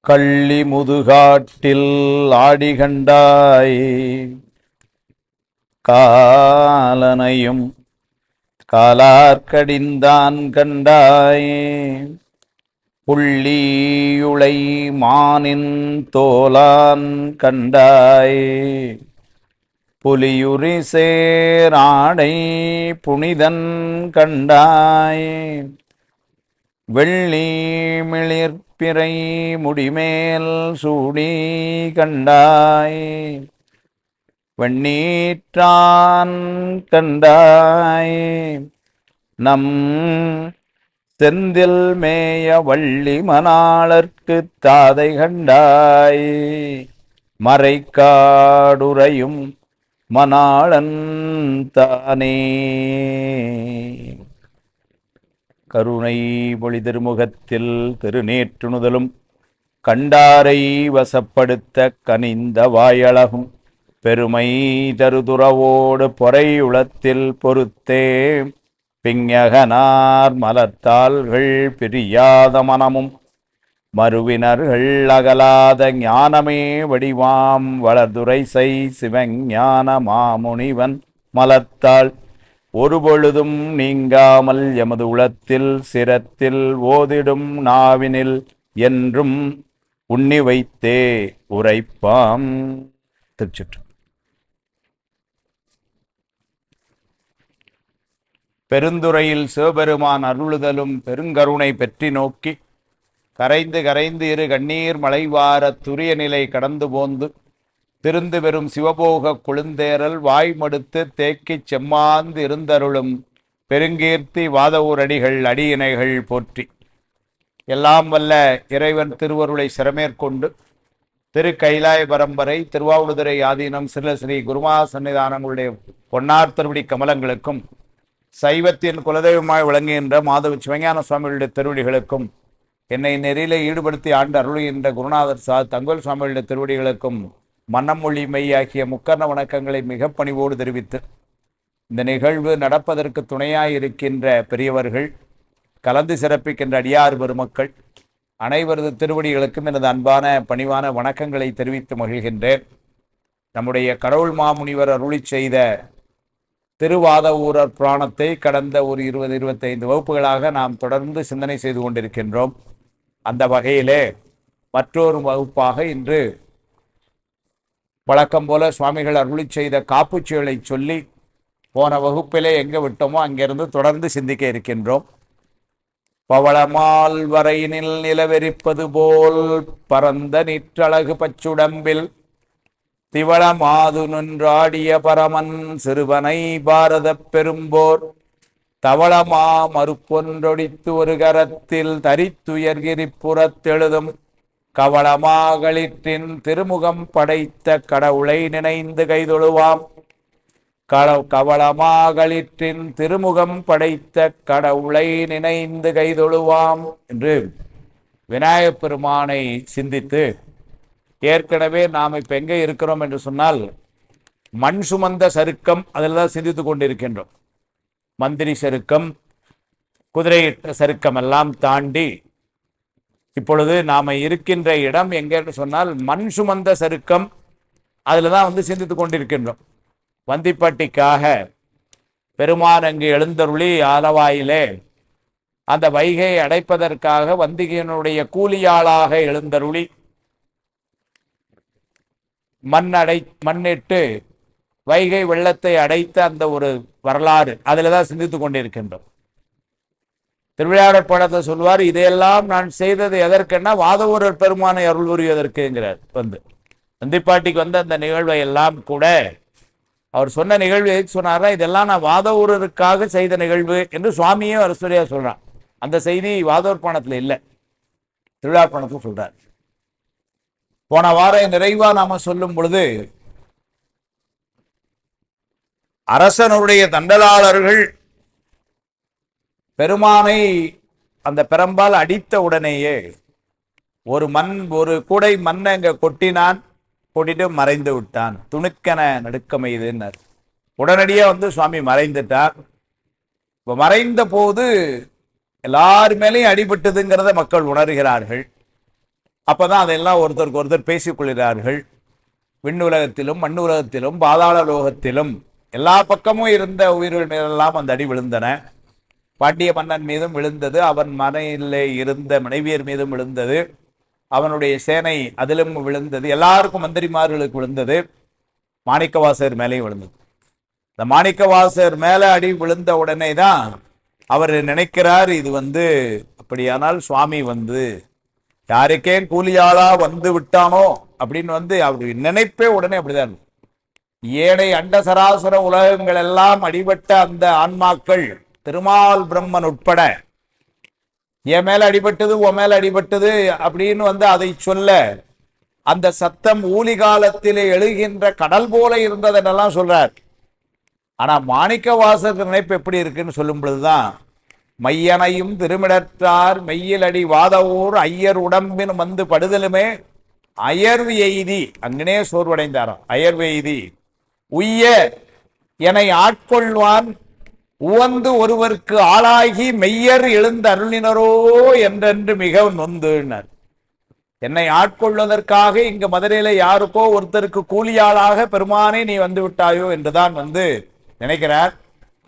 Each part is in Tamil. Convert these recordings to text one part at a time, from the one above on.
கள்ளி முதுகாட்டில் ஆடிகண்டாய் காலனையும் காலார்கடிந்தான் கண்டாய் புள்ளியுளை மானின் தோலான் கண்டாய் புலியுரி சேராடை புனிதன் கண்டாய் வெள்ளி மிளிர்பிறை முடிமேல் சூடி கண்டாய் வெண்ணீற்றான் கண்டாய் நம் செந்தில் மேய வள்ளி மணாளர்க்கு தாதை கண்டாய் மறைக்காடுறையும் மணாளன் தானே. கருணை பொழி திருமுகத்தில் திருநேற்றுணுதலும் கண்டாரை வசப்படுத்த கனிந்த வாயழகும் பெருமை தருதுறவோடு பொறையுளத்தில் பொறுத்தே பிஞகனார் மலர்த்தாள்கள் பிரியாத மனமும் மறுவினர்கள் அகலாத ஞானமே வடிவாம் வளர்துரைசை சிவஞான மாமுனிவன் மலர்த்தாள் ஒருபொழுதும் நீங்காமல் எமது உளத்தில் சிரத்தில் ஓதிடும் நாவினில் என்றும் உண்ணி வைத்தே உரைப்பாம். திருச்சுற்று. பெருந்துறையில் சிவபெருமான் அருளுதலும் பெருங்கருணை பெற்றி நோக்கி கரைந்து கரைந்து இரு கண்ணீர் மலைவார துரிய நிலை கடந்து போந்து திருந்து பெறும் சிவபோக கொழுந்தேரல் வாய்மடுத்து தேக்கிச் செம்மாந்து இருந்தருளும் பெருங்கீர்த்தி வாதவூரடிகள் அடியினைகள் போற்றி. எல்லாம் வல்ல இறைவன் திருவருளை சிறமேற்கொண்டு திரு கைலாய பரம்பரை திருவாவடுதுறை ஆதீனம் ஸ்ரீ குருமா சன்னிதானங்களுடைய பொன்னார் திருவடி கமலங்களுக்கும் சைவத்தின் குலதெய்வமாய் விளங்குகின்ற மாதவ சிவஞான சுவாமிகளுடைய திருவடிகளுக்கும் என்னை நெறியில ஈடுபடுத்தி ஆண்டு அருளுகின்ற குருநாதர் தங்கோல் சுவாமிகளுடைய திருவடிகளுக்கும் மன்னமொழி மெய்யாகிய முக்கர்ண வணக்கங்களை மிக பணிவோடு தெரிவித்து இந்த நிகழ்வு நடப்பதற்கு துணையாய் இருக்கின்ற பெரியவர்கள், கலந்து சிறப்பிக்கின்ற அடியார் பெருமக்கள் அனைவரது திருவடிகளுக்கும் எனது அன்பான பணிவான வணக்கங்களை தெரிவித்து மகிழ்கின்றேன். நம்முடைய கடவுள் மாமுனிவர் அருளி செய்த திருவாதவூரர் புராணத்தை கடந்த ஒரு 20-25 வகுப்புகளாக நாம் தொடர்ந்து சிந்தனை செய்து கொண்டிருக்கின்றோம். அந்த வகையிலே மற்றொரு வகுப்பாக இன்று வழக்கம் போல சுவாமிகள் அருளி செய்த காப்புச்செயலை சொல்லி போன வகுப்பிலே எங்கே விட்டோமோ அங்கிருந்து தொடர்ந்து சிந்திக்க இருக்கின்றோம். பவளமால் வரையினில் நிலவெறிப்பது போல் பரந்த நிற்றழகு பச்சுடம்பில் திவளமாது நின்றாடிய பரமன் சிறுவனை பாரத பெரும்போர் தவளமா மறுப்பொன்றொடித்து ஒரு கரத்தில் தரித்துயர்கிரிப்புறத்தெழுதும் கவளமாகளிற்றின் திருமுகம் படைத்த கடவுளை நினைந்து கைதொழுவாம். கவளமாகளிற்றின் திருமுகம் படைத்த கடவுளை நினைந்து கைதொழுவாம் என்று விநாயகப் பெருமானை சிந்தித்து, ஏற்கனவே நாம் இப்போ எங்கே இருக்கிறோம் என்று சொன்னால் மண் சுமந்த சருக்கம் அதில் தான் சிந்தித்து கொண்டிருக்கின்றோம். மந்திரி சருக்கம், குதிரை சருக்கம் எல்லாம் தாண்டி இப்பொழுது நாம் இருக்கின்ற இடம் எங்கேன்னு சொன்னால் மண் சுமந்த சருக்கம், அதில் தான் சிந்தித்து கொண்டிருக்கின்றோம். வந்திப்பட்டிக்காக பெருமான் அங்கு எழுந்தருளி ஆலவாயிலே அந்த வைகை அடைப்பதற்காக வந்திகையினுடைய கூலியாளாக எழுந்தருளி மண்ணிட்டு வைகை வெள்ளத்தை அடைத்த அந்த ஒரு வரலாறு அதில் தான் சிந்தித்து கொண்டிருக்கின்றோம். திருவிளையாடற் படத்தை சொல்வார், இதையெல்லாம் நான் செய்தது எதற்கென்னா வாதவூரர் பெருமானை அருள் புரிவதற்குங்கிறார். வந்திப்பாட்டிக்கு அந்த நிகழ்வை எல்லாம் கூட அவர் சொன்ன நிகழ்வு எதுக்கு சொன்னாரா, இதெல்லாம் நான் வாதவூரருக்காக செய்த நிகழ்வு என்று சுவாமியே அரசுரையா சொல்றான். அந்த செய்தி வாதவூர் பணத்தில் இல்லை, திருவிழா பணத்தில் சொல்றார். போன வாரம் நிறைவா நாம சொல்லும் பொழுது அரசனுடைய தண்டலாளர்கள் பெருமானை அந்த பெரம்பால் அடித்த உடனேயே ஒரு கூடை மண்ணை அங்க கொட்டினான், கொட்டிட்டு மறைந்து விட்டான். துணுக்கென நடுக்கமைதுன்னர். உடனடியே சுவாமி மறைந்துட்டார். இப்போ மறைந்த போது எல்லார் மேலேயும் அடிபட்டதுங்கிறத மக்கள் உணர்கிறார்கள். அப்பதான் அதெல்லாம் ஒருத்தருக்கு ஒருத்தர் பேசிக்கொள்கிறார்கள். விண்ணுலகத்திலும் மண்ணுலகத்திலும் பாதாள லோகத்திலும் எல்லா பக்கமும் இருந்த உயிர்கள் மீதெல்லாம் அந்த அடி விழுந்தன. பாண்டிய மன்னன் மீதும் விழுந்தது, அவன் மனையிலே இருந்த மனைவியர் மீதும் விழுந்தது, அவனுடைய சேனை அதிலும் விழுந்தது, எல்லாருக்கும் மந்திரிமார்களுக்கு விழுந்தது, மாணிக்கவாசகர் மேலேயும் விழுந்தது. இந்த மாணிக்கவாசகர் மேல அடி விழுந்த உடனே தான் அவர் நினைக்கிறார், இது அப்படியானால் சுவாமி யாருக்கே கூலியாளா விட்டானோ அப்படின்னு அவருடைய நினைப்பே உடனே அப்படிதான். ஏழை அண்ட சராசர உலகங்கள் எல்லாம் அடிபட்ட அந்த ஆன்மாக்கள், திருமால் பிரம்மன் உட்பட, என் மேல அடிபட்டது உன் மேல அடிபட்டது அப்படின்னு அதை சொல்ல, அந்த சத்தம் ஊழி காலத்திலே எழுகின்ற கடல் போல இருந்ததெல்லாம் சொல்றார். ஆனா மாணிக்க வாசகர் நினைப்பு எப்படி இருக்குன்னு சொல்லும் பொழுதுதான், மையனையும் திருமிடற்றார் மெய்யில் அடி வாதவோர் ஐயர் உடம்பின் படுதலுமே அயர்வு எய்தி, அங்கனே சோர்வடைந்தாராம். அயர்வு எய்தி உய்ய என்னை ஆட்கொள்வான் உவந்து ஒருவருக்கு ஆளாகி மெய்யர் எழுந்த அருளினரோ என்றென்று மிக நொந்துனார். என்னை ஆட்கொள்வதற்காக இங்க மதுரையில யாருக்கோ ஒருத்தருக்கு கூலியாளாக பெருமானே நீ வந்து விட்டாயோ என்றுதான் நினைக்கிறார்.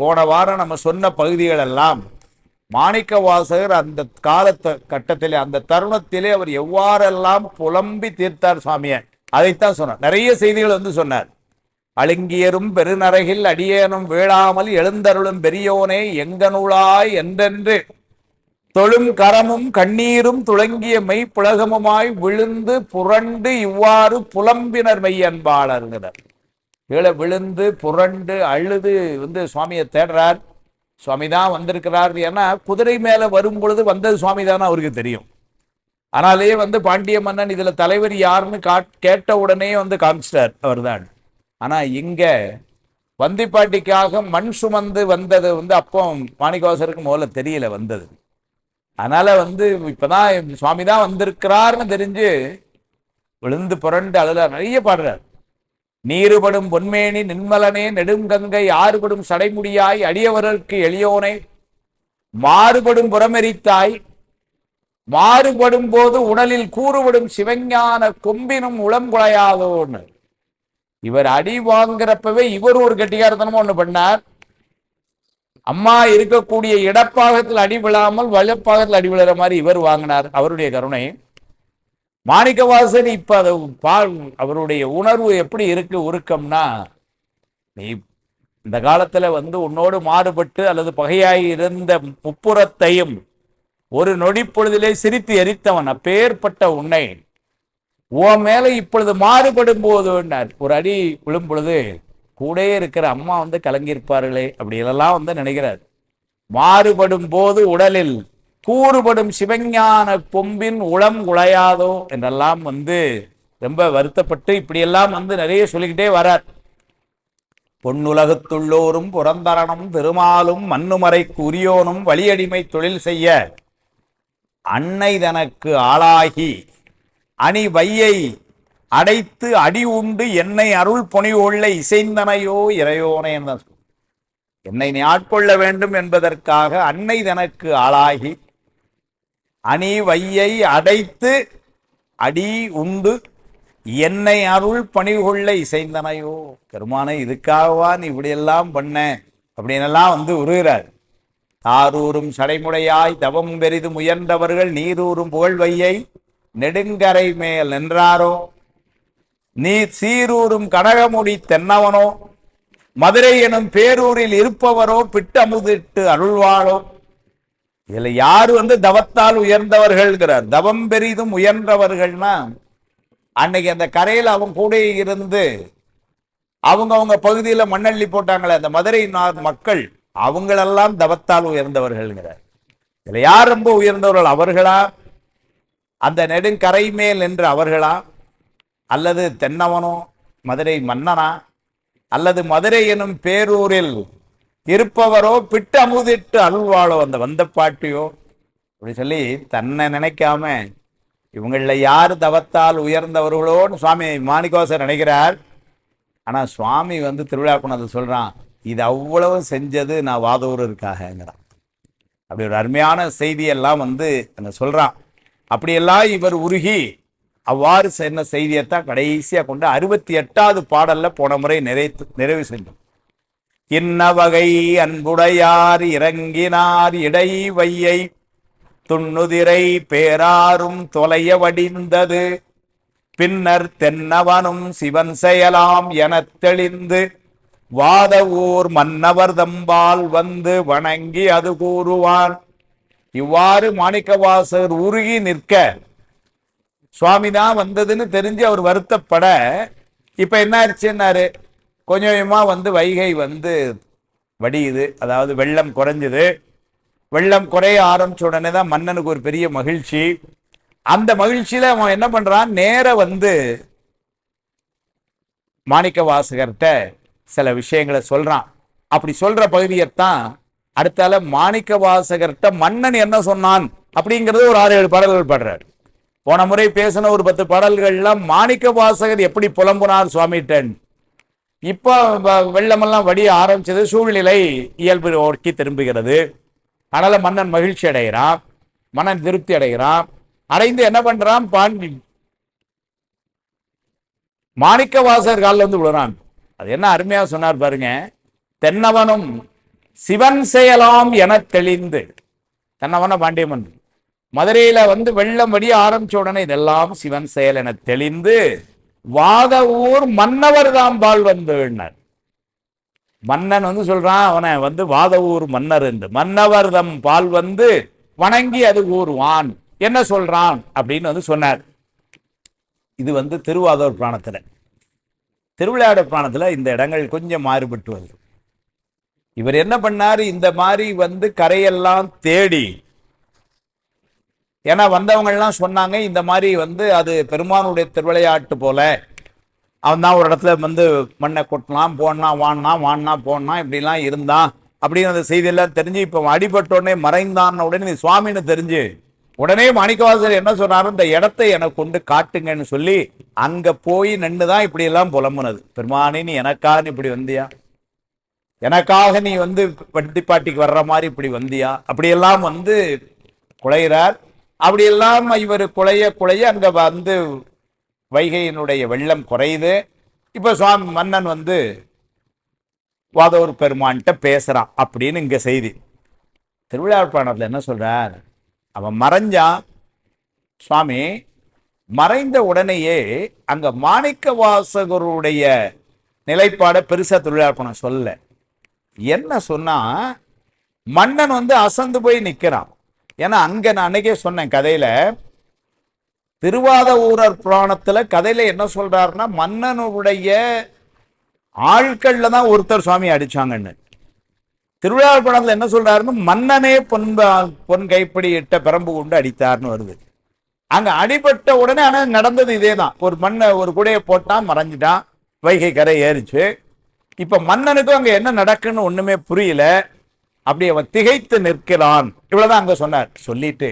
போன வாரம் நம்ம சொன்ன பகுதிகள் எல்லாம் மாணிக்க வாசகர் அந்த கட்டத்திலே, அந்த தருணத்திலே அவர் எவ்வாறெல்லாம் புலம்பி தீர்த்தார் சுவாமிய, அதைத்தான் சொன்னார். நிறைய செய்திகள் சொன்னார். அழுங்கியரும் பெருநரகில் அடியேனும் வீழாமல் எழுந்தருளும் பெரியோனே எங்கனூளாய் என்றென்று தொழும் கரமும் கண்ணீரும் துளங்கிய மெய் புலகமுமாய் விழுந்து புரண்டு இவ்வாறு புலம்பினர் மெய்யன்பாளர்கிறார். கீழே விழுந்து புரண்டு அழுது சுவாமியை தேடுறார். சுவாமி தான் வந்திருக்கிறார். ஏன்னா குதிரை மேல வரும் பொழுது வந்தது சுவாமி தானே அவருக்கு தெரியும். ஆனாலே பாண்டிய மன்னன் இதுல தலைவர் யாருன்னு கேட்ட உடனே காமிச்சிட்டார் அவர்தான். ஆனா இங்க வந்திப்பாட்டிக்காக மண் சுமந்து வந்தது அப்போ மாணிக்கவாசகருக்கு முதல்ல தெரியல வந்தது. அதனால இப்பதான் சுவாமி தான் வந்திருக்கிறார்னு தெரிஞ்சு விழுந்து புரண்டு அழுதார். நிறைய பாடுறார். நீருபடும் பொன்மேனி நின்மலனே நெடுங்கங்கை ஆறுபடும் சடைமுடியாய் அடியவர்களுக்கு எளியோனை மாறுபடும் புறமெரித்தாய் மாறுபடும் போது உடலில் கூறுபடும் சிவஞான கொம்பினும் உளங்குலையாதோன்னு. இவர் அடி வாங்குறப்பவே இவர் ஒரு கெட்டிகாரத்தனமா ஒண்ணு பண்ணார். அம்மா இருக்கக்கூடிய இடப்பாகத்தில் அடி விழாமல் வலப்பாகத்தில் அடி விழுற மாதிரி இவர் வாங்கினார். அவருடைய கருணை. மாணிக்கவாசகர் இப்ப அவருடைய உணர்வு எப்படி இருக்கு உருக்கம்னா, நீ இந்த காலத்துல உன்னோடு மாறுபட்டு அல்லது பகையாய் இருந்த முப்புறத்தையும் ஒரு நொடி பொழுதிலே சிரித்து எரித்தவன், அப்பேற்பட்ட உன்னை உன் மேல இப்பொழுது மாறுபடும் போது ஒரு அடி விழும் பொழுது கூட இருக்கிற அம்மா கலங்கியிருப்பார்களே அப்படி எல்லாம் நினைக்கிறார். மாறுபடும் போது உடலில் கூறுபடும் சிவஞான கொம்பின் உளம் உழையாதோ என்றெல்லாம் ரொம்ப வருத்தப்பட்டு இப்படியெல்லாம் நிறைய சொல்லிக்கிட்டே வரார். பொன்னுலகத்துள்ளோரும் புறந்தரனும் திருமாலும் மண்ணுமறைக்கு உரியோனும் வழியடிமை தொழில் செய்ய அன்னை தனக்கு ஆளாகி அணி வையை அடைத்து அடி உண்டு என்னை அருள் பொனிவுள்ள இசைந்தனையோ இறையோனே என்ன, என்னை நீ ஆட்கொள்ள வேண்டும் என்பதற்காக அன்னை தனக்கு ஆளாகி அணி வையை அடைத்து அடி உண்டு என்னை அருள் பணிவுள்ள இசைந்தனையோ. பெருமானை இதுக்காகவா நீ இப்படியெல்லாம் பண்ண அப்படின்னெல்லாம் உருகிறார். தாரூரும் சடைமுடையாய் தவம் பெரிது முயன்றவர்கள் நீரூரும் புகழ்வையை நெடுங்கரை மேல் நின்றாரோ, நீ சீரூரும் கனகமுடி தென்னவனோ, மதுரை எனும் பேரூரில் இருப்பவரோ பிட்டமுதிட்டு அருள்வாளோ. இதுல யாரு தவத்தால் உயர்ந்தவர்கள்ங்கிறார். தவம் பெரிதும் உயர்ந்தவர்கள்னா அன்னைக்கு அந்த கரையில் அவங்க கூட இருந்து அவங்க பகுதியில மண்ணள்ளி போட்டாங்களே அந்த மதுரை மக்கள், அவங்களெல்லாம் தவத்தால் உயர்ந்தவர்கள்ங்கிறார். இதுல யார் ரொம்ப உயர்ந்தவர்கள்? அவர்களா? அந்த நெடுங்கரை மேல் நின்று அவர்களா? அல்லது தென்னவனோ மதுரை மன்னனா? அல்லது மதுரை எனும் பேரூரில் இருப்பவரோ பிட்டு அமுதிட்டு அருள்வாளோ அந்த வந்த பாட்டியோ? அப்படி சொல்லி தன்னை நினைக்காம இவங்கள யார் தவத்தால் உயர்ந்தவர்களோன்னு சுவாமி மாணிக்கவாசகர் நினைக்கிறார். ஆனா சுவாமி திருவிழா கொண்டு சொல்றான், இது அவ்வளவு செஞ்சது நான் வாதூரருக்காகங்கிறான். அப்படி ஒரு அருமையான செய்தியெல்லாம் சொல்றான். அப்படியெல்லாம் இவர் உருகி அவ்வாறு என்ன செய்தியைத்தான் கடைசியா கொண்டு 68வது பாடல்ல போன முறை நிறைவு செஞ்சோம். இன்ன வகை அன்புடையார் இறங்கினார் இடை வையை துண்ணுதிரை பேராரும் தொலைய வடிந்தது பின்னர் தென்னவனும் சிவன் செயலாம் எனத் தெளிந்து வாத ஊர் மன்னவர் தம்பால் வந்து வணங்கி அது கூறுவான். இவ்வாறு மாணிக்கவாசகர் உருகி நிற்க சுவாமிதான் வந்ததுன்னு தெரிஞ்சு அவர் வருத்தப்பட இப்ப என்ன ஆயிடுச்சுன்னாரு, கொஞ்சம் கொஞ்சமா வைகை வடியுது, அதாவது வெள்ளம் குறைஞ்சது. வெள்ளம் குறைய ஆரம்பிச்ச உடனே தான் மன்னனுக்கு ஒரு பெரிய மகிழ்ச்சி. அந்த மகிழ்ச்சியில அவன் என்ன பண்றான், நேர மாணிக்க வாசகர்கிட்ட சில விஷயங்களை சொல்றான். அப்படி சொல்ற பகுதியைத்தான் அடுத்தால மாணிக்க வாசகர்கிட்ட மன்னன் என்ன சொன்னான் அப்படிங்கிறது ஒரு 6-7 பாடல்கள் பாடுறாரு. போன முறை பேசின ஒரு 10 பாடல்கள்லாம் மாணிக்க வாசகர் எப்படி புலம்புனார் சுவாமிட்டன். இப்போ வெள்ளமெல்லாம் வடிய ஆரம்பிச்சது, சூழ்நிலை இயல்பு நோக்கி திரும்புகிறது. அதனால மன்னன் மகிழ்ச்சி அடைகிறான், மன்னன் திருப்தி அடைகிறான். அடைந்து என்ன பண்றான், மாணிக்க வாசகர் காலில் விழுறான். அது என்ன அருமையா சொன்னார் பாருங்க, தென்னவனும் சிவன் செயலாம் என தெளிந்து. தென்னவன பாண்டியமன் மதுரையில வெள்ளம் வடிய ஆரம்பிச்ச உடனே இதெல்லாம் சிவன் செயல் என தெளிந்து வாத ஊர் மன்னவர் தாம் பால் வந்துனார். மன்னன் சொல்றான் அவனை வாத ஊர் மன்னர் என்று, மன்னவர் தம் பால் வணங்கி அது கூறுவான். என்ன சொல்றான் அப்படின்னு சொன்னார். இது திருவாதூர் புராணத்துல. திருவிளையாடற் புராணத்துல இந்த இடங்கள் கொஞ்சம் மாறுபட்டு வருது. இவர் என்ன பண்ணாரு, இந்த மாதிரி கரையெல்லாம் தேடி, ஏன்னா வந்தவங்கள்லாம் சொன்னாங்க இந்த மாதிரி அது பெருமானுடைய திருவிளையாட்டு போல, அவன் தான் ஒரு இடத்துல மண்ணை கொட்டலாம், போடலாம், வாண்ணா போடலாம், இப்படிலாம் இருந்தான் அப்படின்னு அந்த செய்தியெல்லாம் தெரிஞ்சு இப்போ அடிபட்ட உடனே மறைந்தான உடனே நீ சுவாமின்னு தெரிஞ்சு உடனே மாணிக்கவாசகர் என்ன சொன்னாரு, இந்த இடத்தை எனக்கு கொண்டு காட்டுங்கன்னு சொல்லி அங்க போய் நின்றுதான் இப்படி எல்லாம் புலம்புனது. பெருமானே நீ எனக்காக இப்படி வந்தியா, எனக்காக நீ வட்டிப்பாட்டிக்கு வர்ற மாதிரி இப்படி வந்தியா, அப்படியெல்லாம் குலைகிறார். அப்படியெல்லாம் இவர் குலைய குலைய அங்க வைகையினுடைய வெள்ளம் குறையுது. இப்ப சுவாமி மன்னன் வாதவூர் பெருமான்கிட்ட பேசுறான் அப்படின்னு இங்க செய்தி. திருவிளையாடற் புராணத்துல என்ன சொல்றார், அவன் மறைஞ்சான். சுவாமி மறைந்த உடனேயே அங்க மாணிக்க வாசகருடைய நிலைப்பாட பெருசா திருவிளையாடற் புராணம் சொல்ல. என்ன சொன்னா, மன்னன் அசந்து போய் நிக்கிறான். ஏன்னா அங்க நான் அன்னைக்கே சொன்னேன் கதையில, திருவாதவூரர் புராணத்துல கதையில என்ன சொல்றாருன்னா, மன்னனுடைய ஆட்கள்ல தான் ஒருத்தர் சுவாமி அடிச்சாங்கன்னு. திருவிளையாடற் புராணத்துல என்ன சொல்றாருன்னு, மன்னனே பொன் கைப்பிடி இட்ட பெரம்பு கொண்டு அடித்தார்னு வருது. அங்க அடிபட்ட உடனே ஆனா நடந்தது இதேதான். ஒரு குடையை போட்டான், மறைஞ்சிட்டான், வைகை கரை ஏறிச்சு. இப்ப மன்னனுக்கும் அங்க என்ன நடக்குன்னு ஒண்ணுமே புரியல. அப்படி அவன் திகைத்து நிற்கிறான். இவ்வளவுதான் அங்க சொன்னார். சொல்லிட்டு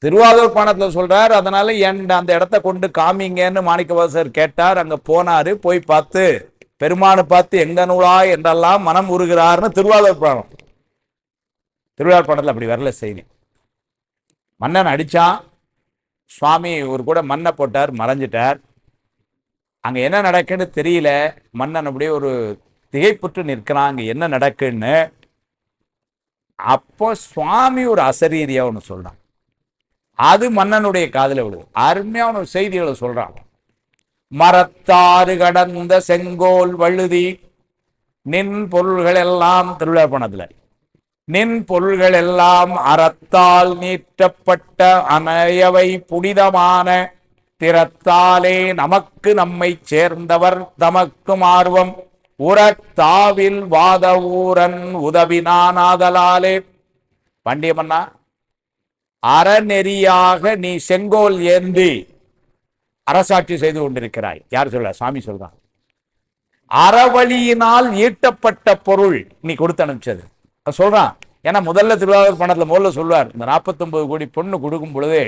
திருவாதூர் புராணத்துல சொல்றார், அதனால அந்த இடத்த கொண்டு காமிங்கன்னு மாணிக்கவாசகர் கேட்டார். அங்க போனாரு. போய் பார்த்து பெருமானு பார்த்து எங்க நூலா என்றெல்லாம் மனம் உருகிறார்னு திருவாதூர் புராணம். திருவிழா புராணத்துல அப்படி வரல செய்தி. மன்னன் அடிச்சான், சுவாமி ஒரு கூட மண்ணை போட்டார், மறைஞ்சிட்டார். அங்க என்ன நடக்குன்னு தெரியல. மன்னன் அப்படியே ஒரு திகைப்புற்று நிற்கிறான், அங்க என்ன நடக்குன்னு. அப்போ சுவாமி ஒரு அசரீரியா ஒண்ணு சொல்றான். அது மன்னனுடைய காதுல விடுது. அருமையான ஒரு செய்திகளை சொல்றான். மரத்தாறு கடந்த செங்கோல் வழுதி நின் பொருள்கள் எல்லாம், திருவிழா பணத்துல, நின் பொருள்கள் எல்லாம் அறத்தால் நீட்டப்பட்ட அனையவை புனிதமான திறத்தாலே நமக்கு நம்மை சேர்ந்தவர் தமக்கும் ஆர்வம் உரத்தாவில் வாத ஊரன் உதவினானாதலாலே. பாண்டியமன்னா, அறநெறியாக நீ செங்கோல் ஏந்தி அரசாட்சி செய்து கொண்டிருக்கிறாய். யார் சொல்ற? சுவாமி சொல்றான். அறவழியினால் ஈட்டப்பட்ட பொருள் நீ கொடுத்து அனுப்பிச்சது சொல்றான். ஏன்னா முதல்ல திருவாரூர் பணத்துல முதல்ல சொல்வார், இந்த 49 கோடி பொண்ணு கொடுக்கும் பொழுது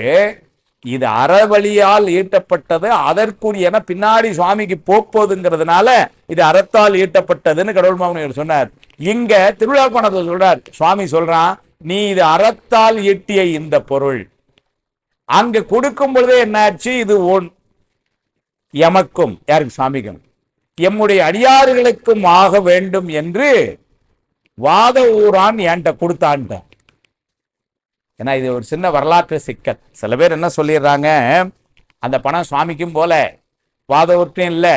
இது அறவழியால் ஈட்டப்பட்டது, அதற்குரிய பின்னாடி சுவாமிக்கு போப்போதுங்கிறதுனால இது அறத்தால் ஈட்டப்பட்டதுன்னு கடவுள் மாமனியர் சொன்னார். இங்க திருவிழா பணத்துல சொல்றார், சுவாமி சொல்றான், நீ இது அறத்தால் ஈட்டிய இந்த பொருள் அங்க கொடுக்கும் பொழுதே என்னாச்சு, இது எமக்கும் யாருக்கு சாமிக்கும் எம்முடைய அடியாறுகளுக்கும் ஆக வேண்டும் என்று வாத ஊரான் என்கிட்ட கொடுத்தான்ட்ட. ஏன்னா இது ஒரு சின்ன வரலாற்று சிக்கல். சில பேர் என்ன சொல்லிடுறாங்க, அந்த பணம் சுவாமிக்கும் போல வாத ஊர்ட்டும் இல்லை,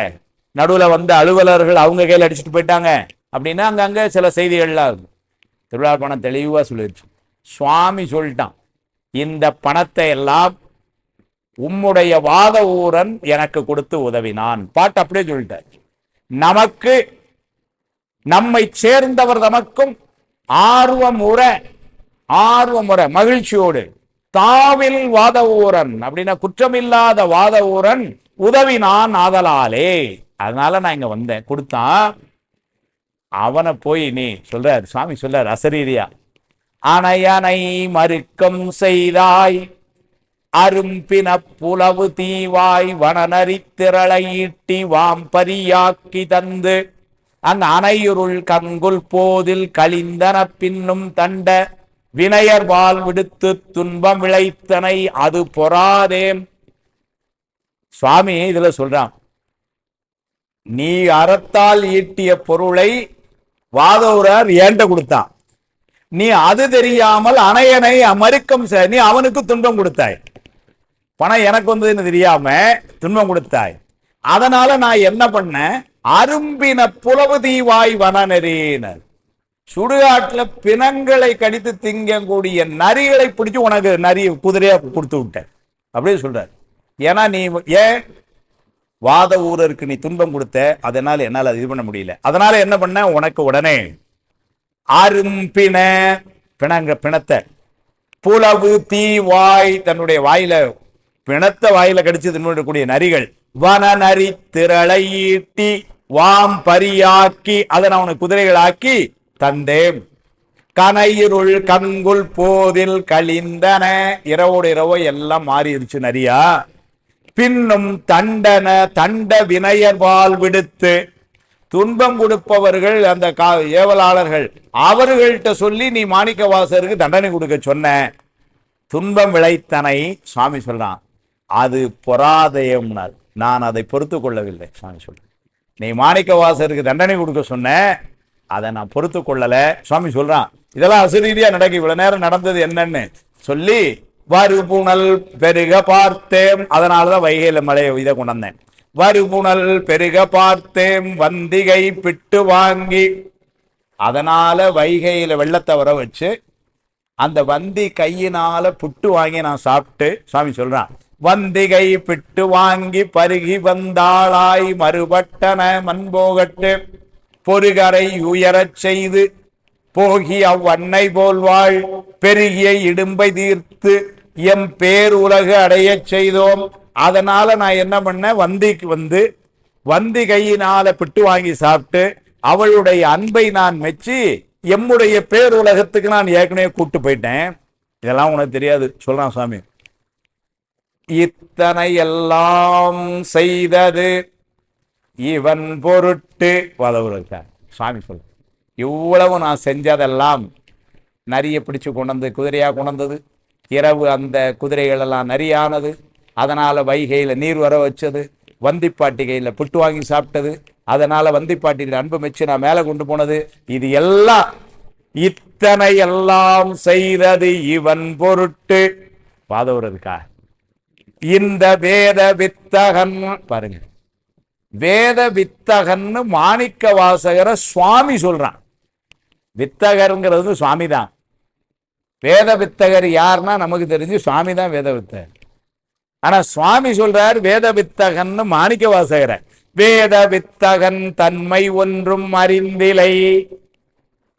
நடுவில் வந்து அலுவலர்கள் அவங்க கையில் அடிச்சுட்டு போயிட்டாங்க அப்படின்னா அங்கங்கே சில செய்திகள்லாம் திருவிழா பணம் தெளிவாக சொல்லிடுச்சு. சுவாமி சொல்லிட்டான், இந்த பணத்தை எல்லாம் உம்முடைய வாத ஊரன் எனக்கு கொடுத்து உதவினான். பாட்டு அப்படியே சொல்லிட்டார். நமக்கு நம்மை சேர்ந்தவர் தமக்கும் ஆர்வமுற மகிழ்ச்சியோடு தாவில் வாத ஊரன் அப்படின்னா குற்றமில்லாத வாத ஊரன் உதவினான் ஆதலாலே. அதனால நான் இங்க வந்தேன், கொடுத்தான். அவனை போய் நீ சொல்றார், சுவாமி சொல்றார் அசரீரியா, அணையனை மறுக்கம் செய்தாய் அரும்பின புலவு தீவாய் வனநரி திரளை ஈட்டி வாம்பரியாக்கி தந்து அந்த அணையுருள் கங்குல் போதில் கழிந்தன பின்னும் தண்ட வினையர் வாழ் விடுத்து துன்பம் விளைத்தனை அது பொறாதேம். சுவாமி இதுல சொல்றான், நீ அறத்தால் ஈட்டிய பொருளை வாதவரார் ஏண்ட கொடுத்தான், நீ அது தெரியாமல் அணையனை மறுக்கம் நீ அவனுக்கு துன்பம் கொடுத்தாய். பணம் எனக்கு வந்ததுன்னு தெரியாம துன்பம் கொடுத்தாய். அதனால நான் என்ன பண்ண, அரும்பின புலவு தீவாய் வனநெறியினர், சுடுகாட்டுல பிணங்களை கடித்து திங்கக்கூடிய நரிகளை பிடிச்சு உனக்கு நரி குதிரையா கொடுத்து விட்டேன் அப்படின்னு சொல்றாரு. ஏன்னா நீ ஏன் வாத ஊரருக்கு நீ துன்பம் கொடுத்த, அதனால என்னால் அது இது பண்ண முடியல. அதனால என்ன பண்ண, உனக்கு உடனே அரும்பின பிணத்தை புலவு தீவாய் தன்னுடைய வாயில பிணத்தை வாயில கடிச்சு தின்னக்கூடிய நரிகள் வன நரி திரளை ஈட்டி வாம் பரியாக்கி அதை நான் உனக்கு குதிரைகள் ஆக்கி தந்தேன். கனையிருள் கங்குல் போதில் கழிந்தன, இரவோடு இரவோ எல்லாம் மாறிடுச்சு நரியா. பின்னும் தண்ட வினையர்வால் விடுத்து, துன்பம் கொடுப்பவர்கள் அந்த ஏவலாளர்கள் அவர்கள்ட்ட சொல்லி நீ மாணிக்க வாசகருக்கு தண்டனை கொடுக்க சொன்ன, துன்பம் விளைத்தனை. சுவாமி சொல்றான், அது பொறாதயம்னால் நான் அதை பொறுத்து கொள்ளவில்லை. சுவாமி சொல்ற, நீ மாணிக்க வாசகருக்கு தண்டனை கொடுக்க சொன்ன, அதை நான் பொறுத்து கொள்ளல. சுவாமி சொல்றான், இதெல்லாம் அசரீதியா நடக்கு, இவ்வளவு நேரம் நடந்தது என்னன்னு சொல்லி வருபுணல் பெருக பார்த்தேன். அதனாலதான் வைகையில மழை இதை கொண்டாந்தேன். வருபுணல் பெருக பார்த்தேன் வந்திகை பிட்டு வாங்கி, அதனால வைகையில வெள்ளத்தை வர வச்சு அந்த வந்தி கையினால புட்டு வாங்கி நான் சாப்பிட்டு, சுவாமி சொல்றான், வந்திகை பிட்டு வாங்கி பருகி வந்தாளாய் மறுபட்டன மண்போகட்டு பொறுகரை உயரச் செய்து போகி அவ்வண்ணை போல்வாள் பெருகிய இடும்பை தீர்த்து எம் பேர் உலகு அடைய செய்தோம். அதனால நான் என்ன பண்ண, வந்திக்கு வந்து வந்தி கையினால பிட்டு வாங்கி சாப்பிட்டு அவளுடைய அன்பை நான் மெச்சி எம்முடைய பேர் உலகத்துக்கு நான் ஏற்கனவே கூட்டு போயிட்டேன். இதெல்லாம் உனக்கு தெரியாது சொல்றான் சுவாமி. இத்தனை எல்லாம் செய்தது இவன் பொருட்டு வதவுறார் சுவாமி சொல்ற, இவ்வளவு நான் செஞ்சதெல்லாம் நரியை பிடிச்சு கொண்டது, குதிரையா கொண்டது, இரவு அந்த குதிரைகள் எல்லாம் நரியானது, அதனால வைகையில நீர் வர வச்சது, வந்திப்பாட்டிகையில புட்டு வாங்கி சாப்பிட்டது, அதனால வந்திப்பாட்டியில் அன்பு மெச்சு நான் மேல கொண்டு போனது, இது எல்லாம் இத்தனை எல்லாம் செய்தது இவன் பொருட்டு வாதவுறதுக்கா. இந்த வேத வித்தகன் பாருங்க, வேத வித்தகன்னு மாணிக்க வாசகரை சுவாமி சொல்றான். வித்தகருங்கிறது சுவாமி தான். வேத வித்தகர் யாருன்னா நமக்கு தெரிஞ்சு சுவாமி தான் வேத வித்தகர். ஆனா சுவாமி சொல்றார் வேத வித்தகன்னு மாணிக்க வாசகரை. வேத வித்தகன் தன்மை ஒன்றும் அறிந்திலை,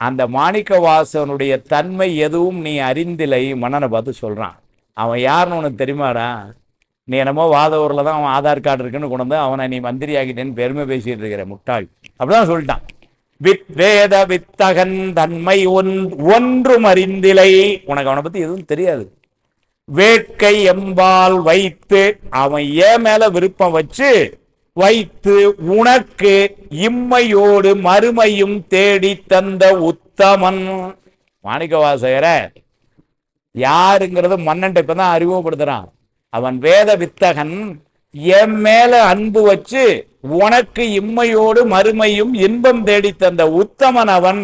அந்த மாணிக்க வாசகனுடைய தன்மை எதுவும் நீ அறிந்திலை. மன்னனை பார்த்து சொல்றான், அவன் யாருன்னு உனக்கு தெரியுமாடா, நீ என்னமோ வாதவூர்ல தான் அவன் ஆதார் கார்டு இருக்குன்னு கொண்டு வந்து அவனை நீ மந்திரி ஆகிட்டேன்னு பெருமை பேசிட்டு இருக்கிற முட்டாள் அப்படிதான் சொல்லிட்டான். வேத வித்தகன் தன்மை ஒன்றும் அறிந்திலை, உனக்கு அவனை பத்தி எதுவும் தெரியாது. வேட்கை எம்பால் வைத்து, அவன் ஏன் மேல விருப்பம் வச்சு வைத்து உனக்கு இம்மையோடு மறுமையும் தேடி தந்த உத்தமன். மாணிக்க வாசகரை யாருங்கிறத மன்னன்ட்ட இப்பதான் அறிமுகப்படுத்துறான். அவன் வேத வித்தகன், என் மேல அன்பு வச்சு உனக்கு இம்மையோடு மறுமையும் இன்பம் தேடி தந்த உத்தமன் அவன்.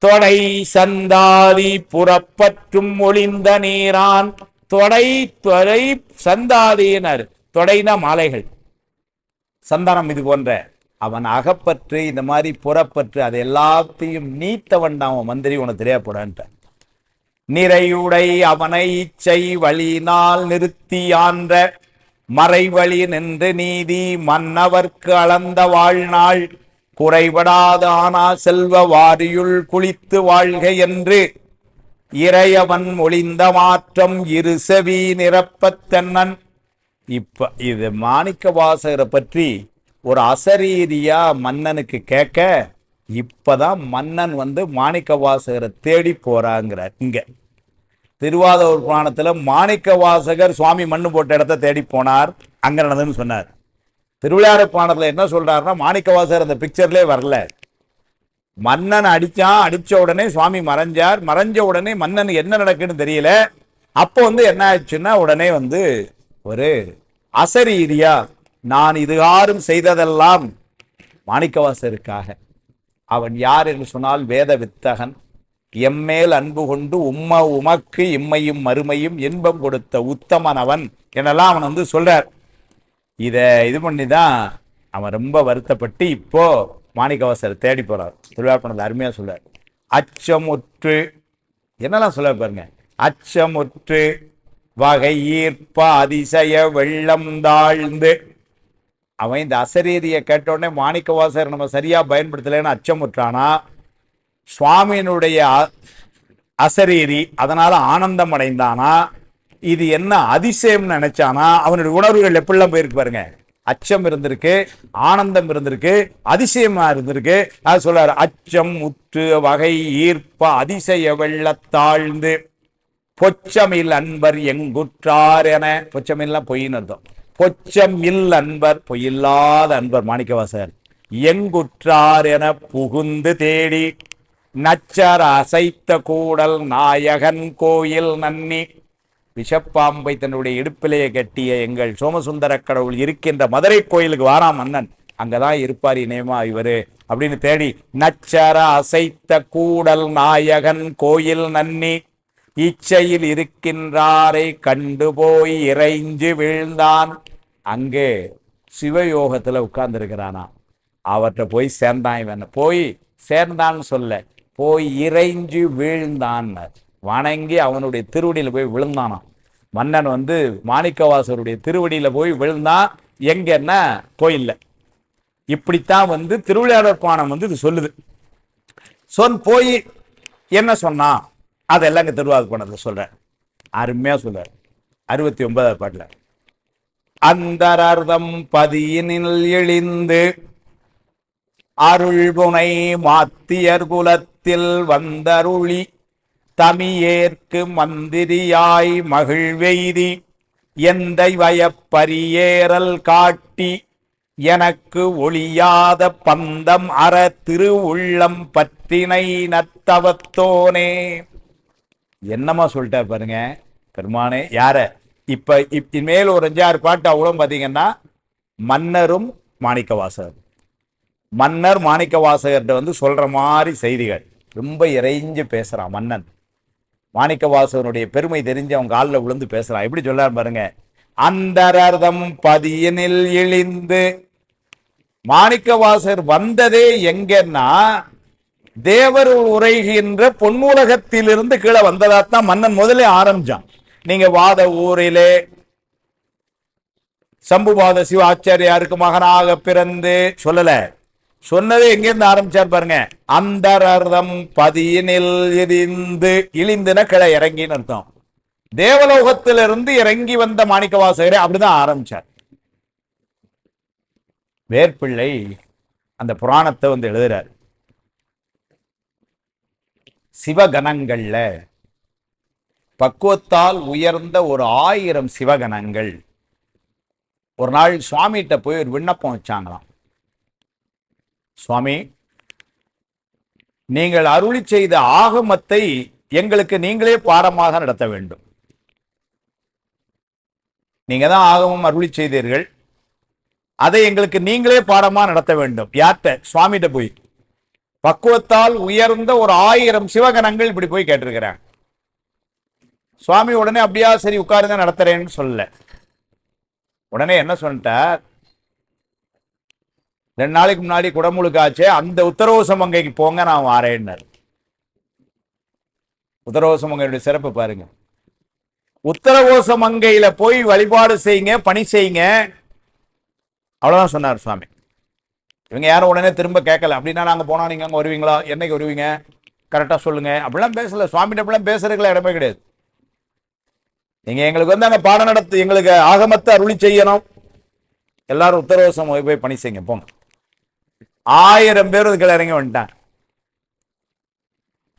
தொடை சந்தாதி புறப்பற்றும் ஒளிந்த நீரான். தொடை தொலை சந்தாதியினர், தொடைனா மாலைகள், சந்தானம் இது போன்ற. அவன் அகப்பற்று இந்த மாதிரி புறப்பற்று அது எல்லாத்தையும் நீத்தவன் தான் அவன் மந்திரி, உனக்கு தெரியாப்படான்ட்ட. நிறையுடை அவனை இச்சை வழியினால் நிறுத்தியான்ற மறைவழி நின்று நீதி மன்னவர்க்கு அளந்த வாழ்நாள் குறைபடாத ஆனா செல்வ வாரியுள் குளித்து வாழ்க என்று இறையவன் ஒளிந்த மாற்றம் இரு செவி நிரப்பத் தென்னன். இப்ப இது மாணிக்க வாசகரை பற்றி ஒரு அசரீரியா மன்னனுக்கு கேட்க, இப்பதான் மன்னன் மாணிக்க வாசகரை தேடி போறாங்கிறார். இங்க திருவாதூர் புராணத்துல மாணிக்க வாசகர் சுவாமி மண்ணு போட்ட இடத்த தேடி போனார், அங்க நடந்ததுன்னு சொன்னார். திருவிளையாடற் புராணத்துல என்ன சொல்றாருன்னா, மாணிக்க வாசகர் அந்த பிக்சர்லயே வரல. மன்னன் அடிச்சான், அடிச்ச உடனே சுவாமி மறைஞ்சார், மறைஞ்ச உடனே மன்னனுக்கு என்ன நடக்குன்னு தெரியல. அப்போ என்ன ஆச்சுன்னா, உடனே ஒரு அசரீரியா, நான் இதுகாரும் செய்ததெல்லாம் மாணிக்கவாசகருக்காக. அவன் யார் என்று சொன்னால் வேத வித்தகன், எம்மேல் அன்பு கொண்டு உமக்கு இம்மையும் மறுமையும் இன்பம் கொடுத்த உத்தமன் அவன் என்னெல்லாம் அவன் சொல்றார். இதை இது பண்ணி தான் அவன் ரொம்ப வருத்தப்பட்டு இப்போ மாணிக்கவாசகர் தேடி போறார். திருவிழாப்பணத்தில் அருமையா சொல்றார். அச்சமுற்று என்னெல்லாம் சொல்ல பாருங்க. அச்சமுற்று வகை ஈர்ப்ப அதிசய வெள்ளம் தாழ்ந்து. அவன் இந்த அசரீரியை கேட்டோடனே மாணிக்கவாசகர் நம்ம சரியா பயன்படுத்தலைன்னு அச்சமுற்றானா, சுவாமியினுடைய அசரீரி அதனால ஆனந்தம் அடைந்தானா, இது என்ன அதிசயம் நினைச்சானா, அவனுடைய உணர்வுகள் எப்படிலாம் போயிருக்கு பாருங்க. அச்சம் இருந்திருக்கு, ஆனந்தம் இருந்திருக்கு, அதிசயமா இருந்திருக்கு. அது சொல்றாரு, அச்சம் உற்று வகை ஈர்ப்ப அதிசய வெள்ளத்தாழ்ந்து பொச்சமில் அன்பர் எங்குற்றார் என. பொச்சமில்லாம் பொய்ன்னு அர்த்தம். பொச்சமில் அன்பர், பொய்யில்லாத அன்பர் மாணிக்கவாசகர். எங்குற்றார் என புகுந்து தேடி நச்சர் அசைத்த கூடல் நாயகன் கோயில் நன்னி. விஷப்பாம்பை தன்னுடைய இடுப்பிலேயே கட்டிய எங்கள் சோமசுந்தர கடவுள் இருக்கின்ற மதுரை கோயிலுக்கு வாராம் மன்னன், அங்கதான் இருப்பார் இணையமா இவரு அப்படின்னு தேடி நச்சர அசைத்த கூடல் நாயகன் கோயில் நன்னி இச்சையில் இருக்கின்றாரை கண்டு போய் இறைஞ்சு வீழ்ந்தான். அங்கே சிவயோகத்துல உட்கார்ந்து இருக்கிறானா, அவற்றை போய் சேர்ந்தான். இவன் போய் சேர்ந்தான்னு சொல்ல, போய் இறைஞ்சு வீழ்ந்தான், வணங்கி அவனுடைய திருவடியில போய் விழுந்தானான். மன்னன் மாணிக்கவாசகருடைய திருவடியில போய் விழுந்தான். எங்கன்னா கோயில்ல. இப்படித்தான் திருவிளையாடற் புராணம் இது சொல்லுது. போய் என்ன சொன்னா அதெல்லாம் இங்க திருவாரூர் புராணத்துல சொல்ற. அருமையா சொல்ற 69வது பாட்டுல. அந்தரர்தம் பதியினில் இழிந்து அருள்புனை மாத்தியர் குலத்தில் வந்தருளி தமியேற்கு மந்திரியாய் மகிழ்வெய்தி எந்தை வயப்பரியேறல் காட்டி எனக்கு ஒளியாத பந்தம் அற திரு உள்ளம் பற்றினை நத்தவத்தோனே. என்னமா சொல்லிட்டா பாருங்க பெருமானே. யார இப்ப இனிமேல் ஒரு 5-6 பாட்டு அவ்வளோ பார்த்தீங்கன்னா மன்னரும் மாணிக்கவாசகர், மன்னர் மாணிக்கவாசகர்கிட்ட சொல்ற மாதிரி செய்திகள் ரொம்ப இறைஞ்சு பேசுறான் மன்னன். மாணிக்கவாசகனுடைய பெருமை தெரிஞ்சு அவன் காலில் விழுந்து பேசுறான். எப்படி சொல்றாரு பாருங்க. அந்தரர்தம் பதியினில் இழிந்து. மாணிக்கவாசகர் வந்ததே எங்கன்னா தேவர் உரைகின்ற பொன்னுலகத்திலிருந்து கீழே வந்ததாத்தான் மன்னன் முதலே ஆரம்பிச்சான். நீங்க வாத ஊரிலே சம்புபாத சிவ ஆச்சாரியாருக்கு மகனாக பிறந்து சொல்லல, சொன்னதே எங்கிருந்து ஆரம்பிச்சார் பாருங்க. அந்தரர்தம் பதியினில் இருந்து. இழிந்துன கிளை இறங்கின்னு அர்த்தம். தேவலோகத்திலிருந்து இறங்கி வந்த மாணிக்கவாசகரே அப்படிதான் ஆரம்பிச்சார். வேர்பிள்ளை அந்த புராணத்தை எழுதுறார். சிவகணங்கள்ல பக்குவத்தால் உயர்ந்த ஒரு 1000 சிவகணங்கள் ஒரு நாள் சுவாமிகிட்ட போய் ஒரு விண்ணப்பம் வச்சாங்களாம். சுவாமி, நீங்கள் அருளி செய்த ஆகமத்தை எங்களுக்கு நீங்களே பாடமாக நடத்த வேண்டும். நீங்க தான் ஆகமம் அருளி செய்தீர்கள், அதை எங்களுக்கு நீங்களே பாடமா நடத்த வேண்டும். யார்கிட்ட? சுவாமிகிட்ட போய். பக்குவத்தால் உயர்ந்த ஒரு 1000 சிவகணங்கள் இப்படி போய் கேட்டிருக்கிறாங்க. சுவாமி உடனே அப்படியா சரி உட்காருங்க நடத்துறேன்னு சொல்லல. உடனே என்ன சொல்லிட்டார், 2 நாளைக்கு முன்னாடி குடமுழுக்கு ஆச்சே, அந்த உத்தரவோசமங்கைக்கு போங்க, நான் வாரேன்னார். உத்தரவோசமங்கையுடைய சிறப்பு பாருங்க. உத்தரவோசமங்கையில போய் வழிபாடு செய்யுங்க, பணி செய்யுங்க, அவ்வளவுதான் சொன்னார் சுவாமி. இவங்க யாரும் உடனே திரும்ப கேட்கல. அப்படின்னா நாங்க போனா நீங்க அங்க வருவீங்களா, என்னைக்கு வருவீங்க, கரெக்டா சொல்லுங்க, அப்படிலாம் பேசல. சுவாமிகிட்ட அப்படிலாம் பேசுறதுக்குள்ள இடமே கிடையாது. நீங்க எங்களுக்கு வந்து அங்க பாடம் நடத்து, எங்களுக்கு ஆகமத்தை அருளி செய்யணும், எல்லாரும் உத்தரவோசம் போய் பணி செய்யுங்க போங்க. 1000 பேர் இதுக்கு இறங்கி வந்துட்டாங்க.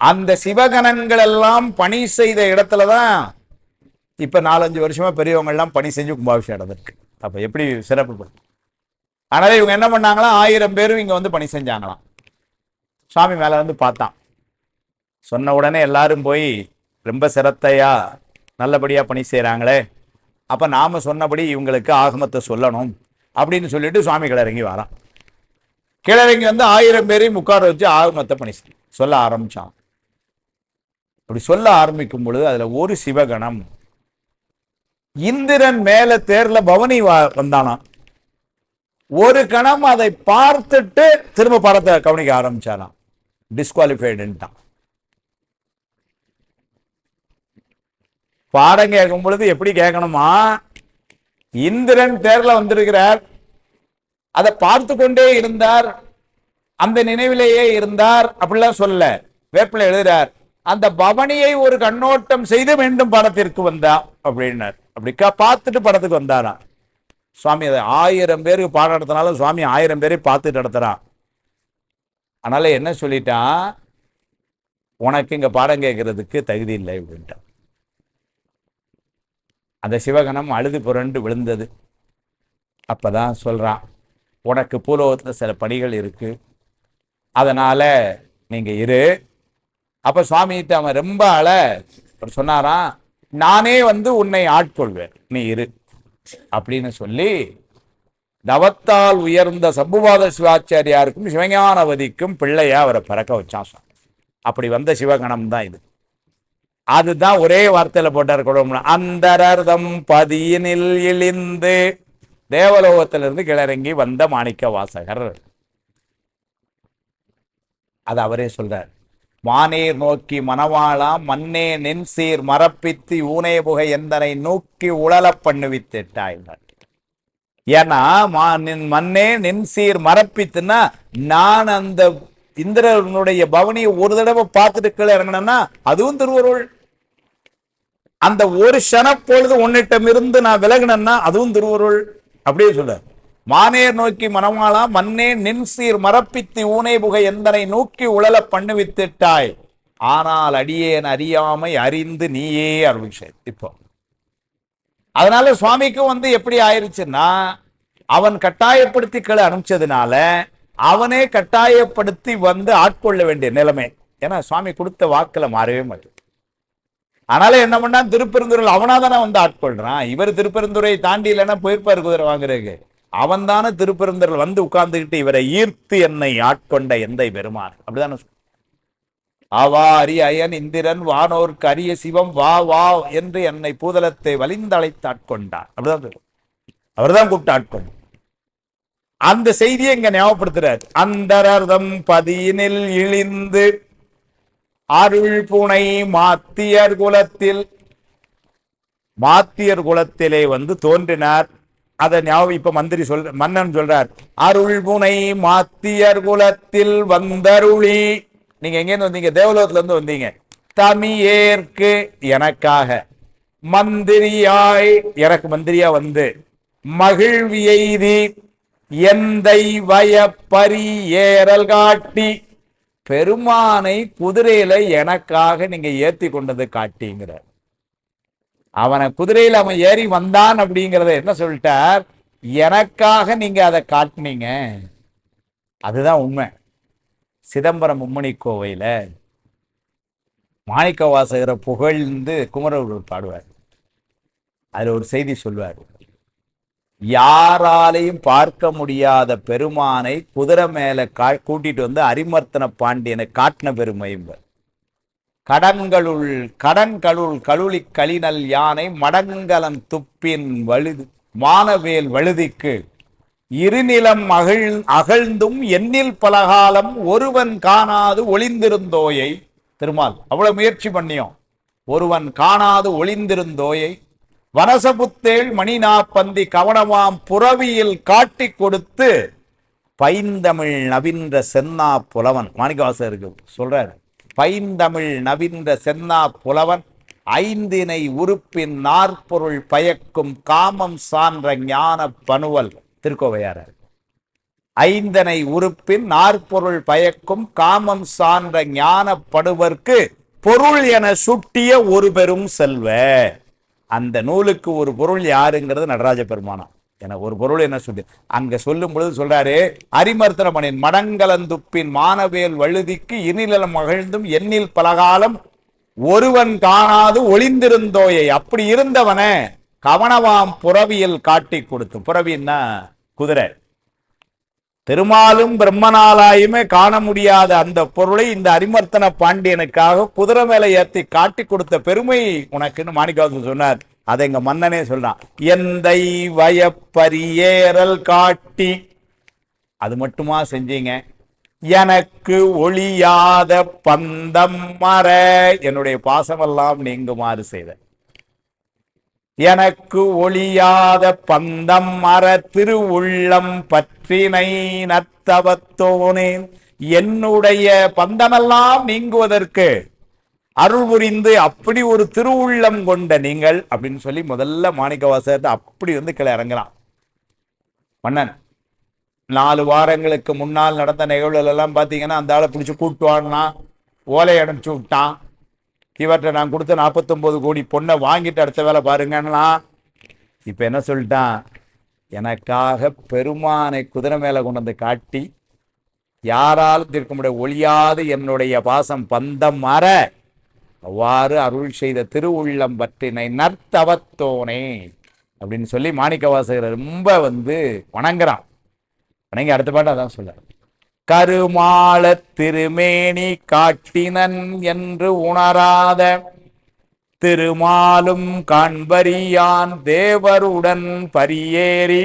அந்த சிவகணங்கள் எல்லாம் பணி செய்த இடத்துலதான் இப்ப 4-5 வருஷமா பெரியவங்க எல்லாம் பணி செஞ்சு கும்பாபிஷேகம் நடந்திருக்கு. அப்ப எப்படி சிறப்பு. அதனால இவங்க என்ன பண்ணாங்களாம், 1000 பேரும் இங்க வந்து பணி செஞ்சாங்களாம். சுவாமி மேல வந்து பார்த்தான். சொன்ன உடனே எல்லாரும் போய் ரொம்ப சிரத்தையா நல்லபடியா பணி செய்யறாங்களே, அப்ப நாம சொன்னபடி இவங்களுக்கு ஆகமத்தை சொல்லணும் அப்படின்னு சொல்லிட்டு சுவாமி கிளறங்கி வரான். கிளறங்கி வந்து 1000 பேரையும் உட்கார வச்சு ஆகமத்தை பணி சொல்ல ஆரம்பிச்சான். அப்படி சொல்ல ஆரம்பிக்கும் பொழுது அதுல ஒரு சிவகணம் இந்திரன் மேல தேர்ல பவனி வந்தானா. ஒரு கணம் அதை பார்த்துட்டு திரும்ப படத்தை கவனிக்க ஆரம்பிச்சாராம். டிஸ்குவாலிஃபைடுன்ட்டான். பாடம் கேட்கும் பொழுது எப்படி கேட்கணுமா, இந்திரன் தேர்ல வந்திருக்கிறார், அதை பார்த்து கொண்டே இருந்தார், அந்த நினைவிலேயே இருந்தார், அப்படிலாம் சொல்ல. வேப்பில எழுதுறார், அந்த பவனியை ஒரு கண்ணோட்டம் செய்து மீண்டும் படத்திற்கு வந்தா அப்படின்னார். அப்படி பார்த்துட்டு படத்துக்கு வந்தாராம். சுவாமி அதை 1000 பேருக்கு பாடம் நடத்தினாலும் சுவாமி 1000 பேரை பார்த்துட்டு நடத்துறான். அதனால என்ன சொல்லிட்டான், உனக்கு இங்க பாடம் கேட்கறதுக்கு தகுதி இல்லை அப்படின்ட்டான். அந்த சிவகணம் அழுது புரண்டு விழுந்தது. அப்பதான் சொல்றான், உனக்கு பூலோகத்துல சில பணிகள் இருக்கு, அதனால நீங்க இரு. அப்ப சுவாமிகிட்ட அவன் ரொம்ப சொன்னாராம், நானே வந்து உன்னை ஆட்கொள்வேன், நீ இரு அப்படின்னு சொல்லி தவத்தால் உயர்ந்த சம்புவாத சிவாச்சாரியாருக்கும் சிவஞானவதிக்கும் பிள்ளையா அவரை பிறக்க வச்சான். அப்படி வந்த சிவகணம் தான் இது. அதுதான் ஒரே வார்த்தையில போட்டார் கொடுமை, அந்தரர்தம் பதியினில் இழிந்து தேவலோகத்திலிருந்து கிளறங்கி வந்த மாணிக்க வாசகர். அது அவரே சொல்றார். வானேர் நோக்கி மணவாளா மண்ணே நென்சீர் மரப்பித்து ஊனே புகை எந்தனை நோக்கி உழல பண்ணுவித்திட்டாய். ஏன்னா மண்ணே நென்சீர் மரப்பித்துன்னா, நான் அந்த இந்திரனுடைய பவனியை ஒரு தடவை பார்த்துட்டு கீழே இறங்கினா அதுவும் திருவருள். அந்த ஒரு க்ஷணப்பொழுது உன்னிட்டம் இருந்து நான் விலகினேன்னா அதுவும் திருவருள். அப்படியே சொல்ல, மானேர் நோக்கி மனமாளா மண்ணே நின்சீர் மரப்பித்து ஊனை புகை எந்தனை நோக்கி உழல பண்ணுவித்திட்டாய், ஆனால் அடியேன் அறியாமை அறிந்து நீயே அருள். இப்போ அதனால சுவாமிக்கும் வந்து எப்படி ஆயிடுச்சுன்னா, அவன் கட்டாயப்படுத்தி கீழே அனுப்பிச்சதுனால அவனே கட்டாயப்படுத்தி வந்து ஆட்கொள்ள வேண்டிய நிலைமை. ஏன்னா சுவாமி கொடுத்த வாக்குல மாறவே மாட்டேன். அதனால என்ன பண்ணா, திருப்பெருந்துறையில் அவனாதானே வந்து ஆட்கொள்றான். இவர் திருப்பெருந்துறை தாண்டி இல்லைன்னா போயிருப்பாரு குதிரை வாங்குறதுக்கு. அவன் தானே திருப்பெருந்துறையில் வந்து உட்கார்ந்துக்கிட்டு இவரை ஈர்த்து என்னை ஆட்கொண்ட எந்தை பெருமான். அப்படிதானே ஆவா அரிய அயன் இந்திரன் வானோர்க்கு அரிய சிவம் வா வா என்று என்னை பூதலத்தை வலிந்தழைத்து ஆட்கொண்டார். அப்படிதான் அவர்தான் கூப்பிட்டு ஆட்கொண்டார். அந்த செய்தியை இங்க ஞாபகப்படுத்துறார். அந்தரர்தம் பதியினில் இழிந்து அருள் புனை மாத்தியர் குலத்தில், மாத்தியர் குலத்திலே வந்து தோன்றினார். அதை ஞாபகம் இப்ப மந்திரி மன்னன் சொல்றார், அருள் புனை மாத்தியர் குலத்தில் வந்தருளி. நீங்க எங்கேருந்து வந்தீங்க? தேவலோகத்துல இருந்து வந்தீங்க. தமியேற்கு எனக்காக மந்திரியாய், எனக்கு மந்திரியா வந்து மகிழ்வி எய்தி எந்தை வயப்பரி ஏறல் காட்டி, பெருமானை குதிரையில எனக்காக நீங்க ஏத்தி கொண்டது காட்டிங்கிற. அவனை குதிரையில அவன் ஏறி வந்தான் அப்படிங்கிறத என்ன சொல்லிட்டார், எனக்காக நீங்க அதை காட்டினீங்க. அதுதான் உண்மை. சிதம்பரம் மும்மணி கோவையில மாணிக்க வாசகரை புகழ்ந்து குமரகுரு பாடுவார். அதுல ஒரு செய்தி சொல்வார். யாராலையும் பார்க்க முடியாத பெருமானை குதிரை மேல கூட்டிட்டு வந்து அரிமர்த்தன பாண்டியனை காட்டின பெருமையும்பர். கடன்களுள் கழுளி களிநல் யானை மடங்கலன் துப்பின் வழுது மானவேல் வழுதிக்கு இருநிலம் அகழ்ந்தும் எண்ணில் பலகாலம் ஒருவன் காணாது ஒளிந்திருந்தோயை. திருமால் அவ்வளவு முயற்சி பண்ணியோம், ஒருவன் காணாது ஒளிந்திருந்தோயை வனசபுத்தேள் மணிநாப்பந்தி கவனமாம் புறவியில் காட்டி கொடுத்து பைந்தமிழ் நவின்ற சென்னா புலவன். மாணிக்கவாசகருக்கு சொல்றாரு, பைந்தமிழ் நவின்ற சென்னா புலவன் ஐந்தினை உறுப்பின் நாற்பொருள் பயக்கும் காமம் சான்ற ஞான பனுவல். திருக்கோவையார். ஐந்தனை உறுப்பின் நாற்பொருள் பயக்கும் காமம் சான்ற ஞான படுவர்க்கு பொருள் என சுட்டிய ஒரு பெரும் செல்வ. அந்த நூலுக்கு ஒரு பொருள் யாருங்கிறது நடராஜ பெருமானா. என ஒரு பொருள் என்ன சொல்லி அங்க சொல்லும் பொழுது சொல்றாரு, அரிமர்த்தனமனின் மடங்கலந்துப்பின் மானவேல் வழுதிக்கு இனிலம் மகிழ்ந்தும் எண்ணில் பலகாலம் ஒருவன் காணாது ஒளிந்திருந்தோயை. அப்படி இருந்தவன கவனவாம் புறவியில் காட்டி கொடுத்து. புறவின்னா குதிரை. திருமாலும் பிரம்மனாலாயுமே காண முடியாத அந்த பொருளை இந்த அரிமர்த்தன பாண்டியனுக்காக குதிரை மேல ஏற்றி காட்டி கொடுத்த பெருமை உனக்குன்னு மாணிக்கவாசகர் சொன்னார். அதை எங்க மன்னனே சொல்றான், எந்தை வயப்பரியேறல் காட்டி. அது மட்டுமா செஞ்சீங்க? எனக்கு ஒளியாத பந்தம் மற, என்னுடைய பாசமெல்லாம் நீங்குமாறு செய்த. எனக்கு ஒளியாத பந்தம் மற திருவுள்ளம் பற்றினை நத்தவத்தோனே. என்னுடைய பந்தமெல்லாம் நீங்குவதற்கு அருள் புரிந்து அப்படி ஒரு திருவுள்ளம் கொண்ட நீங்கள் அப்படின்னு சொல்லி முதல்ல மாணிக்கவாசகர் அப்படி வந்து கீழே இறங்குறான் மன்னன். 4 வாரங்களுக்கு முன்னால் நடந்த நிகழ்வுகள் எல்லாம் பார்த்தீங்கன்னா, அந்த ஆளை பிடிச்சி கூட்டுவான்னா ஓலை அனுப்பிச்சு விட்டான். இவற்றை நான் கொடுத்த 49 கோடி பொண்ணை வாங்கிட்டு அடுத்த வேலை பாருங்கன்னா, இப்ப என்ன சொல்லிட்டான், எனக்காக பெருமானை குதிரை மேல கொண்டு வந்து காட்டி யாராலும் தீர்க்க முடிய ஒளியாது என்னுடைய பாசம் பந்தம் மாற அவ்வாறு அருள் செய்த திருவுள்ளம் பற்றினை நற்தவத்தோனே அப்படின்னு சொல்லி மாணிக்கவாசகர் ரொம்ப வந்து வணங்குறான். வணங்கி அடுத்த பாட்டு அதான் சொல்ல, கருமாள திருமேனி காட்டினன் என்று உணராத திருமாலும் காண்பரியான் தேவருடன் பரியேறி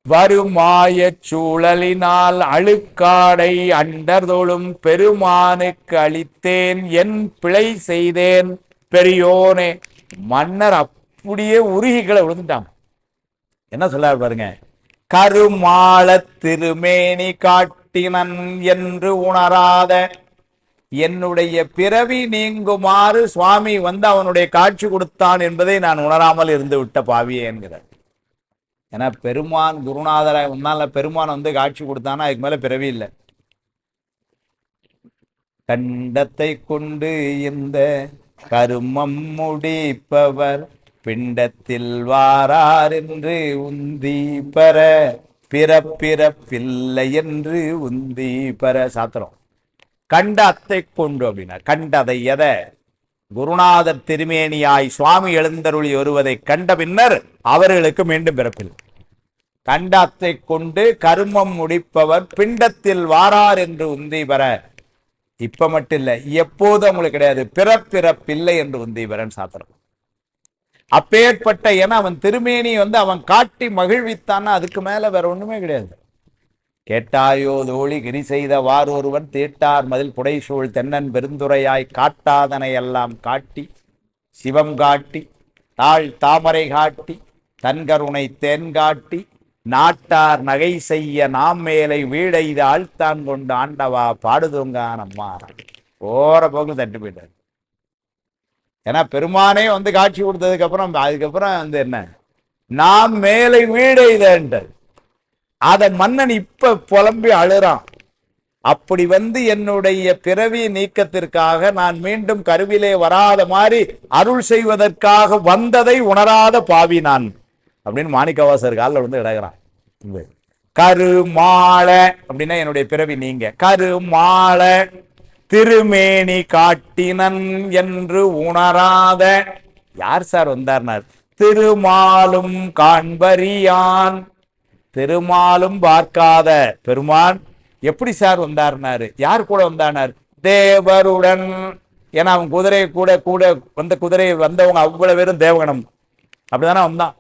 வருமாய சூழலினால் அழுக்காடை அண்டர்தொழும் பெருமானுக்கு அளித்தேன் என் பிழை செய்தேன் பெரியோனே. மன்னர் அப்படியே உருகிகளை விழுந்துட்டாங்க. என்ன சொல்றாரு பாருங்க, கருமாள திருமேனி காட்டினன் என்று உணராத, என்னுடைய பிறவி நீங்குமாறு சுவாமி வந்து அவனுடைய காட்சி கொடுத்தான் என்பதை நான் உணராமல் இருந்து விட்ட பாவியே என்கிறார். ஏன்னா பெருமான் குருநாதராய் உன்னால பெருமான் வந்து காட்சி கொடுத்தானா அதுக்கு மேல பிறவி இல்லை. கண்டத்தை கொண்டு இந்த கருமம் முடிப்பவர் பிண்டத்தில் வாரார் என்று உந்தி பெற பிறப்பிறப்பில்லை என்று உந்தி பெற சாத்திரம். கண்ட அத்தை கொண்டு அப்படின்னா கண்டதை எதை குருநாதர் திருமேனியாய் சுவாமி எழுந்தருளி வருவதை கண்ட பின்னர் அவர்களுக்கு மீண்டும் பிறப்பில் கண்டத்தை கொண்டு கருமம் முடிப்பவர் பிண்டத்தில் வாரார் என்று உந்தி பெற. இப்ப மட்டும் இல்ல, எப்போதும் அவங்களுக்கு கிடையாது, பிறப்பிறப்பில்லை என்று உந்தி பெறன் சாத்திரம். அப்பேற்பட்ட ஏன்னா அவன் திருமேனி வந்து அவன் காட்டி மகிழ்வித்தான்னா அதுக்கு மேல வேற ஒண்ணுமே கிடையாது. கேட்டாயோ தோழி கிரி செய்த வாரொருவன் தீட்டார் மதில் புடைசூழ் தென்னன் பெருந்துரையாய் காட்டாதனை எல்லாம் காட்டி சிவம் காட்டி தாழ் தாமரை காட்டி தன்கருணை தேன் காட்டி நாட்டார் நகை செய்ய நாம் மேலை வீடைது ஆழ்த்தான் கொண்டு ஆண்டவா பாடுதுங்கான் அம்மா ஓர போக்கு தட்டு போயிட்டார். ஏன்னா பெருமானே வந்து காட்சி கொடுத்ததுக்கு அப்புறம் அதுக்கப்புறம் வந்து என்ன நாம் மேலை வீடைதன்றது அத மன்னன் இப்ப புலம்பி அழுறான். அப்படி வந்து என்னுடைய பிறவி நீக்கத்திற்காக நான் மீண்டும் கருவிலே வராத மாதிரி அருள் செய்வதற்காக வந்ததை உணராத பாவி நான் அப்படின்னு மாணிக்கவாசகர் காலில் வந்து இடகிறான். கருமாள அப்படின்னா என்னுடைய பிறவி நீங்க, கருமாள திருமேனி காட்டினன் என்று உணராத யார் சார் வந்தார்னார், திருமாலும் காண்பறியான். திருமாலும் பார்க்காத பெருமான் எப்படி சார் வந்தார்னாரு. யார் கூட வந்தானார்? தேவருடன். ஏன்னா அவன் குதிரையை கூட கூட வந்த குதிரையை வந்தவங்க அவ்வளவு பேரும் தேவகணம். அப்படிதானே வந்தான்.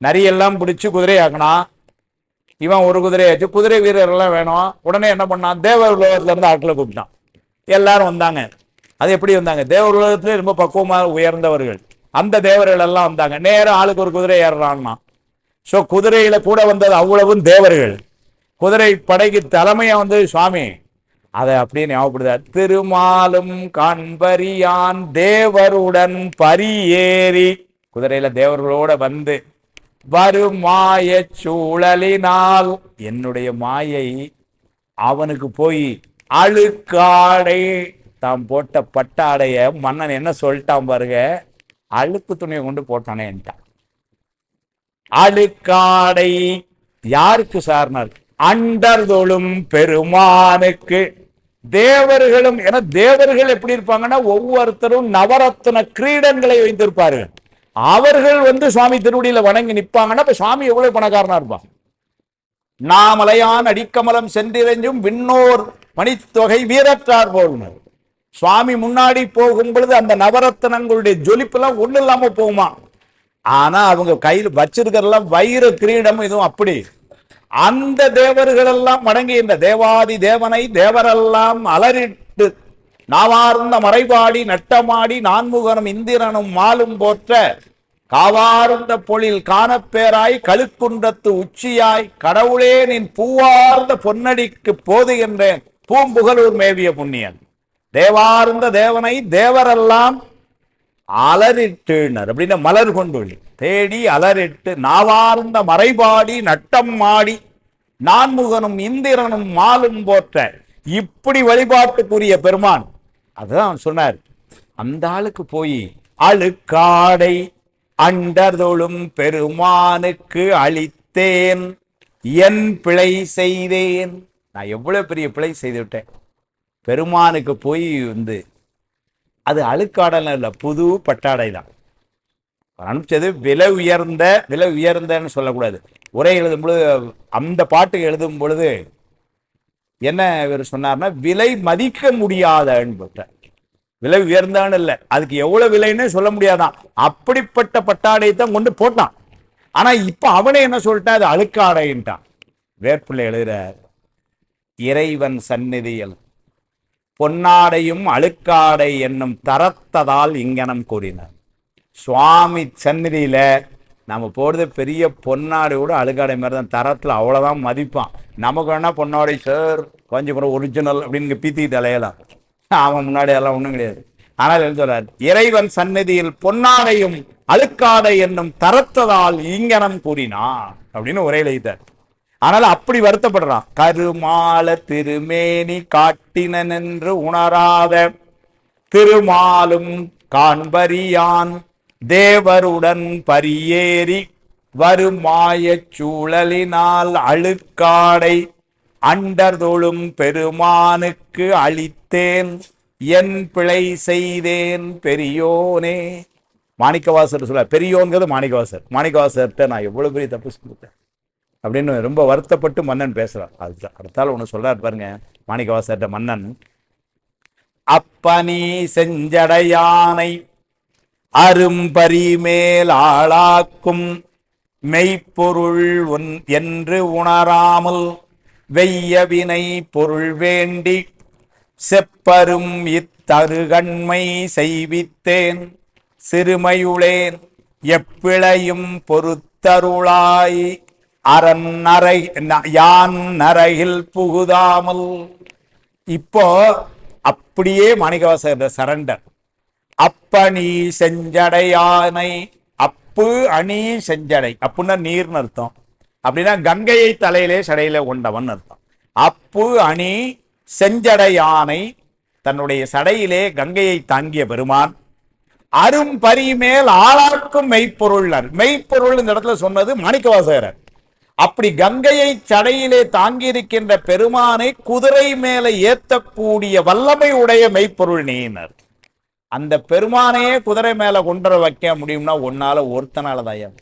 நரியெல்லாம் பிடிச்சி குதிரையாக்கினா. இவன் ஒரு குதிரையாச்சு. குதிரை வீரர்கள்லாம் வேணும். உடனே என்ன பண்ணான்? தேவர் உலகத்துல இருந்து ஆட்களை கூப்பிட்டான். எல்லாரும் வந்தாங்க. அது எப்படி வந்தாங்க? தேவர் உலகத்திலே ரொம்ப பக்குவமாக உயர்ந்தவர்கள். அந்த தேவர்கள் எல்லாம் வந்தாங்க. நேரம் ஆளுக்கு ஒரு குதிரை ஏறுறான்னா. ஸோ குதிரையில கூட வந்தது அவ்வளவும் தேவர்கள். குதிரை படைக்கு தலைமையா வந்தது சுவாமி. அதை அப்படியே ஞாபகப்படுத்தார். திருமாலும் காண்பறியான் தேவருடன் பரியேறி. குதிரையில தேவர்களோட வந்து வருமாய சூழலினால். என்னுடைய மாயை அவனுக்கு போய் அழுக்காடை. தாம் போட்ட பட்டாடைய மன்னன் என்ன சொல்லிட்டான் பாருங்க, அழுக்கு துணியை கொண்டு போட்டானேன்ட்டான். அழுக்காடை யாருக்கு சார்னார்? அண்டர்தொழும் பெருமானுக்கு. தேவர்களும் என தேவர்கள் எப்படி இருப்பாங்கன்னா ஒவ்வொருத்தரும் நவரத்ன கிரீடங்களை வைத்திருப்பார்கள். அவர்கள் வந்து சுவாமி திருவடியில வணங்கி நிற்பாங்கன்னா இப்ப சுவாமி எவ்வளவு பணக்காரனா இருப்பான். நாமலையான் அடிக்கமலம் சென்றிரஞ்சும் விண்ணோர் மணித்தொகை வீரற்றார் போல்னர். சுவாமி முன்னாடி போகும் பொழுது அந்த நவரத்னங்களுடைய ஜொலிப்பெல்லாம் ஒண்ணு இல்லாம போகுமா. ஆனா அவங்க கையில் வச்சிருக்கிறதெல்லாம் வைர கிரீடம். இதுவும் அப்படி. அந்த தேவர்கள் எல்லாம் வணங்குகின்ற தேவாதி தேவனை தேவரெல்லாம் அலறிட்டு நாவார்ந்த மறைபாடி நட்டமாடி நான்முகனும் இந்திரனும் மாலும் போற்ற காவார்ந்த பொழில் காணப்பேராய் கழுக்குன்றத்து உச்சியாய் கடவுளே நின் பூவார்ந்த பொன்னடிக்கு போதுகின்றேன் பூம்புகலூர் மேவிய புண்ணியன். தேவார்ந்த தேவனை தேவரெல்லாம் அலறிட்டுனர். அப்படின்னா மலர் கொண்டு தேடி அலறிட்டு நாவார்ந்த மறைபாடி நட்டம் மாடி நான்முகனும் இந்திரனும் மாலும் போற்ற. இப்படி வழிபாட்டுக்குரிய பெருமான். அதுதான் சொன்னார். அந்த ஆளுக்கு போய் அழுக்காடை அண்டர்தொழும் பெருமானுக்கு அளித்தேன் என் பிழை செய்தேன். நான் எவ்வளவு பெரிய பிழை செய்து விட்டேன். பெருமானுக்கு போய் வந்து அது அழுக்காடல் இல்லை, புது பட்டாடை தான் அனுப்பிச்சது. விலை உயர்ந்தன்னு சொல்லக்கூடாது. உரை எழுதும் பொழுது அந்த பாட்டுக்கு எழுதும் பொழுது என்ன இவர் சொன்னார்னா விலை மதிக்க முடியாதன்னு போட்டார். விலை உயர்ந்தான்னு இல்லை, அதுக்கு எவ்வளவு விலைன்னு சொல்ல முடியாதான். அப்படிப்பட்ட பட்டாடையை தான் கொண்டு போட்டான். ஆனா இப்ப அவனே என்ன சொல்லிட்டான்? அது அழுக்காடைன்ட்டான். வேற்பிள்ளை எழுதுறார். இறைவன் சந்நிதியில் பொன்னாடையும் அழுக்காடை என்னும் தரத்ததால் இங்கனம் கூறினார். சுவாமி சந்நிதியில நம்ம போடுறது பெரிய பொன்னாடை கூட அழுக்காடை மாதிரி தான். தரத்துல அவ்வளவுதான் மதிப்பான். நமக்கு வேணா பொன்னாடை சார் கொஞ்சம் கூட ஒரிஜினல் அப்படின்னு பீத்திட்டு அலையலாம். அவன் முன்னாடி எல்லாம் ஒண்ணும் கிடையாது. ஆனால் சொல்றார் இறைவன் சந்நிதியில் பொன்னாடையும் அழுக்காடை என்னும் தரத்ததால் இங்கனம் கூறினான் அப்படின்னு உரையில் எழுதிட்டார். ஆனால் அப்படி வருத்தப்படுறான். கருமால திருமேனி காட்டினன் என்று உணராத திருமாலும் காண்பறியான் தேவருடன் பரியேறி வருமாய சூழலினால் அழுக்காடை அண்டர்தொழும் பெருமானுக்கு அளித்தேன் என் பிழை செய்தேன் பெரியோனே. மாணிக்கவாசர் சொல்ல பெரியோன்கிறது மாணிக்கவாசர். மாணிக்கவாசர்கிட்ட நான் எவ்வளவு பெரிய தப்பு செஞ்சுட்டேன் அப்படின்னு ரொம்ப வருத்தப்பட்டு மன்னன் பேசுறான். அதுதான் அடுத்தால ஒண்ணு சொல்றாரு பாருங்க மாணிக்கவாசர்கிட்ட மன்னன். அப்பனி செஞ்சடையானை அரும்பரி மேல் ஆளாக்கும் மெய்ப்பொருள் என்று உணராமல் வெய்யவினை பொருள் வேண்டி செப்பரும் இத்தருகண்மை செய்வித்தேன் சிறுமையுளேன் எப்பிழையும் பொறுத்தருளாய் அரண் யான் நரையில் புகுதாமல். இப்போ அப்படியே மாணிக்கவாசகர் சரண்டர். அப்பணி செஞ்சடையானை. அப்பு அணி செஞ்சடை. அப்புன்னா நீர்னு அர்த்தம். அப்படின்னா கங்கையை தலையிலே சடையில கொண்டவன் அர்த்தம். அப்பு அணி செஞ்சடையானை. தன்னுடைய சடையிலே கங்கையை தாங்கிய பெருமான் அரும்பரி மேல் ஆளாக்கும் மெய்ப்பொருள். மெய்ப்பொருள் இந்த இடத்துல சொன்னது மாணிக்கவாசகர். அப்படி கங்கையை சடையிலே தாங்கி இருக்கின்ற பெருமானை குதிரை மேல ஏத்தக்கூடிய வல்லமை உடைய மெய்ப்பொருள் நீனர். அந்த பெருமானையே குதிரை மேல கொண்டு வைக்க முடியும்னா ஒன்னால ஒருத்தனால தான்,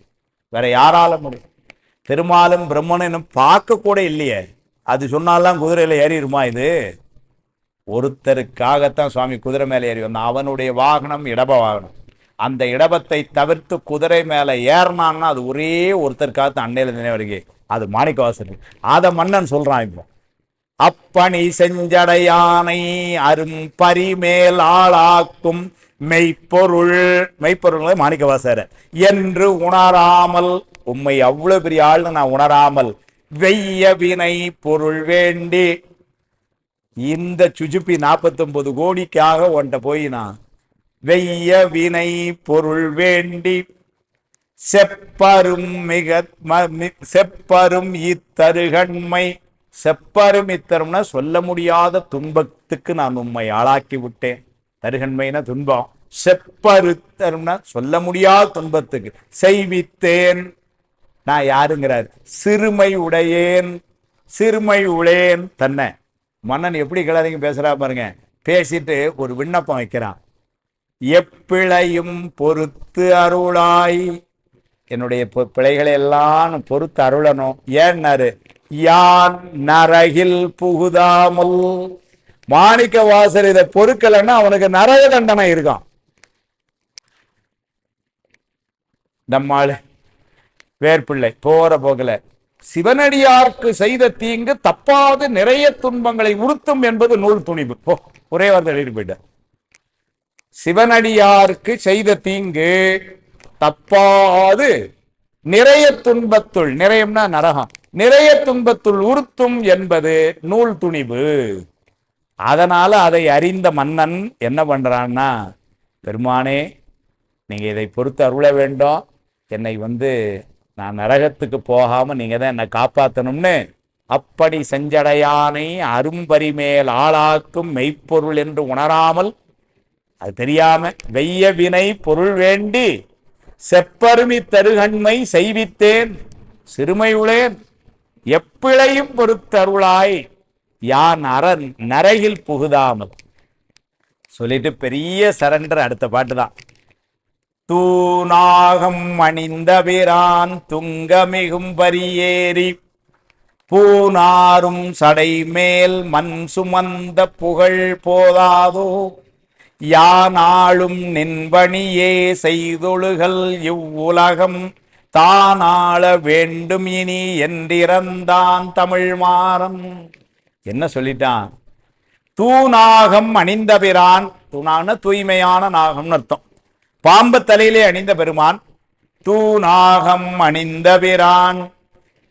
வேற யாரால முடியும்? திருமாலும் பிரம்மனும் பார்க்க கூட இல்லையே, அது சொன்னாலாம் குதிரையில ஏறிடுமா? இது ஒருத்தருக்காகத்தான் சுவாமி குதிரை மேல ஏறி வந்தான். அவனுடைய வாகனம் இடப வாகனம். அந்த இடபத்தை தவிர்த்து குதிரை மேல ஏறினான்னா அது ஒரே ஒருத்தருக்காகத்தான். அன்னையில நினைவருகே அது மாணிக்கவாசர். அதை மன்னன் சொல்றான். இப்போ அப்பணி செஞ்சடையானை அரும் பரிமேல் ஆளாக்கும் மெய்ப்பொருள், மெய்ப்பொருள் மாணிக்கவாசர் என்று உணராமல், உண்மை அவ்வளவு பெரிய ஆள்னு நான் உணராமல், வெய்ய வினை பொருள் வேண்டி, இந்த சுஜுப்பி 49 கோடிக்காக உன்ட்ட போய் நான் வெய்ய வினை பொருள் வேண்டி செப்பரும் செப்பரும் இத்தருகண்மை, செப்பரும் இத்தரும்னா சொல்ல முடியாத துன்பத்துக்கு நான் உண்மை ஆளாக்கி விட்டேன். தருகண்மைனா துன்பம், செப்பருத்தரும்னா சொல்ல முடியாத துன்பத்துக்கு செய்வித்தேன். நான் யாருங்கிறார்? சிறுமை உடையேன், சிறுமை உளேன். தன்னை மன்னன் எப்படி கிளறிங்க பேசுறா பாருங்க. பேசிட்டு ஒரு விண்ணப்பம் வைக்கிறான். எப்பிழையும் பொறுத்து அருளாய், என்னுடைய பிழைகளை எல்லாம் பொறுத்து அருளணும். ஏன்னாரு? யான் நரகில் புகுதாமல், மாணிக்க வாசர் இதை பொறுக்கலன்னா அவனுக்கு நரக தண்டனை இருக்கான். நம்மாள் வேர்பிள்ளை போற போகல சிவனடியார்க்கு செய்த தீங்கு தப்பாது நிறைய துன்பங்களை உறுத்தும் என்பது நூல் துணிவு. ஒரே வார்த்தை எழுதி போயிட்டார். சிவனடியாருக்கு செய்த தீங்கு தப்பாது நிறைய துன்பத்துள், நிறையம்னா நரகம், நிறைய துன்பத்துள் உறுத்தும் என்பது நூல் துணிவு. அதனால அதை அறிந்த மன்னன் என்ன பண்றான்னா, பெருமானே நீங்க இதை பொறுத்து அருள வேண்டும், என்னை நான் நரகத்துக்கு போகாம நீங்க தான் என்னை காப்பாற்றணும்னு அப்படி செஞ்சடையானை அரும்பரிமேல் ஆளாக்கும் மெய்ப்பொருள் என்று உணராமல், அது தெரியாம வெய்ய வினை பொருள் வேண்டி செப்பருமி தருகண்மை செய்வித்தேன், சிறுமை உளேன், எப்பிழையும் பொறுத்தருளாய் யான் அரண் நரகில் புகுதாமல் சொல்லிட்டு பெரிய சரண்டர். அடுத்த பாட்டு தான். தூணாகம் அணிந்த பிரான் துங்கமிகும் பரியேறி பூனாரும் சடை மேல் மண் சுமந்த புகழ் போதாதோ, யானாளும் நின்பணியே செய்தொழுகள் இவ்வுலகம் தானாள வேண்டும் இனி என்றிறந்தான் தமிழ் மாறம். என்ன சொல்லிட்டான்? தூணாகம் அணிந்த பிரான், தூணான தூய்மையான நாகம்னு அர்த்தம். பாம்பு தலையிலே அணிந்த பெருமான் தூணாகம் அணிந்த பிரான்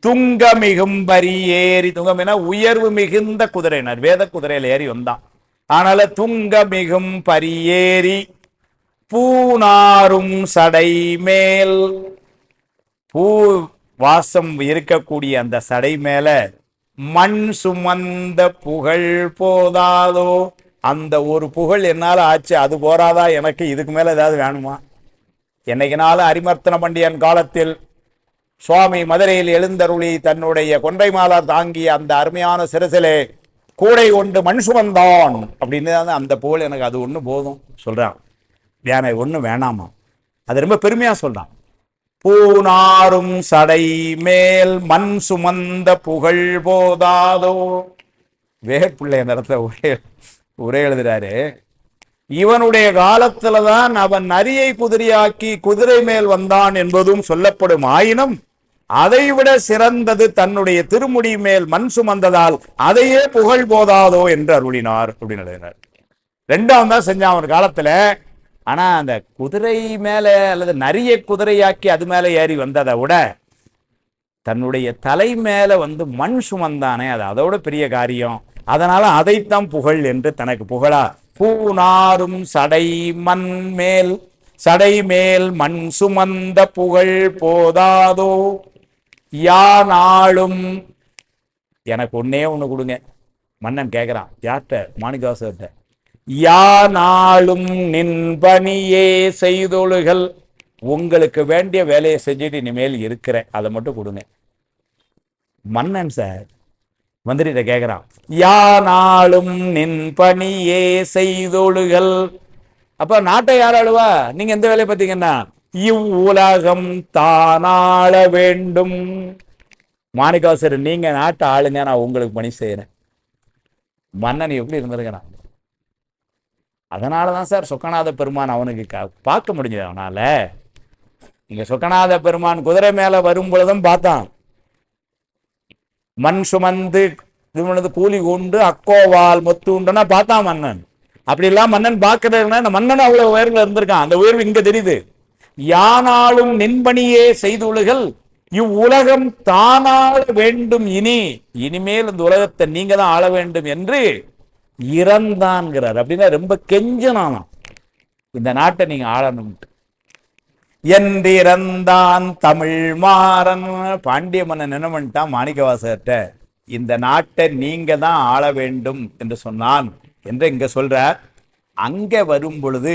துங்கமிகும் பரியேறி, துங்கம் என உயர்வு மிகுந்த குதிரையினர், வேத குதிரையில் ஏறி வந்தான். ஆனால துங்கமிகும் பரியேறி பூனாரும் சடை மேல், பூ வாசம் இருக்கக்கூடிய அந்த சடை மேல மண் சுமந்த புகழ் போதாதோ, அந்த ஒரு புகழ் என்னால ஆச்சு, அது போராதா எனக்கு? இதுக்கு மேல ஏதாவது வேணுமா? என்னைக்குனால அரிமர்த்தன பண்டியன் காலத்தில் சுவாமி மதுரையில் எழுந்தருளி தன்னுடைய கொன்றை மாலார் தாங்கிய அந்த அருமையான சிரசிலே கூடை கொண்டு மண் சுமந்தான் அப்படின்னு அந்த புகழ் எனக்கு அது ஒண்ணு போதும் சொல்றான். வேற ஒண்ணு வேணாமா? அது ரொம்ப பெருமையா சொல்றான். பூனாரும் சடை மேல் மண் சுமந்த புகழ் போதாதோ. வேப்பிள்ளை அந்த இடத்துல உரை எழுதுறாரு. இவனுடைய காலத்துலதான் அவன் நரியை குதிரையாக்கி குதிரை மேல் வந்தான் என்பதும் சொல்லப்படும். ஆயினும் அதைவிட சிறந்தது தன்னுடைய திருமுடி மேல் மண் சுமந்ததால் அதையே புகழ் போதாதோ என்று அருளினார் அப்படின்னு எழுதினார். ரெண்டாம் தான் செஞ்சான் அவன் காலத்துல. ஆனா அந்த குதிரை மேல அல்லது நரியை குதிரையாக்கி அது மேல ஏறி வந்ததை விட தன்னுடைய தலை மேல மண் சுமந்தானே, அது அதோட பெரிய காரியம். அதனால அதைத்தான் புகழ் என்று தனக்கு புகழா. பூனாரும் சடை மேல் மண் சுமந்த புகழ் போதாதோ, யானாளும், எனக்கு ஒன்னே ஒண்ணு கொடுங்க மன்னன் கேட்கிறான். யார்கிட்ட? மாணிக்கவாசர்கிட்ட. யானாளும் நின்பணியே செய்தொழுகள், உங்களுக்கு வேண்டிய வேலையை செஞ்சுட்டு இனிமேல் இருக்கிறேன், அதை மட்டும் கொடுங்க. மன்னன் சார் மந்திரிட்ட கேட்கிறான். யானாளும் நின்பணியே செய்தொழுகள், அப்ப நாட்டை யார் ஆளுவா? நீங்க எந்த வேலையை பார்த்தீங்கன்னா இவ்வுலகம் தானாள வேண்டும். மாணிக்கவாசர், நீங்க நாட்டை ஆளுங்க, நான் உங்களுக்கு பணி செய்யறேன். மன்னன் எப்படி இருந்திருக்கிறான். அதனாலதான் சார் சொக்கநாத பெருமான் அவனுக்கு பார்க்க முடிஞ்சது. அவனால இங்க சொக்கநாத பெருமான் குதிரை மேல வரும் பொழுதும் பார்த்தான். மண் சுமந்து கூலி உண்டு அக்கோவால் மொத்து உண்டுன்னா பார்த்தான் மன்னன். அப்படி எல்லாம் மன்னன் பார்க்கறதுனா இந்த மன்னன் அவ்வளவு உயர்வுல இருந்திருக்கான். அந்த உயர்வு இங்க தெரியுது. யானாலும் நின்பணியே செய்துள்ளுகள் இவ்வுலகம் தானாள வேண்டும். இனிமேல் இந்த உலகத்தை நீங்க தான் ஆள வேண்டும் என்று இறந்தான்கிறார். அப்படின்னா ரொம்ப கெஞ்சனானாம், இந்த நாட்டை நீங்க ஆளணும் என்றிறந்தான் தமிழ் மாறன். பாண்டிய மன்னன் என்ன பண்ணிட்டான் மாணிக்கவாசகர்கிட்ட, இந்த நாட்டை நீங்க தான் ஆள வேண்டும் என்று சொன்னான் என்று இங்க சொல்றார். அங்க வரும் பொழுது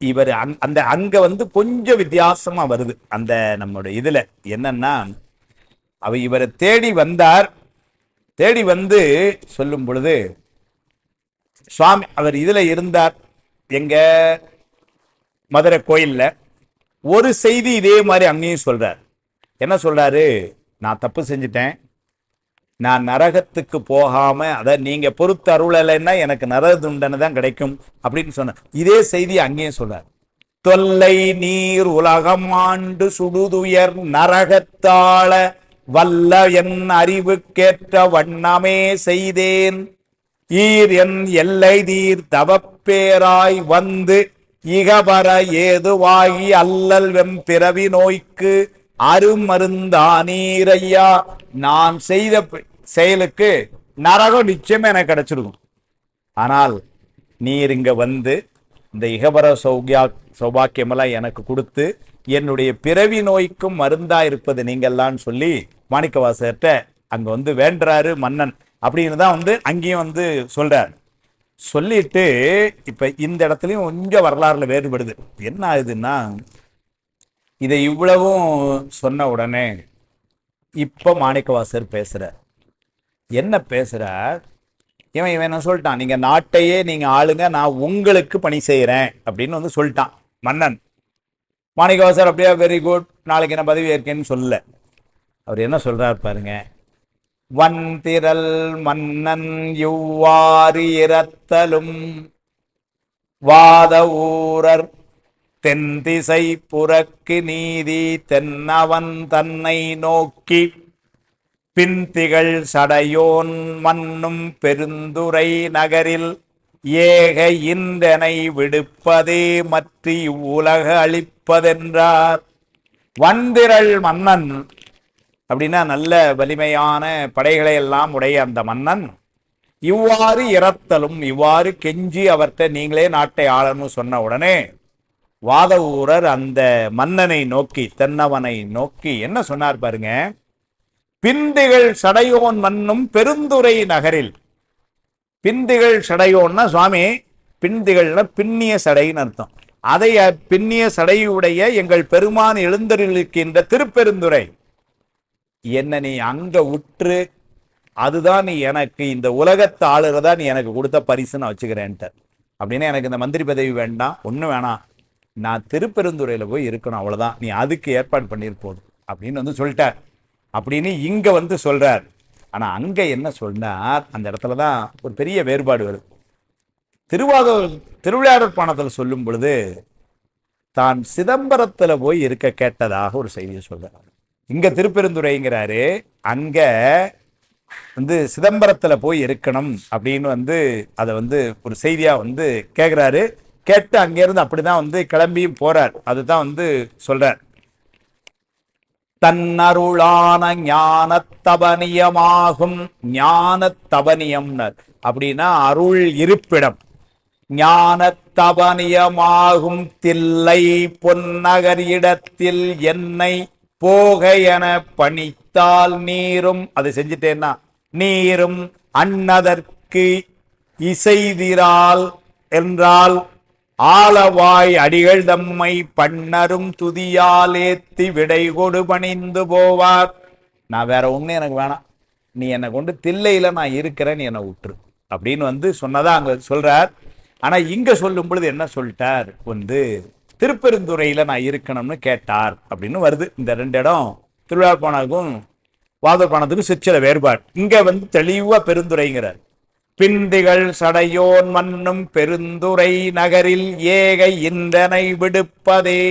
இவர் அந்த அங்க வந்து கொஞ்சம் வித்தியாசமா வருது. அந்த நம்முடைய இதுல என்னன்னா, இவரை தேடி வந்தார். தேடி வந்து சொல்லும் பொழுது சுவாமி அவர் இதுல இருந்தார், எங்க மதுரை கோயில்ல. ஒரு செய்தி இதே மாதிரி அங்கேயும் சொல்றார். என்ன சொல்றாரு? நான் தப்பு செஞ்சுட்டேன், நான் நரகத்துக்கு போகாம, அதை நீங்க பொறுத்து அருளலைன்னா எனக்கு நரக தண்டனை தான் கிடைக்கும் அப்படின்னு சொன்ன இதே செய்தி அங்கேயும் சொல்றார். தொல்லை நீர் உலகம் ஆண்டு சுடுதுயர் நரகத்தாள வல்ல என் அறிவுக்கேற்ற வண்ணமே செய்தேன். ஈர் என் எல்லை தீர் தவப்பேராய் வந்து இகபர ஏதுவாகி அல்லல் வெம்பிறவி நோய்க்கு அருமருந்தானீரையா. நான் செய்த செயலுக்கு நரகம் நிச்சயமே எனக்கு கிடைச்சிருக்கும். ஆனால் நீர் இங்க வந்து இந்த இகபர சௌபாக்கியமெல்லாம் எனக்கு கொடுத்து என்னுடைய பிறவி நோய்க்கும் மருந்தா இருப்பது நீங்கள்லாம் சொல்லி மாணிக்கவாசகர்கிட்ட அங்க வந்து வேண்டுறாரு மன்னன். அப்படின்னு தான் வந்து அங்கேயும் வந்து சொல்றார். சொல்லிட்டு இப்ப இந்த இடத்துலயும் கொஞ்சம் வரலாறுல வேறுபடுது. என்ன ஆகுதுன்னா, இதை இவ்வளவும் சொன்ன உடனே இப்ப மாணிக்கவாசகர் பேசுறார். என்ன பேசுறார்? இவன் என்ன சொல்லிட்டான், நீங்க நாட்டையே நீங்க ஆளுங்க, நான் உங்களுக்கு பணி செய்யறேன் அப்படின்னு வந்து சொல்லிட்டான் மன்னன். மாணிக்கவாசகர் அப்படியே வெரி குட், நாளைக்கு என்ன பதவி ஏற்கேன்னு சொல்லல. அவர் என்ன சொல்றார் பாருங்க. வன்திரல் மன்னன் இவ்வாறு இரத்தலும் வாத ஊரர் தென்திசை புறக்கு நீதி தென்னவன் தன்னை நோக்கி பின்திகள் சடையோன் மன்னும் பெருந்துரை நகரில் ஏக இன்றனை விடுப்பதே மற்ற இவ்வுலக அளிப்பதென்றார். வன்திரள் மன்னன் அப்படின்னா நல்ல வலிமையான படைகளை எல்லாம் உடைய அந்த மன்னன் இவ்வாறு இரத்தலும், இவ்வாறு கெஞ்சி அவர்கிட்ட நீங்களே நாட்டை ஆளணும் சொன்ன உடனே வாத ஊரர் அந்த மன்னனை நோக்கி, தென்னவனை நோக்கி என்ன சொன்னார் பாருங்க. பிந்திகள் சடையோன் மன்னும் பெருந்துரை நகரில். பிந்திகள் சடையோன்னா சுவாமி, பிந்திகள்னா பின்னிய சடைன்னு அர்த்தம். அதை பின்னிய சடையுடைய எங்கள் பெருமான் எழுந்தருளிருக்கின்ற திருப்பெருந்துரை என்ன நீ அங்க உற்று, அதுதான் நீ எனக்கு இந்த உலகத்தை ஆளுறதா நீ எனக்கு கொடுத்த பரிசு நான் வச்சுக்கிறேன்ட்ட. அப்படின்னா எனக்கு இந்த மந்திரி பதவி வேண்டாம், ஒன்றும் வேணாம், நான் திருப்பெருந்துறையில போய் இருக்கணும், அவ்வளவுதான், நீ அதுக்கு ஏற்பாடு பண்ணிருப்போம் அப்படின்னு வந்து சொல்லிட்டார். அப்படின்னு இங்க வந்து சொல்றார். ஆனா அங்க என்ன சொன்னார், அந்த இடத்துலதான் ஒரு பெரிய வேறுபாடு வருது. திருவிளையாடற் பாணத்தில் சொல்லும் பொழுது தான் சிதம்பரத்துல போய் இருக்க கேட்டதாக ஒரு செய்தியை சொல்றார். இங்க திருப்பெருந்துறைங்கிறாரு, அங்க வந்து சிதம்பரத்துல போய் இருக்கணும் அப்படின்னு வந்து அதை வந்து ஒரு செய்தியா வந்து கேட்கிறாரு. கேட்டு அங்கிருந்து அப்படிதான் வந்து கிளம்பியும் போறார். அதுதான் வந்து சொல்றார். தன்னருளான ஞான தபனியமாகும். ஞான தபனியம்னர் அப்படின்னா அருள் இருப்பிடம். ஞான தபனியமாகும் தில்லை பொன்னகர் இடத்தில் என்னை போக என பணித்தால் நீரும், அதை செஞ்சுட்டேன்னா நீரும் அன்னதற்கு இசைதிரால் என்றால் ஆளவாய் அடிகள் தம்மை பண்ணரும் துதியால் ஏத்தி விடை கொடு பணிந்து போவார். நான் வேற ஒண்ணு எனக்கு வேணாம், நீ என்னை கொண்டு தில்லையில நான் இருக்கிறேன், நீ என்னை விட்டுரு அப்படின்னு வந்து சொன்னதா அங்க சொல்றார். ஆனா இங்க சொல்லும் பொழுது என்ன சொல்லிட்டார், திருப்பெருந்துறையில நான் இருக்கணும்னு கேட்டார் அப்படின்னு வருது. இந்த ரெண்டு இடம் திருவிழாப்பானதுக்கும் வாதப்பானதுக்கும் சிற்சில வேறுபாடு. இங்க தெளிவா பெருந்துறைங்கிறார். பிந்திகள் சடையோன் மன்னும் பெருந்துறை நகரில் ஏகை இந்தனை விடுப்பதே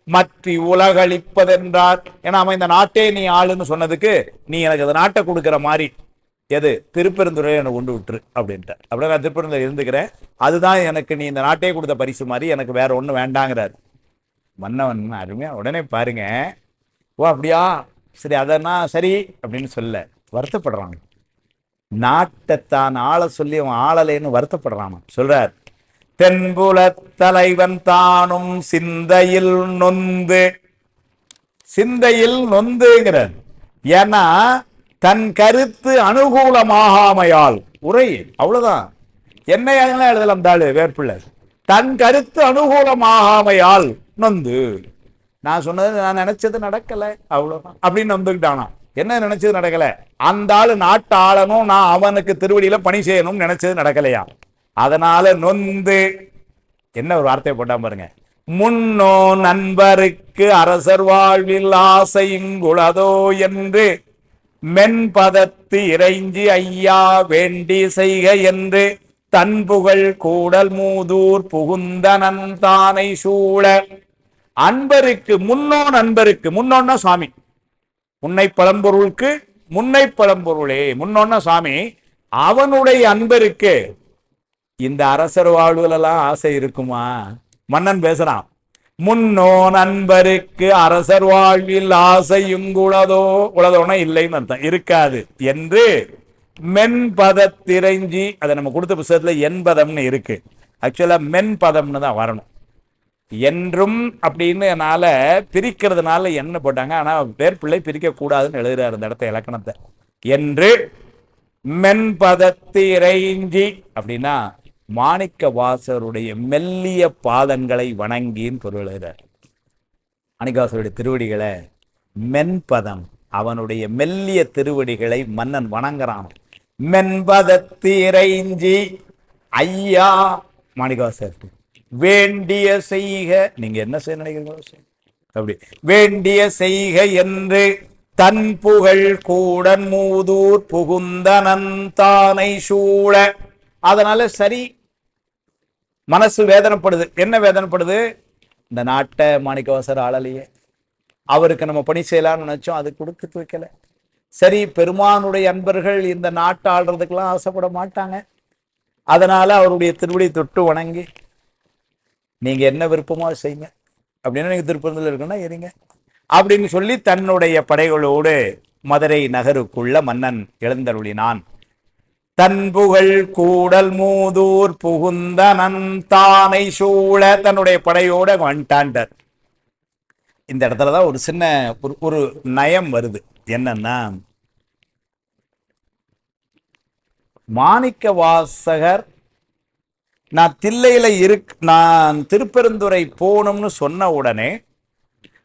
மற்றி உலகளிப்பதென்றார். ஏன்னா அவன் இந்த நாட்டே நீ ஆளுன்னு சொன்னதுக்கு நீ எனக்கு அந்த நாட்டை கொடுக்குற மாதிரி எது திருப்பெருந்துறை எனக்கு கொண்டு விட்டுரு அப்படின்ட்டு. அப்படியே நான் திருப்பெருந்துறை இருந்துக்கிறேன், அதுதான் எனக்கு நீ இந்த நாட்டையே கொடுத்த பரிசு மாதிரி, எனக்கு வேற ஒன்றும் வேண்டாங்கிறார் மன்னவன். அருமையா உடனே பாருங்க, ஓ அப்படியா சரி அதனா சரி அப்படின்னு சொல்ல வருத்தப்படுறாங்க. நாட்டைத்தான் ஆள சொல்லி அவன் ஆளலேன்னு வருத்தப்படுறான். சொல்றார், தென்புல தலைவன் தானும் சிந்தையில் நொந்து. சிந்தையில் நொந்துங்கிறார். ஏன்னா தன் கருத்து அனுகூலமாகாமையால் உரை, அவ்வளவுதான். என்ன எழுதலாம் தாளு வேற்பிள்ளை. தன் கருத்து அனுகூலமாகாமையால் நொந்து. நான் சொன்னது நான் நினைச்சது நடக்கல, அவ்வளவுதான் அப்படின்னு நொந்துக்கிட்டானா. என்ன நினைச்சது நடக்கல? அந்த ஆளு நாட்டு ஆளணும், நான் அவனுக்கு திருவடியில பணி செய்யணும்னு நினைச்சது நடக்கலையா, அதனால நொந்து. என்ன ஒரு வார்த்தையை போட்டா பாருங்க, முன்னோ நண்பருக்கு அரசர் வாழ்வில் ஆசையுங்குளதோ என்று மென்பதத்து இறைஞ்சி ஐயா வேண்டி செய்க என்று தன் புகழ் கூடல் மூதூர் புகுந்தனன் தானை சூழ. அன்பருக்கு முன்னோ, நண்பருக்கு முன்னோன்னா சாமி, முன்னை பழம்பொருளுக்கு முன்னை பழம்பொருளே முன்னோன்னா சாமி, அவனுடைய அன்பருக்கு இந்த அரசர் வாழ்வுலாம் ஆசை இருக்குமா? மன்னன் பேசுறான், முன்னோ நண்பருக்கு அரசர் வாழ்வில் ஆசையுங்குளதோ, உளதோனா இல்லைன்னு அர்த்தம், இருக்காது என்று மென்பதத்திரைஞ்சி. அதை நம்ம கொடுத்த புத்தகத்துல என்பதம்னு இருக்கு, ஆக்சுவலா மென்பதம்னு தான் வரணும். என்றும் அப்படின்னுனால பிரிக்கிறதுனால என்ன போட்டாங்க, ஆனா வேற்பிள்ளை பிரிக்க கூடாதுன்னு எழுதுறாரு இந்த இடத்த இலக்கணத்தை. என்று மென்பதத்திரைஞ்சி அப்படின்னா மாணிக்க வாசருடைய மெல்லிய பாதங்களை வணங்கின்னு பொருள் எழுதுறார். மாணிக்கவாசருடைய திருவடிகளை மென்பதம், அவனுடைய மெல்லிய திருவடிகளை மன்னன் வணங்குறான். மென்பதத்திரைஞ்சி ஐயா மாணிக்கவாசர் வேண்டிய செய்க, நீங்க என்ன செய்ய நினைக்கிறீங்களோ அப்படி வேண்டிய செய்க என்று தன் புகழ் கூடன் மூதூர் புகுந்தனன் தானை சூழ. அதனால சரி, மனசு வேதனைப்படுது. என்ன வேதனைப்படுது? இந்த நாட்டை மாணிக்கவாசர் ஆளலையே, அவருக்கு நம்ம பணி செய்யலாம்னு நினைச்சோம், அது கொடுத்து வைக்கல. சரி, பெருமானுடைய அன்பர்கள் இந்த நாட்டை ஆள்றதுக்கெல்லாம் ஆசைப்பட மாட்டாங்க, அதனால அவருடைய திருவடி தொட்டு வணங்கி நீங்க என்ன விருப்பமோ செய்யுங்க, அப்படின்னா நீங்க திருப்பதியில் இருக்குன்னா இருங்க அப்படின்னு சொல்லி தன்னுடைய படைகளோடு மதுரை நகருக்குள்ள மன்னன் எழுந்தருளினான். தன் புகழ் கூடல் மூதூர் புகுந்தனன் தானை சூழ, தன்னுடைய படையோட வந்துட்டான்டார். இந்த இடத்துலதான் ஒரு சின்ன ஒரு நயம் வருது. என்னன்னா, மாணிக்க வாசகர் நான் தில்லையில நான் திருப்பெருந்துறை போகணும்னு சொன்ன உடனே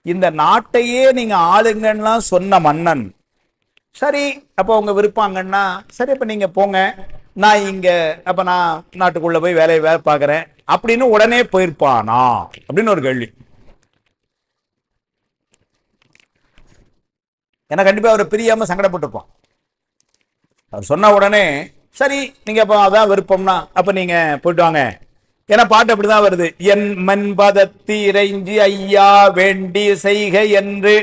இந்த நாட்டையே நீங்க ஆளுங்கன்னா சொன்ன மன்னன், சரி அப்ப உங்க விருப்பாங்கன்னா சரி அப்ப நீங்க போங்க, நான் இங்க அப்ப நான் நாட்டுக்குள்ள போய் வேலை பார்க்கறேன் அப்படின்னு உடனே போயிருப்பானா அப்படின்னு ஒரு கேள்வி. ஏன்னா கண்டிப்பா அவர் பிரியாம சங்கடப்பட்டிருப்பான். அவர் சொன்ன உடனே சரி நீங்க அப்ப அதான் விருப்பம்னா அப்ப நீங்க போயிட்டு வாங்க. ஏன்னா பாட்டு அப்படிதான் வருது, என் மன்பதத்தி இறைஞ்சி ஐயா வேண்டி செய்க என்று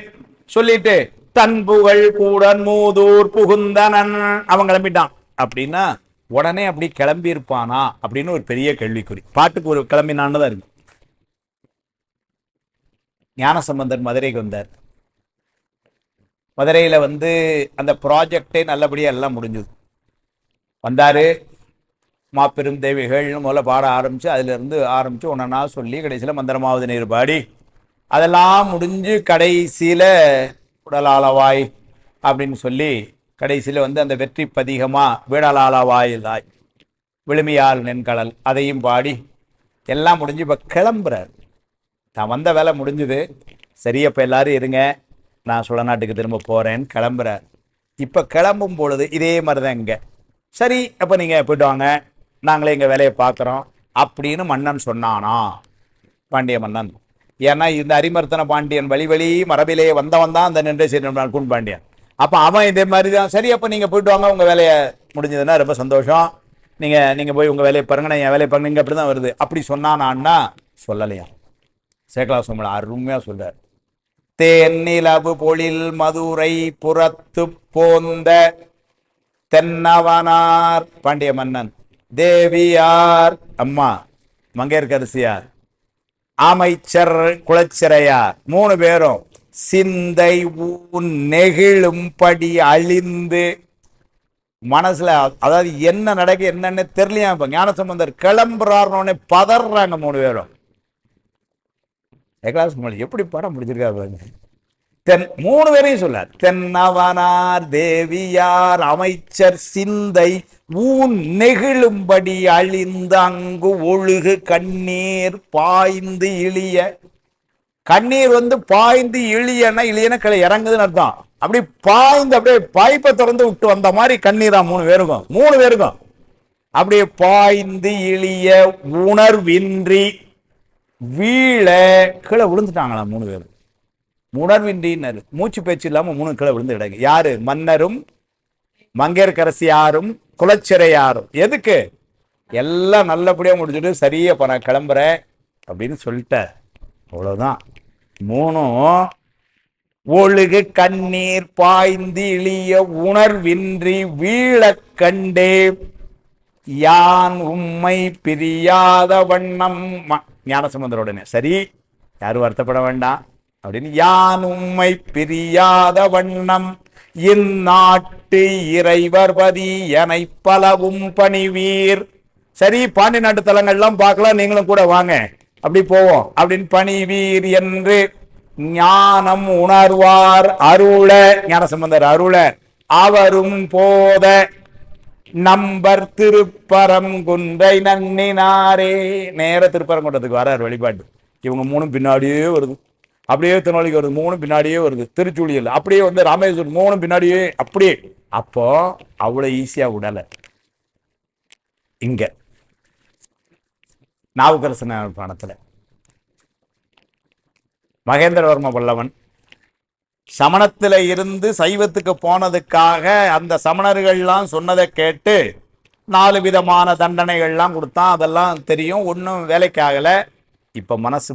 சொல்லிட்டு தன் புகழ் கூடன் மூதூர் புகுந்தனன், அவன் கிளம்பிட்டான் அப்படின்னா உடனே அப்படி கிளம்பி இருப்பானா அப்படின்னு ஒரு பெரிய கேள்விக்குறி. பாட்டுக்கு ஒரு கிளம்பினான்னு தான் இருக்கு. ஞானசம்பந்தர் மதுரைக்கு வந்தார். மதுரையில அந்த ப்ராஜெக்டே நல்லபடியா எல்லாம் முடிஞ்சது. வந்தாரு, மாபெரும் தேவிகள்னு முதல்ல பாட ஆரம்பிச்சு, அதுல இருந்து ஆரம்பிச்சு ஒன்னா சொல்லி கடைசியில மந்திரமாவது நீர் பாடி அதெல்லாம் முடிஞ்சு கடைசியில உடலாளவாய் அப்படின்னு சொல்லி கடைசியில அந்த வெற்றி பதிகமா வீடலாளவாயிலாய் விழுமியால் நென்கடல் அதையும் பாடி எல்லாம் முடிஞ்சு இப்ப கிளம்புறாரு. தான் வந்த வேலை முடிஞ்சுது, சரி அப்ப எல்லாரும் இருங்க நான் சுழ நாட்டுக்கு திரும்ப போறேன்னு கிளம்புறார். இப்ப கிளம்பும் பொழுது இதே மாதிரிதான் இங்க, சரி அப்ப நீங்க போயிட்டு வாங்க நாங்களே எங்க வேலையை பார்க்குறோம் அப்படின்னு மன்னன் சொன்னானா, பாண்டிய மன்னன். ஏன்னா இந்த அரிமர்த்தன பாண்டியன் வழி வழி மரபிலே வந்தவன் தான் அந்த நின்ற சீரன் கூன் பாண்டியன். அப்போ அவன் இதே மாதிரி தான். சரி, அப்போ நீங்கள் போயிட்டு வாங்க, உங்கள் வேலையை முடிஞ்சதுன்னா ரொம்ப சந்தோஷம், நீங்கள் போய் உங்கள் வேலையை பாருங்க, என் வேலையை பாருங்க, அப்படி தான் வருது அப்படி சொன்னானா சொல்லலையா? சேக்கலா சுவாமி அருமையாக சொல்றார். தேன்னிலவு பொழில் மதுரை புறத்து போந்த தென்னவனார் பாண்டிய மன்னன், தேவியார் அம்மா மங்கையர்க்கரசியார், அமைச்சர் குலச்சிறையார், 3 பேரும் சிந்தை ஊன் நெகிழும்படி அழிந்து மனசுல, அதாவது என்ன நடக்க என்னன்னு தெரியலையா. இப்ப ஞானசம்பந்தர் கிளம்புறாருன்னு பதறாங்க 3 பேரும். எப்படி படம் பிடிச்சிருக்காரு. 3 பேரையும் சொல்லார். தென்னவனார், தேவியார், அமைச்சர், சிந்தை ஊன் நெகிழும்படி அழிந்து அங்கு ஒழுகு கண்ணீர் பாய்ந்து இழிய. கண்ணீர் பாய்ந்து இழியன்னா இழியன கிளை இறங்குதுன்னு அர்த்தம். அப்படி பாய்ந்து அப்படியே பைப்பை திறந்து விட்டு வந்த மாதிரி கண்ணீரா 3 பேருக்கும் அப்படியே பாய்ந்து இழிய உணர்வின்றி வீழ கீழே விழுந்துட்டாங்களாம் 3 பேரும். உணர்வின்றின்னு மூச்சு பேச்சு இல்லாம 3 கீழே விழுந்து கிடக்கு. யாரு? மன்னரும் மங்கையர்க்கரசியாரும் குலச்சிறையாரும். எதுக்கு? எல்லாம் நல்லபடியா முடிச்சுட்டு சரியா நான் கிளம்புறேன் அப்படின்னு சொல்லிட்டார். அவ்வளவுதான். 3 ஒழுகு கண்ணீர் பாய்ந்து இழிய உணர்வின்றி வீழ கண்டே யான் உம்மை பிரியாத வண்ணம். ஞானசம்பந்தருடனே சரி, யாரும் வருத்தப்பட வேண்டாம் அப்படின்னு, யான் உம்மை பிரியாத வண்ணம் இந்நாட்டு இறைவர்பதி எனை பலவும் பணிவீர். சரி, பாண்டி நாட்டு தலங்கள்லாம் பார்க்கலாம், நீங்களும் கூட வாங்க, அப்படி போவோம் அப்படின்னு பணிவீர் என்று ஞானம் உணர்வார் அருள. ஞானசம்பந்தர் அருள அவரும் போத நம்பர் திருப்பரங்குன்றை நன்னினாரே. நேர திருப்பரங்குன்றத்துக்கு வரார் வழிபாட்டு. இவங்க 3 பின்னாடியே வருது, அப்படியே திருநெல்வேலிக்கு வருது, 3 பின்னாடியே வருது, திருச்சூழியல் அப்படியே ராமேஸ்வரம் 3 பின்னாடியே அப்படியே. அப்போ அவ்வளவு ஈஸியா விடல. இங்க நாவுக்கரசு பணத்துல மகேந்திரவர்ம பல்லவன் சமணத்துல இருந்து சைவத்துக்கு போனதுக்காக அந்த சமணர்கள்லாம் சொன்னதை கேட்டு 4 விதமான தண்டனைகள்லாம் கொடுத்தான். அதெல்லாம் தெரியும், ஒன்றும் வேலைக்காகல. இப்ப மனசு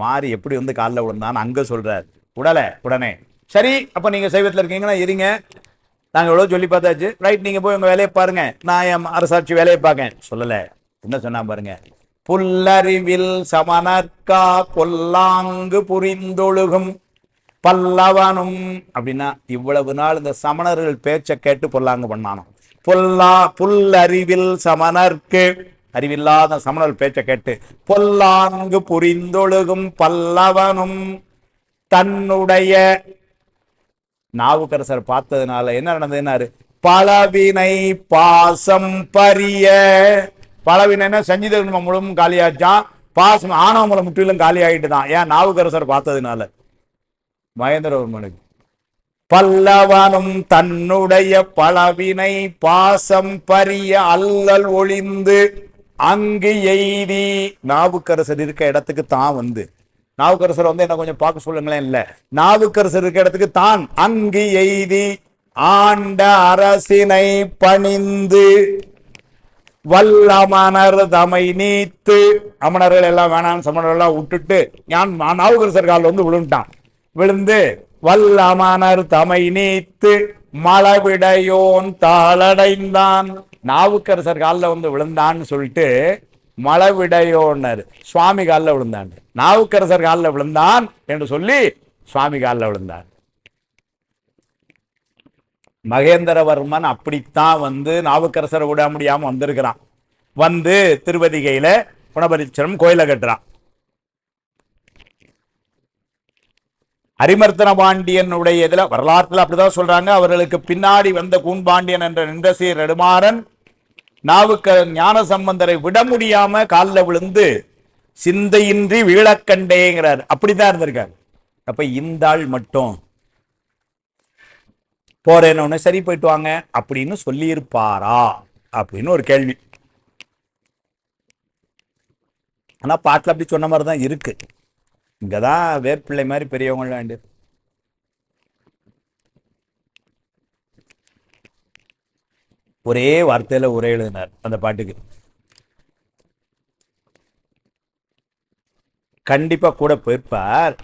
மாறி எப்படி காலில் விழுந்தான்னு அங்க சொல்றார். உடனே சரி, அப்ப நீங்க சைவத்துல இருக்கீங்கன்னா இருங்க, நாங்க எவ்வளவு சொல்லி பார்த்தாச்சு, ரைட், நீங்க போய் உங்க வேலையை பாருங்க, நான் என் அரசாட்சி வேலையை பார்க்க சொல்லல. என்ன சொன்னா பாருங்க. புல்லறிவில் சமணர்கா பொல்லாங்கு புரிந்தொழுகும் பல்லவனும். அப்படின்னா இவ்வளவு நாள் இந்த சமணர்கள் பேச்சை கேட்டு பொல்லாங்கு பண்ணானோ. புல்லறிவில் சமணர்க்கு, அறிவில்லாத சமணர் பேச்சை கேட்டு பொல்லாங்கு புரிந்தொழுகும் பல்லவனும் தன்னுடைய. நாவுக்கரசர் பார்த்ததுனால என்ன நடந்ததுன்னாரு, பலவினை பாசம் பரிய. பலவினை சஞ்சித முழுவதும் காலியாச்சான், பாசம் ஆணவமலை முற்றிலும் காலி ஆகிட்டு தான். ஏன்? நாவுக்கரசர் பார்த்ததுனால. மகேந்திரவர்மனுக்கு பல்லவனும் தன்னுடைய பலவினை பாசம் பரிய அல்லல் ஒளிந்து அங்கு எய்தி. நாவுக்கரசர் இருக்க இடத்துக்கு தான் நாவுக்கரசர் என்ன கொஞ்சம் பார்க்க சொல்லுங்களேன். இல்ல, நாவுக்கரசர் இருக்க இடத்துக்கு தான் அங்கு எய்தி ஆண்ட அரசினை பணிந்து வல்லமனர் தமை நீத்து. அமணர்கள் எல்லாம் வேணாம், சமணர்கள் எல்லாம் விட்டுட்டு நாவுக்கரசர் காலில் விழுந்துட்டான். விழுந்து வல்லமனர் தமை நீத்து மழவிடையோன் தாளடைந்தான். நாவுக்கரசர் காலில் விழுந்தான்னு சொல்லிட்டு மழவிடையோன்னர் சுவாமி காலில் விழுந்தான். நாவுக்கரசர் காலில் விழுந்தான் என்று சொல்லி சுவாமி காலில் விழுந்தான். மகேந்திரவர்மன் அப்படித்தான் நாவுக்கரசரை விட முடியாம வந்திருக்கிறான். திருவதிகையில குணபரிச்சரம் கோயில கட்டுறான். அரிமர்த்தன பாண்டியனுடைய இதுல வரலாற்றுல அப்படிதான் சொல்றாங்க. அவர்களுக்கு பின்னாடி வந்த கூன்பாண்டியன் என்ற நின்றசீர் நெடுமாறன் ஞான சம்பந்தரை விட முடியாம காலில் விழுந்து சிந்தையின்றி வீழக்கண்டேங்கிறார். அப்படித்தான் இருந்திருக்காரு. அப்ப இந்த ஆள் மட்டும் போறேன்னு சரி போயிட்டு வாங்க அப்படின்னு சொல்லி இருப்பாரா அப்படின்னு ஒரு கேள்வி. ஆனால் பாட்டில் அப்படி சொன்ன மாதிரி தான் இருக்கு. இங்கே தான் வேர்பிள்ளை மாதிரி பெரியவங்க வேண்டிய ஒரே வார்த்தையில் உரை எழுதினார் அந்த பாட்டுக்கு. கண்டிப்பா கூட போயிருப்பார்.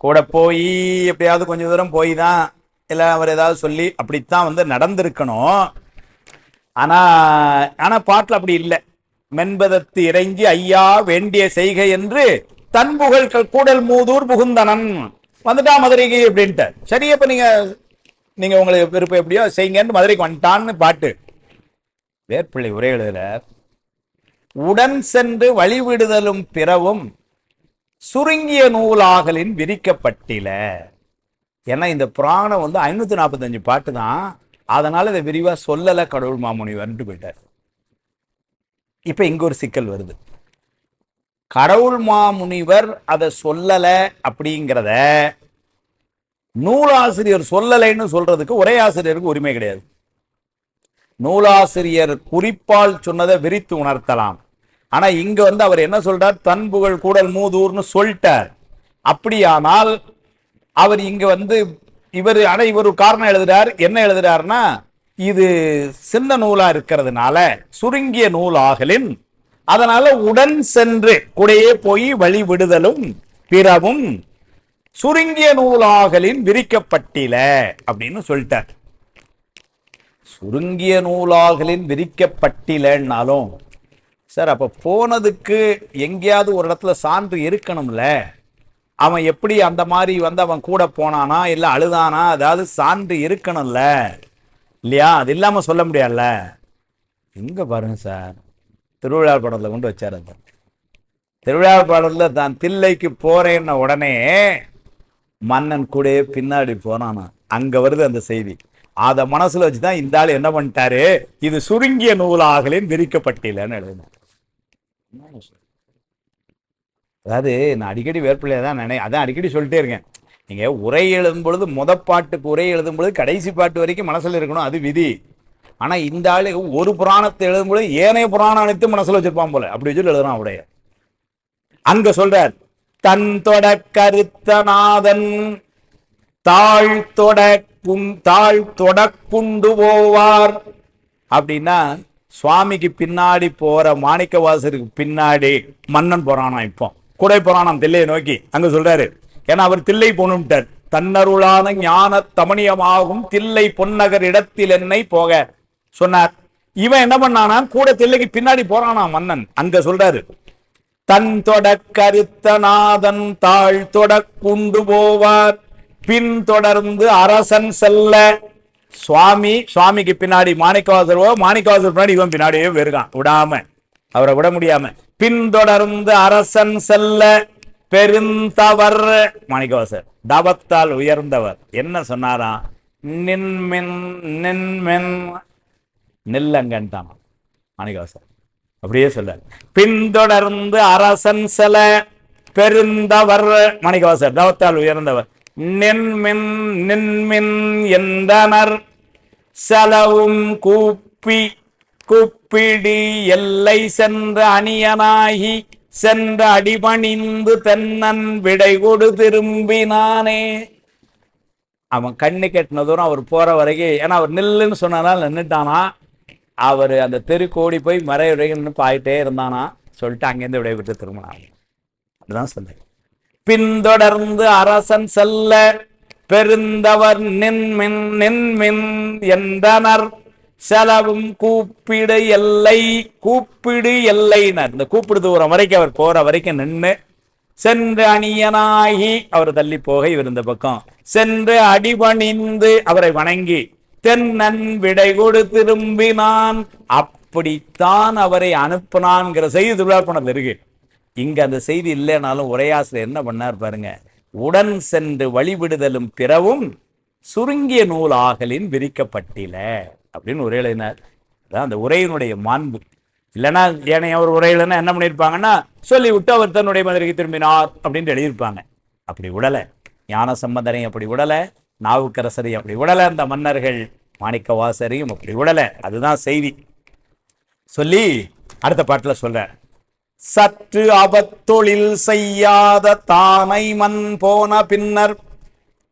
கூட போய் எப்படியாவது கொஞ்சம் தூரம் போய் தான் இல்லை அவர் ஏதாவது சொல்லி அப்படித்தான் வந்து நடந்திருக்கணும். ஆனா ஆனா பாட்டில் அப்படி இல்லை. மென்பதத்து இறைஞ்சி ஐயா வேண்டிய செய்கை என்று தன்புகழ் கூடல் மூதூர் புகுந்தனன் வந்துட்டா மதுரைக்கு அப்படின்ட்டு. சரி, அப்ப நீங்க உங்களுக்கு விருப்பம் எப்படியோ செய்யுங்கன்னு மதுரைக்கு வந்துட்டான்னு பாட்டு. வேர்பிள்ளை உரை எழுதுறார், உடன் சென்று வழிவிடுதலும் பிறவும் சுருங்கிய நூலாகலின் விரிக்கப்பட்டில. ஏன்னா இந்த புராணம் வந்து 545 பாட்டு தான், அதனால இதை விரிவா சொல்லல கடவுள் மாமுனிவர்ன்ட்டு போயிட்டார். இப்ப இங்க ஒரு சிக்கல் வருது. கடவுள் மாமுனிவர் அதை சொல்லல அப்படிங்கிறத நூலாசிரியர் சொல்லலைன்னு சொல்றதுக்கு உரையாசிரியருக்கு உரிமை கிடையாது. நூலாசிரியர் குறிப்பால் சொன்னதை விரித்து உணர்த்தலாம். ஆனா இங்க வந்து அவர் என்ன சொல்றார், தன் புகழ் கூடல் மூதூர்னு சொல்லிட்டார். அப்படியானால் அவர் இங்க வந்து இவர் ஒரு காரணம் எழுதுறார். என்ன எழுதுறாருன்னா, இது சின்ன நூலா இருக்கிறதுனால சுருங்கிய நூல் ஆகலின், அதனால உடன் சென்று கூடையே போய் வழி விடுதலும் பிறவும் சுருங்கிய நூலாகலின் விரிக்கப்பட்டில அப்படின்னு சொல்லிட்டார். சுருங்கிய நூலாகலின் விரிக்கப்பட்டிலன்னாலும் சார், அப்ப போனதுக்கு எங்கேயாவது ஒரு இடத்துல சான்று இருக்கணும்ல. அவன் எப்படி அந்த மாதிரி வந்து அவன் கூட போனானா இல்ல அழுதானா, அதாவது சான்று இருக்கணும்ல இல்லையா? அது இல்லாம சொல்ல முடியாதுல்ல. எங்க பாருங்க சார், திருவிழா படத்துல கொண்டு வச்சார். அந்த திருவிழா படத்துல தான் தில்லைக்கு போறேன்ன உடனே மன்னன் கூட பின்னாடி போனானா, அங்க வருது அந்த செய்தி. அத மனசுல வச்சுதான் இந்த ஆள் என்ன பண்ணிட்டாரு, இது சுருங்கிய நூலாகலின் விரிக்கப்பட்டிலன்னு எழுதினார். அதாவது நான் அடிக்கடி வேர்பிள்ளையா தான் அதான் அடிக்கடி சொல்லிட்டே இருக்கேன். நீங்க உரை எழுதும் பொழுது பாட்டுக்கு உரை எழுதும் பொழுது கடைசி பாட்டு வரைக்கும் மனசுல இருக்கணும், அது விதி. ஆனா இந்த ஆளு ஒரு புராணத்தை எழுதும் பொழுது ஏனைய புராணம் அனைத்து மனசுல வச்சிருப்பான் போல, அப்படி வச்சு எழுதுறான் உடைய. அங்க சொல்றார், தன் தொட கருத்தநாதன் தாழ் தொடக்குண்டு போவார் அப்படின்னா, சுவாமிக்கு பின்னாடி போற மாணிக்கவாசருக்கு பின்னாடி மன்னன் போறானா. இப்போ குடை புராணம் தில்லையை நோக்கி அங்க சொல்றாரு. ஏன்னா அவர் தில்லை போனுட்டார். தன்னருளான ஞான தமணியமாகும் தில்லை பொன்னகர் இடத்தில் என்னை போக சொன்னார். இவன் என்ன பண்ணானா, கூட தில்லைக்கு பின்னாடி போறானா மன்னன். அங்க சொல்றாரு, தன் தொட கருத்தநாதன் தாழ் தொடக்குண்டு போவார் பின் தொடர்ந்து அரசன் செல்ல. சுவாமிக்கு பின்னாடி மாணிக்கவாசர், மாணிக்கவாசர் பின்னாடி இவன் பின்னாடியே வருகான் விடாம, அவரை விட முடியாம. பின்தொடர்ந்து அரசன் செல்ல பெருந்தவர். மாணிக்கவாசர் தபத்தால் உயர்ந்தவர். என்ன சொன்னாராம், நெல்லங்கன்ட்டான் மாணிக்கவாசர். அப்படியே சொல்ல, பின்தொடர்ந்து அரசன் செல பெருந்தவர். மாணிக்கவாசர் தவத்தால் உயர்ந்தவர். நின்மின் என்றனர் செலவும் கூப்பிடி எல்லை சென்ற அணியனாகி சென்ற அடிபணிந்து தென்னன் விடை கொடு திரும்பினானே. அவன் கண்ணு கெட்டின தூரம் அவர் போற வரைக்கும், ஏன்னா அவர் நில்லுன்னு சொன்னதால் நின்றுட்டானா. அவர் அந்த தெருக்கோடி போய் மறையுறைன்னு பாயிட்டே இருந்தானா. சொல்லிட்டு அங்கேருந்து விடைபெற்று திரும்பினான். அப்படிதான் சொல்ல. பின்தொடர்ந்து அரசன் செல்ல பெருந்தவர் நின்மின் என்றனர் செலவும் கூப்பிடு எல்லைனர். இந்த கூப்பிடு தூரம் வரைக்கும் அவர் போற வரைக்கும் நின்று சென்று அணியனாகி அவர் தள்ளி போக இவர் இந்த பக்கம் சென்று அடிபணிந்து அவரை வணங்கி தென்னன் விடை கொடு திரும்பினான். அப்படித்தான் அவரை அனுப்பினான்ங்கிற செய்தி திருவிழாப்பணத்தில் இருக்கு. இங்க அந்த செய்தி இல்லைனாலும் உரையாசிரியர் என்ன பண்ணார் பாருங்க, உடன் சென்று வழிவிடுதலும் பிறவும் சுருங்கிய நூல் ஆகலின் விரிக்கப்பட்டில அப்படின்னு உரை எழுதினார். அதான் அந்த உரையினுடைய மாண்பு. இல்லைன்னா ஏனைய ஒரு உரையிலன்னா என்ன பண்ணியிருப்பாங்கன்னா, சொல்லிவிட்டு அவர் தன்னுடைய மதுரைக்கு திரும்பினார் அப்படின்னு எழுதியிருப்பாங்க. அப்படி விடலை. ஞான சம்பந்தரையும் அப்படி விடலை, நாவுக்கரசரையும் அப்படி விடலை, அந்த மன்னர்கள் மாணிக்கவாசரையும் அப்படி விடலை. அதுதான் செய்தி. சொல்லி அடுத்த பாட்டில் சொல்ற, சற்று அவத்தொழில் செய்யாத தானை மண் போன பின்னர்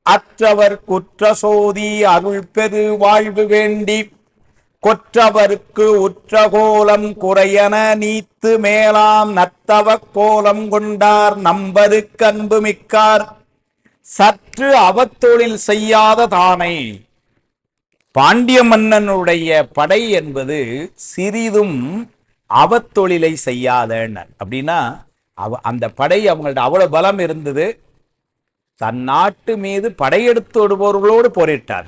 அற்றவர் குற்ற சோதி அருள் பெரு வாழ்வு வேண்டி கொற்றவர்க்கு உற்ற கோலம் குறையன நீத்து மேலாம் நத்தவ கோலம் கொண்டார் நம்பருக்கு அன்பு மிக்கார். சற்று அவத்தொழில் செய்யாத தானை. பாண்டிய மன்னனுடைய படை என்பது சிறிதும் அவத்தொழிலை செய்யாதனர். அப்படின்னா அந்த படை அவங்கள்ட்ட அவ்வளவு பலம் இருந்தது. தன் நாட்டு மீது படையெடுத்து வருபவர்களோடு போரிட்டார்.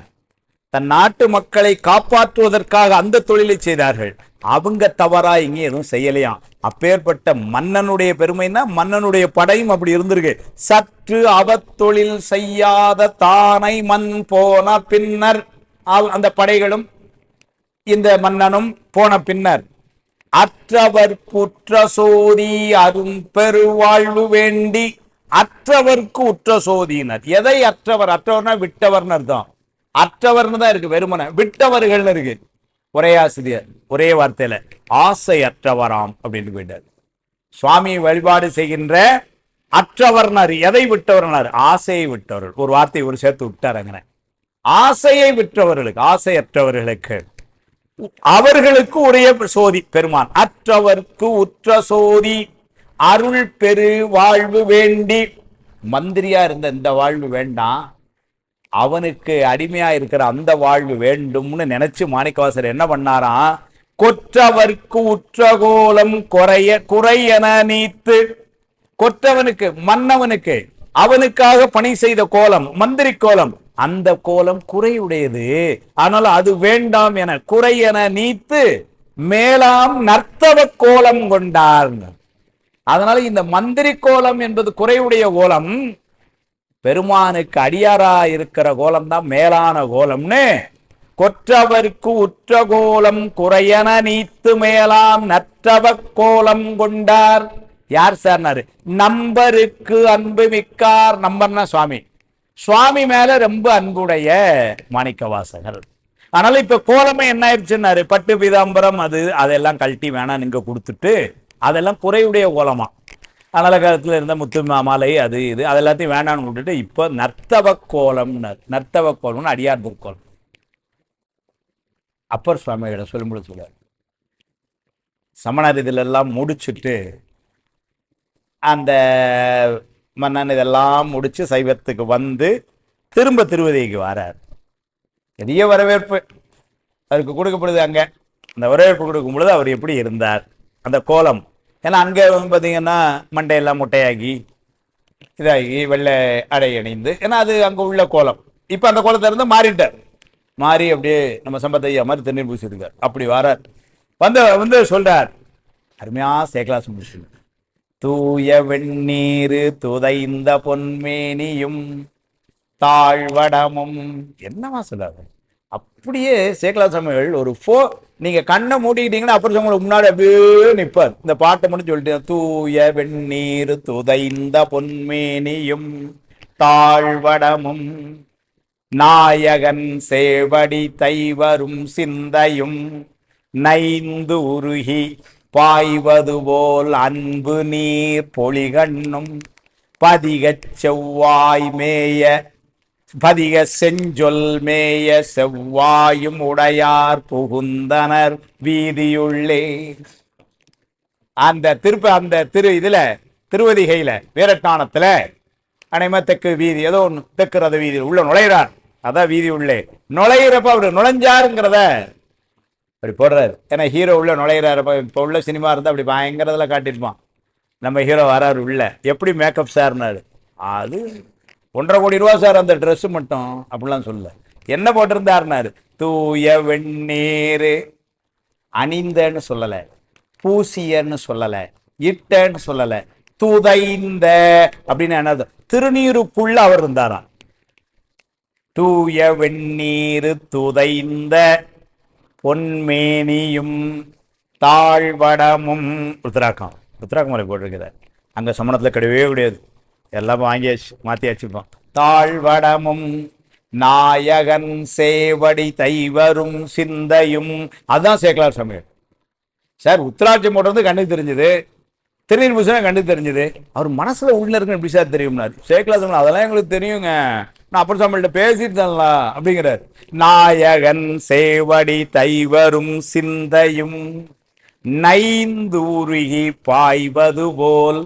தன் நாட்டு மக்களை காப்பாற்றுவதற்காக அந்த தொழிலை செய்தார்கள். அவங்க தவறா இங்க எதுவும் செய்யலையாம். அப்பேற்பட்ட மன்னனுடைய பெருமைன்னா மன்னனுடைய படையும் அப்படி இருந்திருக்கு. சற்று அவத்தொழில் செய்யாத தானை மண் போன பின்னர், அந்த படைகளும் இந்த மன்னனும் போன பின்னர் அற்றவர் குற்ற சோதி அரும் பெருவாழ்வு வேண்டி. அற்றவர்க்கு உற்ற சோதியினர். எதை அற்றவர்? அற்றவர்னா விட்டவர்னு அர்த்தம். அற்றவர்னு தான் இருக்கு, வெறுமன. விட்டவர்கள் இருக்கு. ஒரே ஆசிரியர் ஒரே வார்த்தையில ஆசை அற்றவராம் அப்படின்னு போயிட்டார். சுவாமி வழிபாடு செய்கின்ற அற்றவர்னார். எதை விட்டவர்னார்? ஆசையை விட்டவர்கள். ஒரு வார்த்தையை ஒரு சேர்த்து விட்டாருங்க. ஆசையை விட்டவர்களுக்கு, ஆசையற்றவர்களுக்கு, அவர்களுக்கு உரிய சோதி பெருமான். அற்றவர்க்கு உற்ற சோதி அருள் பெரு வாழ்வு வேண்டி. மந்திரியா இருந்த இந்த வாழ்வு வேண்டாம், அவனுக்கு அடிமையா இருக்கிற அந்த வாழ்வு வேண்டும்னு நினைச்சு மாணிக்கவாசர் என்ன பண்ணாராம்? கொற்றவர்க்கு உற்றகோலம் குறையன நீத்து. கொற்றவனுக்கு, மன்னவனுக்கு, அவனுக்காக பணி செய்த கோலம், மந்திரி கோலம், அந்த கோலம் குறையுடையது, ஆனால் அது வேண்டாம் என குறையன நீத்து மேலாம் நர்த்தவ கோலம் கொண்டார். அதனால இந்த மந்திரி கோலம் என்பது குறையுடைய கோலம், பெருமானுக்கு அடியாரா இருக்கிற கோலம் தான் மேலான கோலம்னு. கொற்றவர்க்கு உற்ற கோலம் குறையன நீத்து மேலாம் நற்றவ கோலம் கொண்டார். யார் சார்னாரு? நம்பருக்கு அன்பு மிக்கார். நம்பர்னா சுவாமி. சுவாமி மேல ரொம்ப அன்புடைய மாணிக்கவாசகர். அதனால இப்ப கோலமே என்ன ஆயிடுச்சுன்னாரு? பட்டு பீதாம்பரம் அதெல்லாம் கழட்டி வேணாம் நீங்க கொடுத்துட்டு, அதெல்லாம் குறையுடைய கோலமா. அதனால காலத்துல இருந்த முத்து மாலை அது அதெல்லாத்தையும் வேண்டாம்னு விட்டுட்டு இப்ப நர்த்தவ கோலம்னார். நர்த்தவ கோலம்னு அடியார் திருக்கோலம். அப்பர் சுவாமியோட சொல்லும்போது சொல்லுவார், சமணர் இதுல எல்லாம் முடிச்சுட்டு அந்த மன்னன் இதெல்லாம் முடிச்சு சைவத்துக்கு வந்து திரும்ப திருவதிக்கு வரார். பெரிய வரவேற்பு அவருக்கு கொடுக்கப்படுது. அங்க அந்த வரவேற்பு கொடுக்கும் பொழுது அவர் எப்படி இருந்தார், அந்த கோலம். ஏன்னா அங்கே பார்த்தீங்கன்னா மண்டையெல்லாம் முட்டையாகி இதாகி வெள்ளை அடை அணிந்து, ஏன்னா அது அங்கே உள்ள கோலம். இப்போ அந்த கோலத்தை இருந்து மாறிட்டார். மாறி அப்படியே நம்ம சம்பத்தையா மாதிரி தண்ணீர் பூசிருக்கார். அப்படி வரார். வந்து சொல்றார், அருமையா சேக்கலாசு முடிச்சு, தூய வெண்ணீர் துதைந்த பொன்மேனியும் தாழ்வடமும். என்னவா சொல்றாரு? அப்படியே சேக்கலாசாமிகள் ஒரு நீங்க கண்ணை மூடிக்கிட்டீங்கன்னா அப்புறம் உங்களுக்கு முன்னாடி அப்படியே நிற்பார். இந்த பாட்டை மட்டும் சொல்லிட்டு, தூய வெண்ணீர் துதைந்த பொன்மேனியும் தாழ்வடமும் நாயகன் சேவடி தைவரும் சிந்தையும் நைந்து உருகி பாய்வது போல் அன்பு நீர் பொலிகண்ணும் பதிகச் செவ்வாய் மேய பதிக செஞ்சொல் மேய செவ்வாயும் உடையார் புகுந்தனர் வீதியுள்ளே. அந்த இதுல திருவதிகையில வீரட்டானத்துல அனைமா தெற்கு வீதி, ஏதோ ஒன்று தெற்கு ரத வீதியில் உள்ள நுழைகிறார். அதான் வீதி உள்ளே நுழையிறப்ப அவரு நுழைஞ்சாருங்கிறத அப்படி போடுறாரு. ஏன்னா ஹீரோ உள்ள நுழையிறாரு. இப்போ உள்ள சினிமா இருந்தால் அப்படி பயங்கரதுல காட்டியிருப்பான். நம்ம ஹீரோ வராரு உள்ள, எப்படி மேக்கப் சார்னாரு, அது 1.5 கோடி ரூபா சார் அந்த ட்ரெஸ் மட்டும், அப்படிலாம் சொல்ல. என்ன போட்டிருந்தாருனாரு? தூய வெண்ணீர் அணிந்தன்னு சொல்லலை, பூசியன்னு சொல்லலை, இட்டன்னு சொல்லலை, துதைந்த அப்படின்னு என்னது? திருநீருக்குள்ள அவர் இருந்தாராம். தூய வெண்ணீர் துதைந்த பொன்மேனியும் தாழ்வடமும். ருத்ராக்கம் போட்டிருக்கிறார். அங்க சமணத்துல கிடையவே கிடையாது, எல்லாம் வாங்கியாச்சு, மாத்தியாச்சுப்பான். தாழ்வடமும் நாயகன் சேவடி தைவரும் சிந்தையும். அதுதான் சேக்கலார் சமயம் சார். உத்திராட்சம் போட்டு கண்ணுக்கு தெரிஞ்சது, திருநீர் பூசினா கண்டு தெரிஞ்சது. அவர் மனசுல உள்ள இருக்குன்னு எப்படி சார் தெரியும்னாரு. சேக்கலா அதெல்லாம் எங்களுக்கு தெரியுங்க, நான் அப்புறம் சாமிகிட்ட பேசிட்டு தான்ல அப்படிங்கிறார். நாயகன் சேவடி தைவரும் சிந்தையும் நைந்தூருகி பாய்வது போல்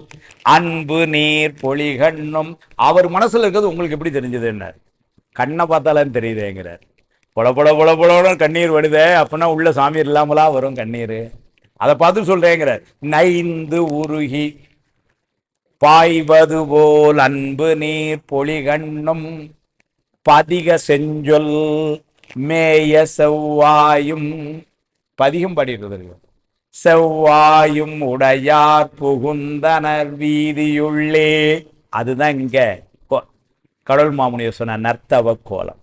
அன்பு நீர் பொலிகண்ணும். அவர் மனசுல இருக்கிறது உங்களுக்கு எப்படி தெரிஞ்சது என்ன? கண்ணை பார்த்தாலும் தெரியுதேங்கிறார். பொல பொல பொல பொல கண்ணீர் வருதே, அப்படின்னா உள்ள சாமி இல்லாமலா வரும் கண்ணீர்? அதை பார்த்து சொல்றேங்கிறார். நைந்து உருகி பாய்வது போல் அன்பு நீர் பொலிகண்ணும் பதிக செஞ்சொல் மேய செவ்வாயும். பதிகம் பாடிட்டு செவ்வாயும் உடையார் புகுந்தனர் வீதியுள்ளே. அதுதான் இங்க கடவுள் மாமுனிவர் சொன்ன நர்த்தவ கோலம்.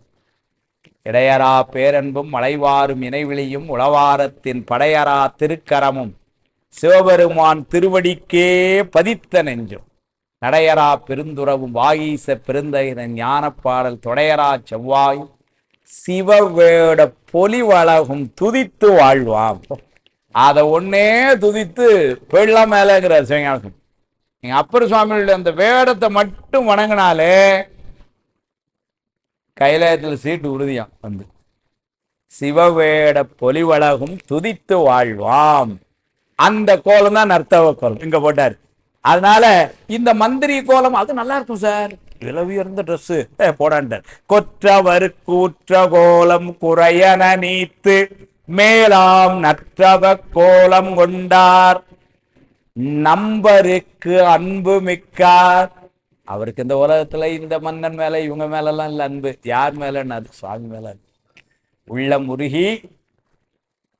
இடையரா பேரன்பும் மலைவாரும் இணைவிழியும் உளவாரத்தின் படையரா திருக்கரமும் சிவபெருமான் திருவடிக்கே பதித்த நெஞ்சும் நடையரா பெருந்துறவும் வாகீச பெருந்தகின ஞானப்பாடல் தொடையரா செவ்வாயும் சிவவேட பொலிவழகும் துதித்து வாழ்வாம். அதை ஒன்னே துதித்து போயிடலாம் மேலங்கிறார் சிவஞானம். எங்க அப்பர் சுவாமியோட அந்த வேடத்தை மட்டும் வணங்கினாலே கைலாயத்தில் சீட்டு உறுதியாம். வந்து சிவவேட பொலிவழகும் துதித்து வாழ்வாம். அந்த கோலம் தான் நர்த்தவ கோலம் இங்க போட்டார். அதனால இந்த மந்திரி கோலம் அது நல்லா இருக்கும் சார், விலை உயர்ந்த ட்ரெஸ் போடாண்டார். கொற்றவர் கூற்ற கோலம் குறையன நீத்து மேலாம் நற்றவ கோலம் கொண்டார் நம்பருக்கு அன்பு மிக்கார். அவருக்கு இந்த உலகத்துல இந்த மன்னன் மேல இவங்க மேல எல்லாம் இல்ல அன்பு. யார் மேலன்னு? அது சுவாமி மேல. உள்ளம் உருகி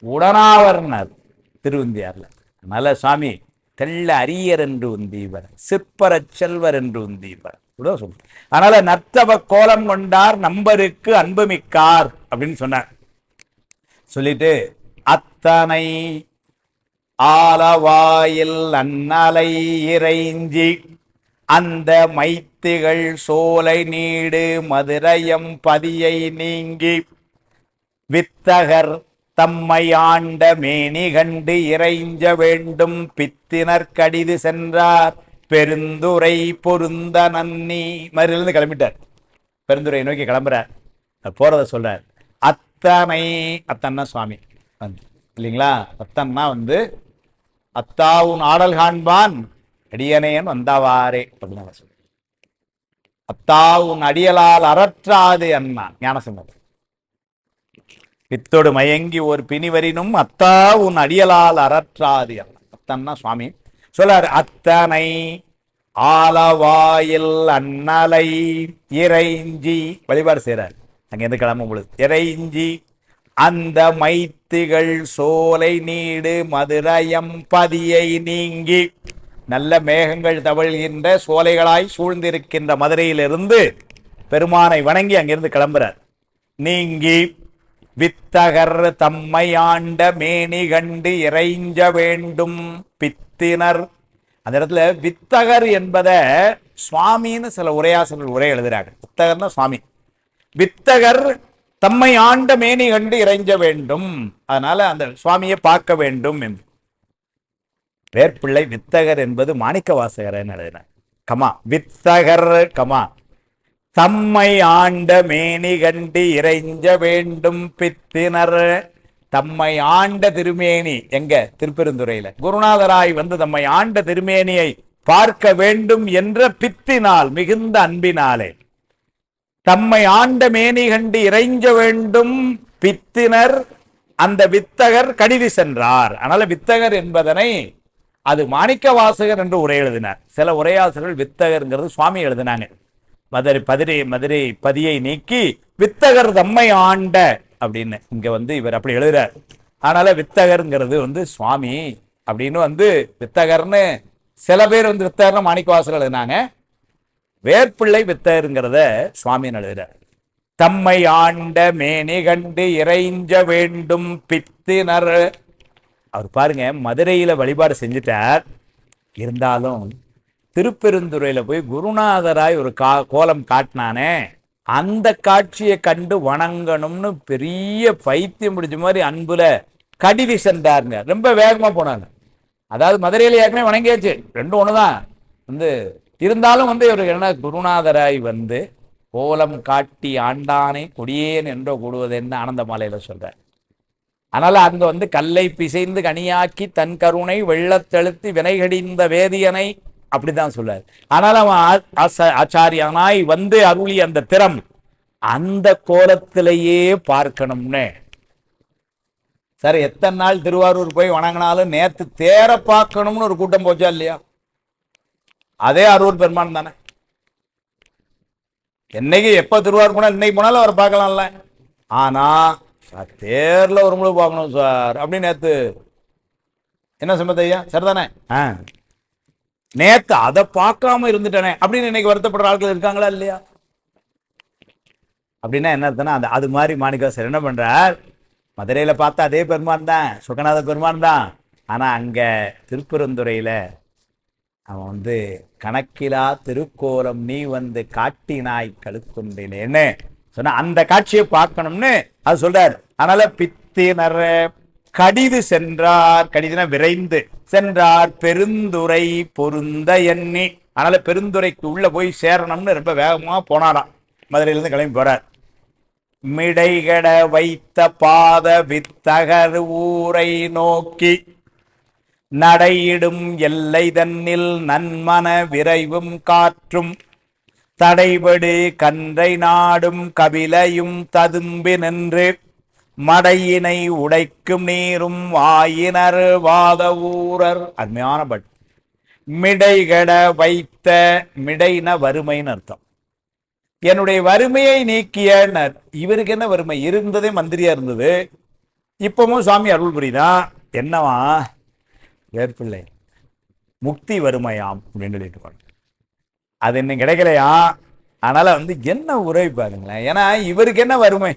உடனாவர்னார் திருவந்தியார்ல. அதனால சுவாமி தெள்ள அரியர் என்று உந்தீவர், சிற்பர செல்வர் என்று உந்தீவர் சொல்ற. அதனால நர்த்தவ கோலம் கொண்டார் நம்பருக்கு அன்பு மிக்கார் அப்படின்னு சொன்னார். சொல்லிட்டு அத்தனை ஆலவாயில் அன்னலை இறைஞ்சி அந்த மைத்திகள் சோலை நீடு மதுரையம் பதியை நீங்கி வித்தகர் தம்மை ஆண்ட மேனி கண்டு இறைஞ்ச வேண்டும் பித்தினர் கடிது சென்றார் பெருந்துரை பொருந்த நன்னி. மதுரையிலிருந்து கிளம்பிட்டார், பெருந்துரை நோக்கி கிளம்புறார். போறத சொல்றார். அத்தனை அத்தன்னா சுவாமி வந்து இல்லைங்களா? அத்தன்னா வந்து அத்தாவுன் ஆடல் காண்பான் அடியனையன் வந்தவாரே அப்படின்னு சொல்ற. அத்தாவுன் அடியலால் அறற்றாது அண்ணா ஞானசம்பந்தர். பித்தோடு மயங்கி ஒரு பிணிவரினும் அத்தா உன் அடியலால் அறற்றாது அண்ணா. அத்தன்னா சுவாமி சொல்லாரு. அத்தனை ஆலவாயில் அன்னலை இறைஞ்சி வழிபாடு செய்யறாரு. அங்கிருந்து கிளம்பும் பொழுது இறைஞ்சி அந்த மைத்திகள் சோலை நீடு மதுரையம் பதியை நீங்கி நல்ல மேகங்கள் தவழ்கின்ற சோலைகளாய் சூழ்ந்திருக்கின்ற மதுரையிலிருந்து பெருமானை வணங்கி அங்கிருந்து கிளம்புறார். நீங்கி வித்தகர் தம்மை ஆண்ட மேனி கண்டு இறைஞ்ச வேண்டும் பித்தினர். அந்த இடத்துல வித்தகர் என்பதை சுவாமின்னு சில உரையாசர்கள் உரை எழுதுறாங்க. வித்தகர்னா சுவாமி. வித்தகர் தம்மை ஆண்ட மேனி கண்டு இறைஞ்ச வேண்டும், அதனால அந்த சுவாமியை பார்க்க வேண்டும் என்று. வேர்பிள்ளை வித்தகர் என்பது மாணிக்க வாசகர் எழுதினார். கமா வித்தகர் கமா தம்மை ஆண்ட மேனி கண்டு இறைஞ்ச வேண்டும் பித்தினர். தம்மை ஆண்ட திருமேனி எங்க? திருப்பெருந்துறையில குருநாதராய் வந்து தம்மை ஆண்ட திருமேனியை பார்க்க வேண்டும் என்ற பித்தினால் மிகுந்த அன்பினாலே தம்மை ஆண்ட மேனி கண்டு இறைஞ்ச வேண்டும் பித்தினர். அந்த வித்தகர் கடிதி சென்றார். அதனால வித்தகர் என்பதனை அது மாணிக்க வாசகர் என்று உரை எழுதினார். சில உரையாசிரியர்கள் வித்தகர்ங்கிறது சுவாமி எழுதினாங்க. மதுரை பதியை நீக்கி வித்தகர் தம்மை ஆண்ட அப்படின்னு இங்க வந்து இவர் அப்படி எழுதுறார். அதனால வித்தகர்ங்கிறது வந்து சுவாமி அப்படின்னு வந்து வித்தகர்னு சில பேர் வந்து வித்தகர்னு மாணிக்க வாசகர் எழுதினாங்க. வேர்பிள்ளை வித்தகருங்கிறத சுவாமின்னு எழுதுறார். தம்மை ஆண்ட மேனி கண்டு இறைஞ்ச வேண்டும் பித்தினர். அவர் பாருங்க மதுரையில வழிபாடு செஞ்சுட்டார். இருந்தாலும் திருப்பெருந்துறையில போய் குருநாதராய் ஒரு கோலம் காட்டினானே, அந்த காட்சியை கண்டு வணங்கணும்னு பெரிய பைத்தியம் பிடிச்ச மாதிரி அன்புல கடிதி சென்றாருங்க. ரொம்ப வேகமா போனாங்க. அதாவது மதுரையில் ஏற்கனவே வணங்கியாச்சு, ரெண்டும் ஒண்ணுதான். வந்து இருந்தாலும் இவர் என்ன குருநாதராய் கோலம் காட்டி ஆண்டானை கொடியேன் என்றோ கூடுவது என்ன ஆனந்த மாலையில சொல்றார். அதனால அங்க கல்லை பிசைந்து கனியாக்கி தன் கருணை வெள்ளத்தெழுத்தி வினைகடிந்த வேதியனை அப்படிதான் சொல்றாரு. ஆனால் அவன் ஆச்சாரியனாய் அருளி அந்த திறம் அந்த கோலத்திலேயே பார்க்கணும்னு. சார் எத்தனை நாள் திருவாரூர் போய் வணங்கினாலும் நேத்து தேர பார்க்கணும்னு ஒரு கூட்டம் போச்சா இல்லையா? அதே அரூர் பெருமான் தானே. என்னைக்கு எப்ப திருவாரூர் போனா இன்னைக்கு போனாலும் அவர் பார்க்கலாம்ல. ஆனா தேர்ல ஒரு முழு பார்க்கணும் சார் அப்படின்னு நேத்து என்ன சம்பத்தையா சரிதானே? நேத்து அதை பார்க்காம இருந்துட்டேனே அப்படின்னு இன்னைக்கு வருத்தப்படுற ஆட்கள் இருக்காங்களா இல்லையா? அப்படின்னா என்ன அர்த்தம்னா அது மாதிரி மாணிக்கவாசகர் என்ன பண்றார், மதுரையில பார்த்தா அதே பெருமான் தான், சுகநாத பெருமான் தான். ஆனா அங்க திருப்பெருந்துறையில அவன் கணக்கிலா திருக்கோலம் நீ காட்டினாய் கழுக்குண்டேன்னு சொன்ன அந்த காட்சியை பார்க்கணும்னு அது சொல்றாரு. அதனால பித்தினர் கடிது சென்றார், கடிதுனா விரைந்து சென்றார் பெருந்துறை பொருந்த எண்ணி. அதனால பெருந்துறைக்கு உள்ள போய் சேரணும்னு ரொம்ப வேகமா போனாராம். மதுரையிலிருந்து கிளம்பி போறார். மிடைகட வைத்த பாத வித்தகர் ஊரை நோக்கி நடையிடும் எல்லை தன்னில் நன்மன விரைவும் காற்றும் தடைபடு கன்றை நாடும் கபிலையும் ததும்பி நின்று மடையினை உடைக்கும் நீரும் ஆயினர் வாத ஊரர். அருமையான பட். மிடைகட வைத்த, மிடைன வறுமைன்னு அர்த்தம். என்னுடைய வறுமையை நீக்கிய. இவருக்கு என்ன வறுமை? இருந்ததே மந்திரியா இருந்தது, இப்பவும் சுவாமி அருள் புரிதான். என்னவா? வேற்பிள்ளை முக்தி வறுமையாம் அப்படின்னு சொல்லிட்டு அது இன்னும் கிடைக்கலையா. அதனால என்ன உரை பாருங்களேன். ஏன்னா இவருக்கு என்ன வறுமை?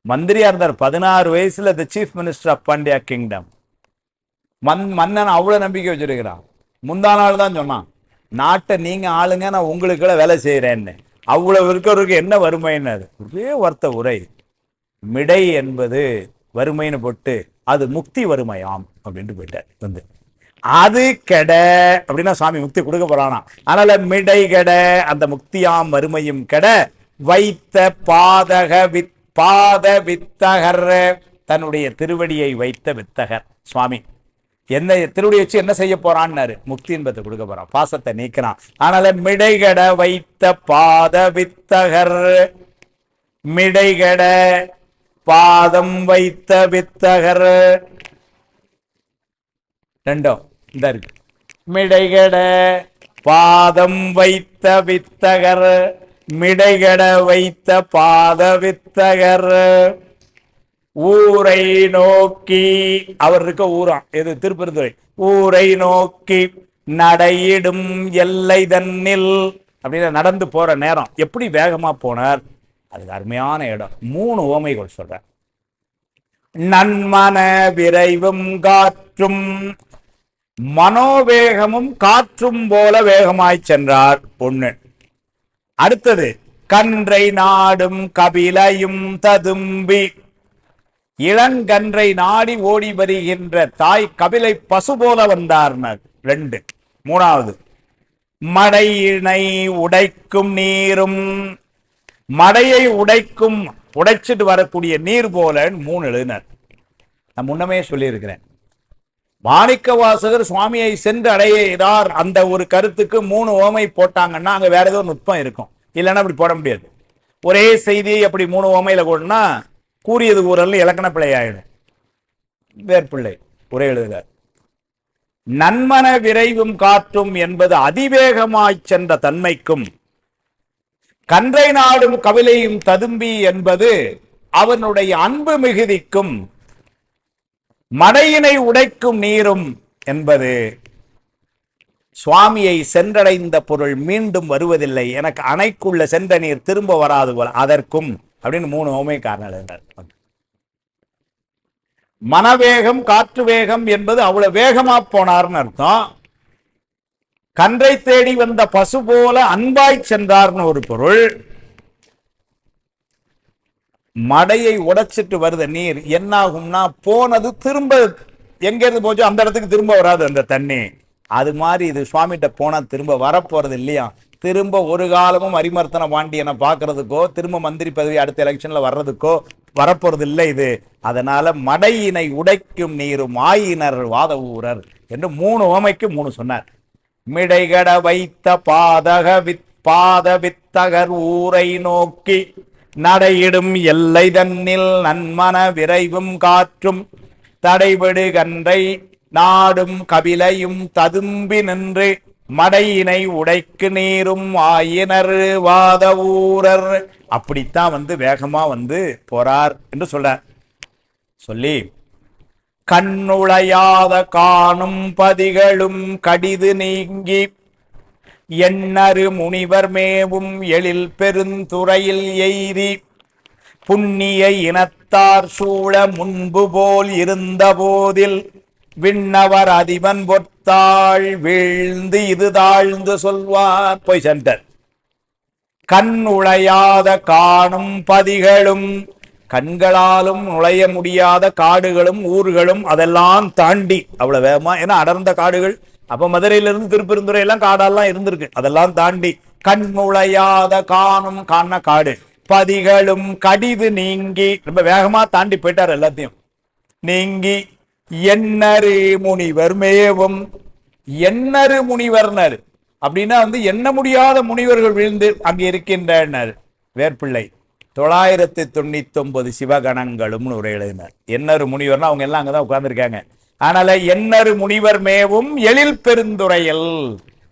மந்திரியா இருந்தார் 16 வயசுல the chief minister of Pandya kingdom. மன்னன் அவ்வளவு நம்பிக்கை வச்சிருக்கிறான். முந்தா நாள் தான் சொன்னான், நாட்டை நீங்க ஆளுங்க, நான் உங்களுக்குள்ள வேலை செய்யறேன்னு. அவ்வளவு இருக்கிறவருக்கு என்ன வறுமைன்னு ஒரே வார்த்தை உரை. மிடை என்பது வறுமைன்னு போட்டு அது முக்தி வறுமையாம் அப்படின்ட்டு போயிட்டார். அது கெட அப்படின்னா சுவாமி முக்தி கொடுக்க போறானா. அதனால மிடை கெட அந்த முக்தியாம் வறுமையும் கெட வைத்த பாத வித்தகர், தன்னுடைய திருவடியை வைத்த வித்தகர் சுவாமி என்ன திருவடி வச்சு என்ன செய்ய போறான்னு முக்தி என்பதை கொடுக்க போறான், பாசத்தை நீக்கிறான். அதனால மிடைகட வைத்த பாத வித்தகர், மிடைகட பாதம் வைத்த வித்தகர் ரெண்டும் இந்த இருக்கு. மிடைகட பாதம் வைத்த வித்தகர், மிடைகட வைத்த பாத வித்தகர் ஊரை நோக்கி. அவர் இருக்க ஊரான் எது? திருப்பெருந்துறை. ஊரை நோக்கி நடையிடும் எல்லை தன்னில் அப்படின்னு நடந்து போற நேரம் எப்படி வேகமா போனார். அதுக்கு அருமையான இடம். 3 உவமைகள் சொல்ற. நன்மன விரைவும் காற்றும், மனோவேகமும் காற்றும் போல வேகமாய் சென்றார் ஒண்ணு. அடுத்தது கன்றை நாடும் கபிலையும் ததும்பி, இளங்கன்றை நாடி ஓடி வருகின்ற தாய் கபிலை பசு போல வந்தார்னர் 2. மூணாவது மடையினை உடைக்கும் நீரும், மடையை உடைச்சிட்டு வரக்கூடிய நீர் போல 3 எழுதினார். நான் முன்னமே சொல்லியிருக்கிறேன், மாணிக்கவாசகர் சுவாமியை சென்று அடையிறார் அந்த ஒரு கருத்துக்கு 3 ஓமை போட்டாங்கன்னா அங்க வேற ஏதோ நுட்பம் இருக்கும். இல்லைன்னா அப்படி போட முடியாது. ஒரே செய்தியை அப்படி 3 ஓமையில போடனா கூறியது ஊரல் இலக்கண பிழை ஆயிடும். வேற்பிள்ளை உரை எழுதுகிறார். நன்மன விரைவும் காற்றும் என்பது அதிவேகமாய் சென்ற தன்மைக்கும், கன்றை நாடும் கவிலையும் ததும்பி என்பது அவனுடைய அன்பு மிகுதிக்கும், மடையினை உடைக்கும் நீரும் என்பது சுவாமியை சென்றடைந்த பொருள் மீண்டும் வருவதில்லை, எனக்கு அணைக்குள்ள சென்ற நீர் திரும்ப வராது போல அதற்கும் அப்படின்னு 3 ஓமை காரணம். மனவேகம் காற்று வேகம் என்பது அவ்வளவு வேகமா போனார்னு அர்த்தம். கன்றை தேடி வந்த பசு போல அன்பாய் சென்றார்னு ஒரு பொருள். மடையை உடைச்சிட்டு வருத நீர் என்னாகும்னா போனது திரும்ப எங்க இருந்து போச்சோ அந்த இடத்துக்கு திரும்ப வராது அந்த தண்ணி. அது மாதிரி இது சுவாமிகிட்ட போனா திரும்ப வரப்போறது இல்லையா. திரும்ப ஒரு காலமும் அரிமர்த்தன பாண்டியனை பார்க்கறதுக்கோ திரும்ப மந்திரி பதவி அடுத்த எலெக்ஷன்ல வர்றதுக்கோ வரப்போறது இல்லை இது. அதனால மடையினை உடைக்கும் நீரும் ஆயினர் வாத ஊரர் என்று 3 ஓமைக்கு 3 சொன்னார். மிடைகட வைத்த பாத வித்தகர் ஊரை நோக்கி நடையிடும் எல்லை தன்னில் நன்மன விரைவும் காற்றும் தடைபடு கன்றை நாடும் கபிலையும் ததும்பி நின்று மடையினை உடைக்கு நீரும் ஆயினர் வாத ஊரர். அப்படித்தான் வேகமா போறார் என்று சொல்றார். சொல்லி கண்ணுளையாத காணும் பதிகளும் கடிது நீங்கி எண்ணறு முனிவர் மேவும் எழில் பெருந்துறையில் எய்தி புண்ணிய இனத்தார் சூழ முன்பு போல் இருந்த போதில் விண்ணவர் அதிபன் பொத்தாள் வீழ்ந்து இது தாழ்ந்து சொல்வார். போய் சென்டர். கண் உளையாத காணும் பதிகளும், கண்களாலும் நுழைய முடியாத காடுகளும் ஊர்களும் அதெல்லாம் தாண்டி அவ்வளவு வேகமா, ஏன்னா அடர்ந்த காடுகள். அப்ப மதுரையிலிருந்து திருப்பெருந்துறை எல்லாம் காடெல்லாம் இருந்திருக்கு. அதெல்லாம் தாண்டி கண் உளையாத காணும், காண காடு, பதிகளும் கடிது நீங்கி ரொம்ப வேகமா தாண்டி போயிட்டார். எல்லாத்தையும் நீங்கி எண்ணறு முனிவர் மேவும், எண்ணறு முனிவர்னர் அப்படின்னா எண்ண முடியாத முனிவர்கள் விழுந்து அங்கே இருக்கின்றனர். வேர்பிள்ளை 999 சிவகணங்களும் ஒரு எழுதினார். எண்ணறு முனிவர்னா அவங்க எல்லாம் அங்கதான் உட்கார்ந்துருக்காங்க. அதனால எண்ணறு முனிவர் மேவும் எழில் பெருந்துறையில்,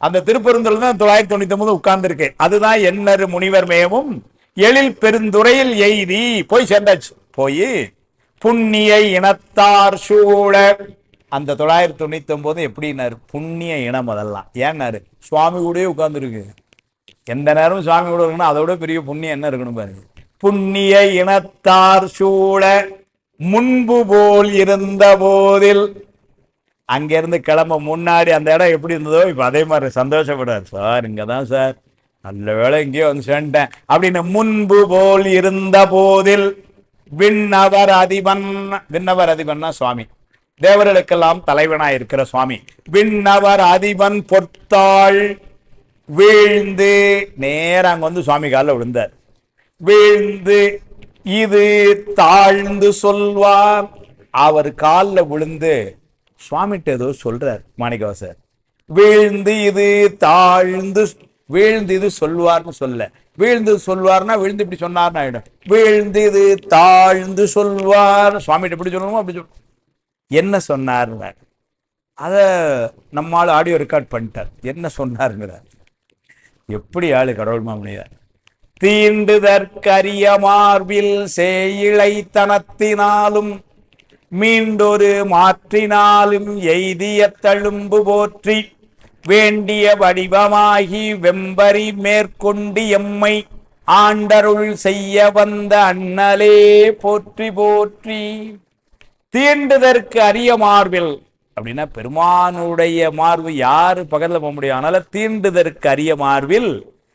அந்த திருப்பெருந்துறை தான் 999 உட்கார்ந்து இருக்கு. அதுதான் எண்ணறு முனிவர் மேவும் எழில் பெருந்துறையில் எய்தி போய் சேர்ந்தாச்சு. போய் புண்ணிய இனத்தார் சூழ, அந்த 999 எப்படின்னாரு புண்ணிய இனம். அதெல்லாம் ஏன்னாரு சுவாமி கூட உட்கார்ந்துருக்கு. எந்த நேரமும் சுவாமி கூட இருக்கணும். அதோட பெரிய புண்ணியம் என்ன இருக்கணும் பாருங்க. புண்ணிய இனத்தார் சூழ முன்பு போல் இருந்த போதில், அங்கிருந்து கிளம்ப முன்னாடி அந்த இடம் எப்படி இருந்ததோ இப்ப அதே மாதிரி சந்தோஷப்படுறார். சார் இங்கதான் சார், நல்ல வேலை இங்கேயே சேர்ந்தேன் அப்படின்னு. முன்பு போல் இருந்த போதில் விண்ணவர் அதிபன், விண்ணவர் அதிபன்னா சுவாமி, தேவர்களுக்கெல்லாம் தலைவனாய் இருக்கிற சுவாமி. விண்ணவர் அதிபன் பொத்தாள் வீழ்ந்து, நேரம் அங்க சுவாமி காலில் விழுந்தார். வீழ்ந்து இது தாழ்ந்து சொல்வார். அவர் காலில் விழுந்து சுவாமிகிட்ட ஏதோ சொல்றார் மாணிக்கவாசர். வீழ்ந்து இது தாழ்ந்து, வீழ்ந்து இது சொல்வார்னு சொல்ல, வீழ்ந்து சொல்வார்னா விழுந்து இப்படி சொன்னார்னு ஆயிடும். வீழ்ந்து இது தாழ்ந்து சொல்வார். சுவாமிகிட்ட எப்படி சொல்லணுமோ அப்படி சொல்ல. என்ன சொன்னார் அத நம்மால் ஆடியோ ரெக்கார்ட் பண்ணிட்டார். என்ன சொன்னாருங்கிறார். எப்படி ஆளு கடவுள் மாமுனியார். தீண்டுதற்கரிய மார்பில் சேயிழை தனத்தினாலும் மீண்டொரு மாற்றினாலும் எய்திய தழும்பு போற்றி வேண்டிய வடிவமாகி வெம்பரி மேற்கொண்டு எம்மை ஆண்டருள் செய்ய வந்த அண்ணலே போற்றி போற்றி. தீண்டுதற்கு அரிய மார்பில் அப்படின்னா பெருமானுடைய மார்பு யாரு பக்கத்துல போக முடியும். அதனால தீண்டுதற்கு அரிய மார்பில்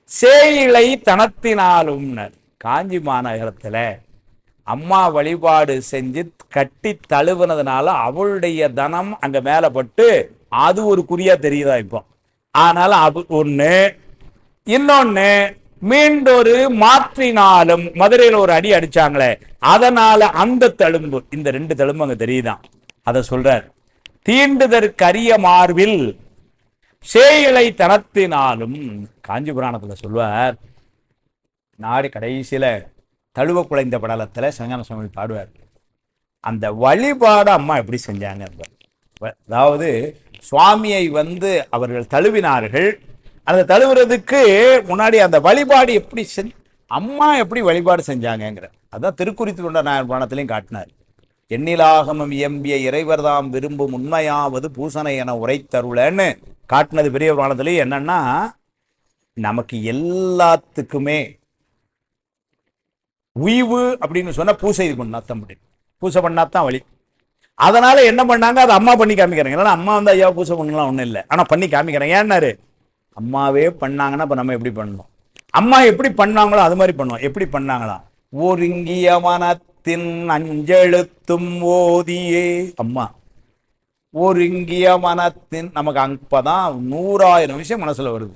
சேயிழை தனத்தினாலும். காஞ்சி மாநகரத்துல அம்மா வழிபாடு செஞ்சு கட்டி தழுவுனதுனால அவளுடைய தனம் அங்க மேல பட்டு அது ஒரு குறியா தெரியுதா இப்போ. அதனால அது ஒண்ணு. இன்னொன்னு மீண்டொரு மாற்றினாலும், மதுரையில ஒரு அடி அடிச்சாங்களே அதனால அந்த தழும்பு, இந்த 2 தழும்பு அங்க தெரியுதான். அத சொல்றார். தீண்டுதற்கரிய மார்பில் சேயிழை தனத்தினாலும். காஞ்சி புராணத்துல சொல்வார். நாடு கடைசியில தழுவ குலைந்த படலத்துல சங்கன சுவாமி பாடுவார். அந்த வழிபாடு அம்மா எப்படி செஞ்சாங்க. அதாவது சுவாமியை அவர்கள் தழுவினார்கள். அந்த தழுவுறதுக்கு முன்னாடி அந்த வழிபாடு எப்படி அம்மா எப்படி வழிபாடு செஞ்சாங்கிற அதான் திருக்குறித்து கொண்ட நாயர் புராணத்திலையும் காட்டினார். எண்ணிலாகமம் இயம்பிய இறைவர்தாம் விரும்பும் உண்மையாவது பூசனை என உரைத்தருளன்னு காட்டினது பெரிய புராணத்திலையும். என்னன்னா நமக்கு எல்லாத்துக்குமே உய்வு அப்படின்னு சொன்னா பூசை பண்ணாதான் முடியும். பூசை பண்ணாதான் வழி. அதனால என்ன பண்ணாங்க, அதை அம்மா பண்ணி காமிக்கிறாங்க. இல்லைன்னா அம்மா ஐயா பூசை பண்ணலாம் ஒன்றும் இல்லை, ஆனா பண்ணி காமிக்கிறாங்க. ஏன்னாரு அம்மாவே பண்ணாங்கன்னா இப்ப நம்ம எப்படி பண்ணணும், அம்மா எப்படி பண்ணாங்களோ அது மாதிரி பண்ணுவோம். எப்படி பண்ணாங்களா, ஒருங்கிய மனத்தின் அஞ்செழுத்தும் ஓதியே. அம்மா ஒருங்கிய மனத்தின் நமக்கு அப்பதான் 100,000 விஷயம் மனசுல வருது.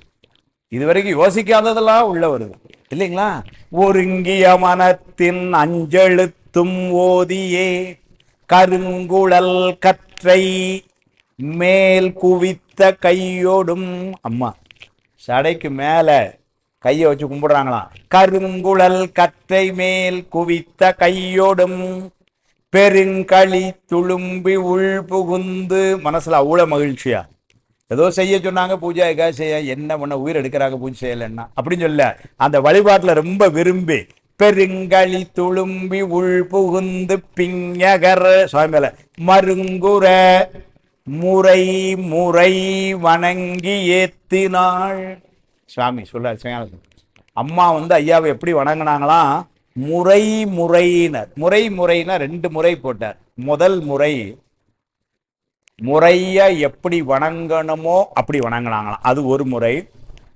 இதுவரைக்கும் யோசிக்காததெல்லாம் உள்ள வருது இல்லைங்களா? ஒருங்கிய மனத்தின் அஞ்செழுத்தும் ஓதியே கருங்குழல் கற்றை மேல் குவித்த கையோடும். அம்மா சடைக்கு மேல கையை வச்சு கும்பிடுறாங்களாம். கருங்குழல் கற்றை மேல் குவித்த கையோடும் பெருங்களி துளும்பி உள் புகுந்து. மனசுல அவ்வளோ மகிழ்ச்சியா ஏதோ செய்ய சொன்னாங்க, பூஜை செய்ய, என்ன பண்ண உயிர் எடுக்கிறாங்க பூஜை செய்யலைன்னா அப்படின்னு சொல்ல, அந்த வழிபாட்டுல ரொம்ப விரும்பி பெருங்களி துளும்பி உள் புகுந்து பிஞகர் சுவாமி மேல மருங்குற முறை முறை வணங்கி ஏத்தினாள். சுவாமி சொல்ல அம்மா ஐயாவை எப்படி வணங்கினாங்களாம்? முறை முறையினர். முறை முறைனா 2 முறை போட்டார். முதல் முறை முறைய எப்படி வணங்கணுமோ அப்படி வணங்கினாங்களாம், அது ஒரு முறை.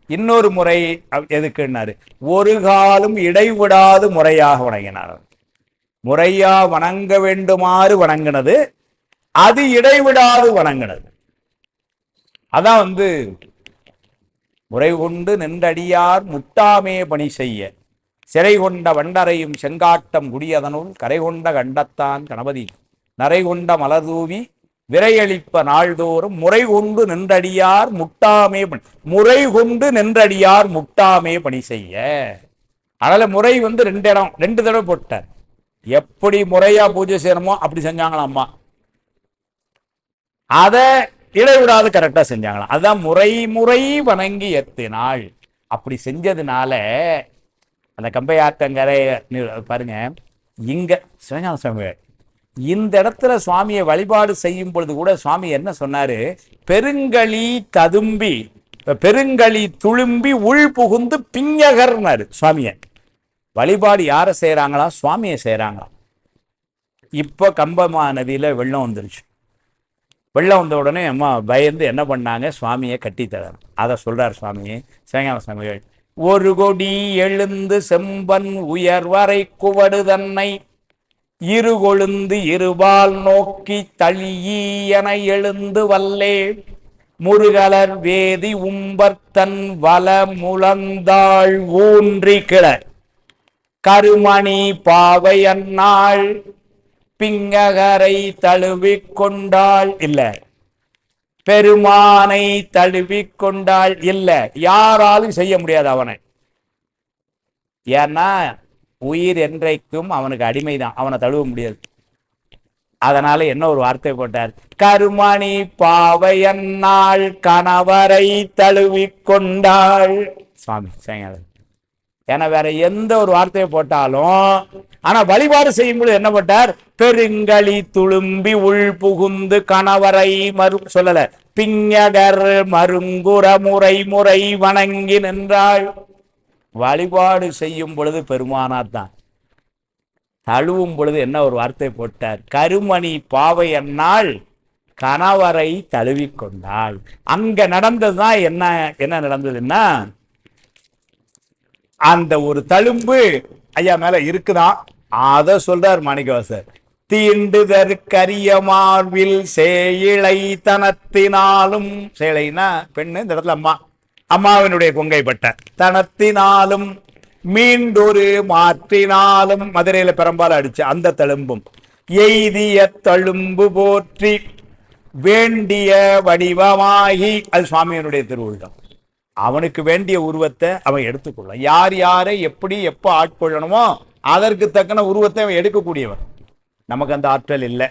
இன்னொரு முறை எதுக்குன்னாரு, ஒரு காலம் இடைவிடாது முறையாக வணங்கினார். முறையா வணங்க வேண்டுமாறு வணங்கினது, அது இடைவிடாது வணங்கினது. அதான் முறை கொண்டு நின்றடியார் முட்டாமே பணி செய்ய சிறை கொண்ட வண்டரையும் செங்காட்டம் குடியதனுள் கரை கொண்ட கண்டத்தான் கணபதி நரை கொண்ட மலர்தூவி விரையளிப்ப நாள்தோறும் முறை கொண்டு நின்றடியார் முட்டாமே பணி. முறை கொண்டு நின்றடியார் முட்டாமே பணி செய்ய. அதனால முறை 2 தடவை போட்டார். எப்படி முறையா பூஜை செய்யணுமோ அப்படி செஞ்சாங்களாம் அம்மா. அதை இடைவிடாது கரெக்டா செஞ்சாங்களாம். அதுதான் முறை முறை வணங்கி ஏத்தினாள். அப்படி செஞ்சதுனால அந்த கம்பையாத்தங்கரை பாருங்க, இங்க சிவஞான சுவாமி இந்த இடத்துல சுவாமியை வழிபாடு செய்யும் பொழுது கூட சுவாமி என்ன சொன்னாரு? பெருங்களி ததும்பி பெருங்களி துளும்பி உள் புகுந்து பிஞகர்னாரு சுவாமிய. வழிபாடு யாரை செய்யறாங்களா? சுவாமியை செய்யறாங்களா. இப்ப கம்பமா நதியில வெள்ளம் வந்துருச்சு. வெள்ளம் வந்த உடனே அம்மா பயந்து என்ன பண்ணாங்க? சுவாமியை கட்டி தராங்க. அதை சொல்றார் சுவாமி சிவஞான சுவாமிகள். ஒரு கொடி எழுந்து செம்பன் உயர்வரை குவடு தன்னை இருகொழுந்து இருபால் நோக்கி தளியன எழுந்து வல்லே முருகலர் வேதி உம்பர்த்தன் வல முழந்தாள் ஊன்றி கிள கருமணி பாவை அன்னாள் பிங்ககரை தழுவிக்கொண்டாள். இல்ல பெருமானை தழுவிக்கொண்டாள். இல்ல யாராலும் செய்ய முடியாது அவனை. ஏன்னா உயிர் என்றைக்கும் அவனுக்கு அடிமைதான், அவனை தழுவ முடியாது. அதனால என்ன ஒரு வார்த்தை போட்டார்? கருமணி பாவையன்னாள் கணவரை தழுவிக்கொண்டாள். சுவாமி செய்யாத. ஏன்னா வேற எந்த ஒரு வார்த்தையை போட்டாலும், ஆனா வழிபாடு செய்யும் பொழுது என்ன போட்டார்? பெருங்களி துளும்பி உள் புகுந்து கணவரை சொல்லல, பிஞகர் மருங்குற முறை முறை வணங்கி நின்றாள். வழிபாடு செய்யும் பொழுது பெருமானார் தான். தழுவும் பொழுது என்ன ஒரு வார்த்தை போட்டார்? கருமணி பாவை அன்னாள் கணவரை தழுவிக்கொண்டாள். அங்க நடந்ததுதான் என்ன நடந்ததுன்னா, அந்த ஒரு தழும்பு ஐயா மேல இருக்குதான். அத சொல்றார் மாணிக்கவாசர். தீண்டுதற்கரிய மார்பில் சேயிழை தனத்தினாலும், சேலைனா பெண்ணு, இந்த இடத்துல அம்மா, அம்மாவினுடைய கொங்கை பட்ட தனத்தினாலும் மீண்டொரு மாற்றினாலும், மதுரையில பெரும்பாலும் அடிச்சு அந்த தழும்பும் எய்திய தழும்பு போற்றி வேண்டிய வடிவமாகி, அது சுவாமியினுடைய திருவுள்ளம். அவனுக்கு வேண்டிய உருவத்தை அவன் எடுத்துக்கொள்ள, யார் யாரை எப்படி எப்போ ஆட்கொள்ளணுமோ அதற்கு தக்கன உருவத்தை அவன் எடுக்கக்கூடியவன். நமக்கு அந்த ஆற்றல் இல்லை.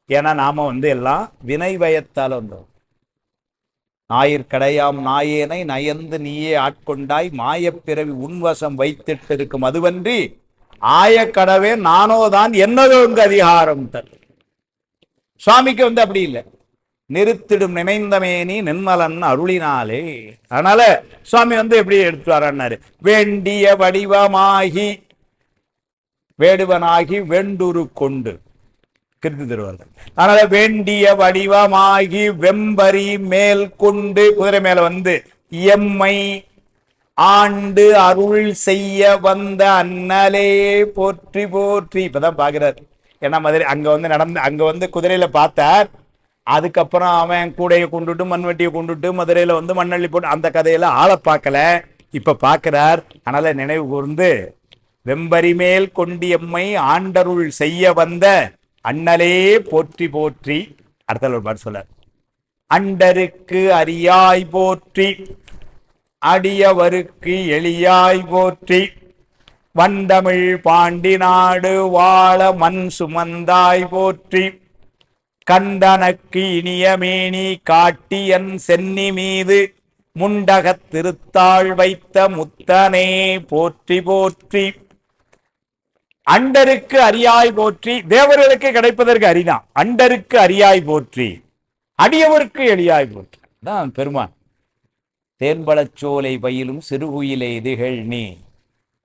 ஏன்னா நாம எல்லாம் வினை வயத்தால் வந்தோம். ஞாயிற்கடையாம் நாயேனை நயந்து நீயே ஆட்கொண்டாய் மாயப்பிறவி உன்வசம் வைத்திட்டு இருக்கும் அதுவன்றி ஆயக்கடவே நானோதான் என்னதோ அதிகாரம் தன். சுவாமிக்கு அப்படி இல்லை. நிறுத்திடும் நினைந்தமேனி நின்மலன் அருளினாலே. அதனால சுவாமி எப்படி எடுத்து வர்றாரு? வேண்டிய வடிவமாகி வேடுவனாகி வெண்டுரு கொண்டு கிருத்தி தருவார்கள். அதனால வேண்டிய வடிவமாகி வெம்பரி மேல் கொண்டு குதிரை மேல எம்மை ஆண்டு அருள் செய்ய வந்த அண்ணலே போற்றி போற்றி. இப்பதான் பாக்குறாரு. ஏன்னா மதுரை அங்க நடந்து அங்க குதிரையில பார்த்தார். அதுக்கப்புறம் அவன் கூடையை கொண்டுட்டு மண்வெட்டியை கொண்டுட்டு மதுரையில வந்து மண்ணள்ளி போட்டு அந்த கதையில ஆளை பார்க்கல, இப்ப பார்க்கிறார். அதனால நினைவு கூர்ந்து வெம்பரி மேல் கொண்டியம்மை ஆண்டருள் செய்ய வந்த அண்ணலே போற்றி போற்றி. அடுத்த ஒரு பாட்டு சொல்ல, அண்டருக்கு அரியாய் போற்றி அடியவருக்கு எளியாய் போற்றி வண்டமிழ் பாண்டி நாடு வாழ மண் சுமந்தாய் போற்றி கண்டனக்கு இனியமேனி காட்டியன் சென்னி மீது முண்டகத் திருத்தாள் வைத்த முத்தனே போற்றி போற்றி. அண்டருக்கு அரியாய் போற்றி, தேவர்களுக்கு கிடைப்பதற்கு அரிதான். அண்டருக்கு அரியாய் போற்றி அடியவருக்கு எளியாய் போற்றி தான் பெருமான். தேன்பழச்சோலை பயிலும் சிறுகுயிலே இதுகள் நீ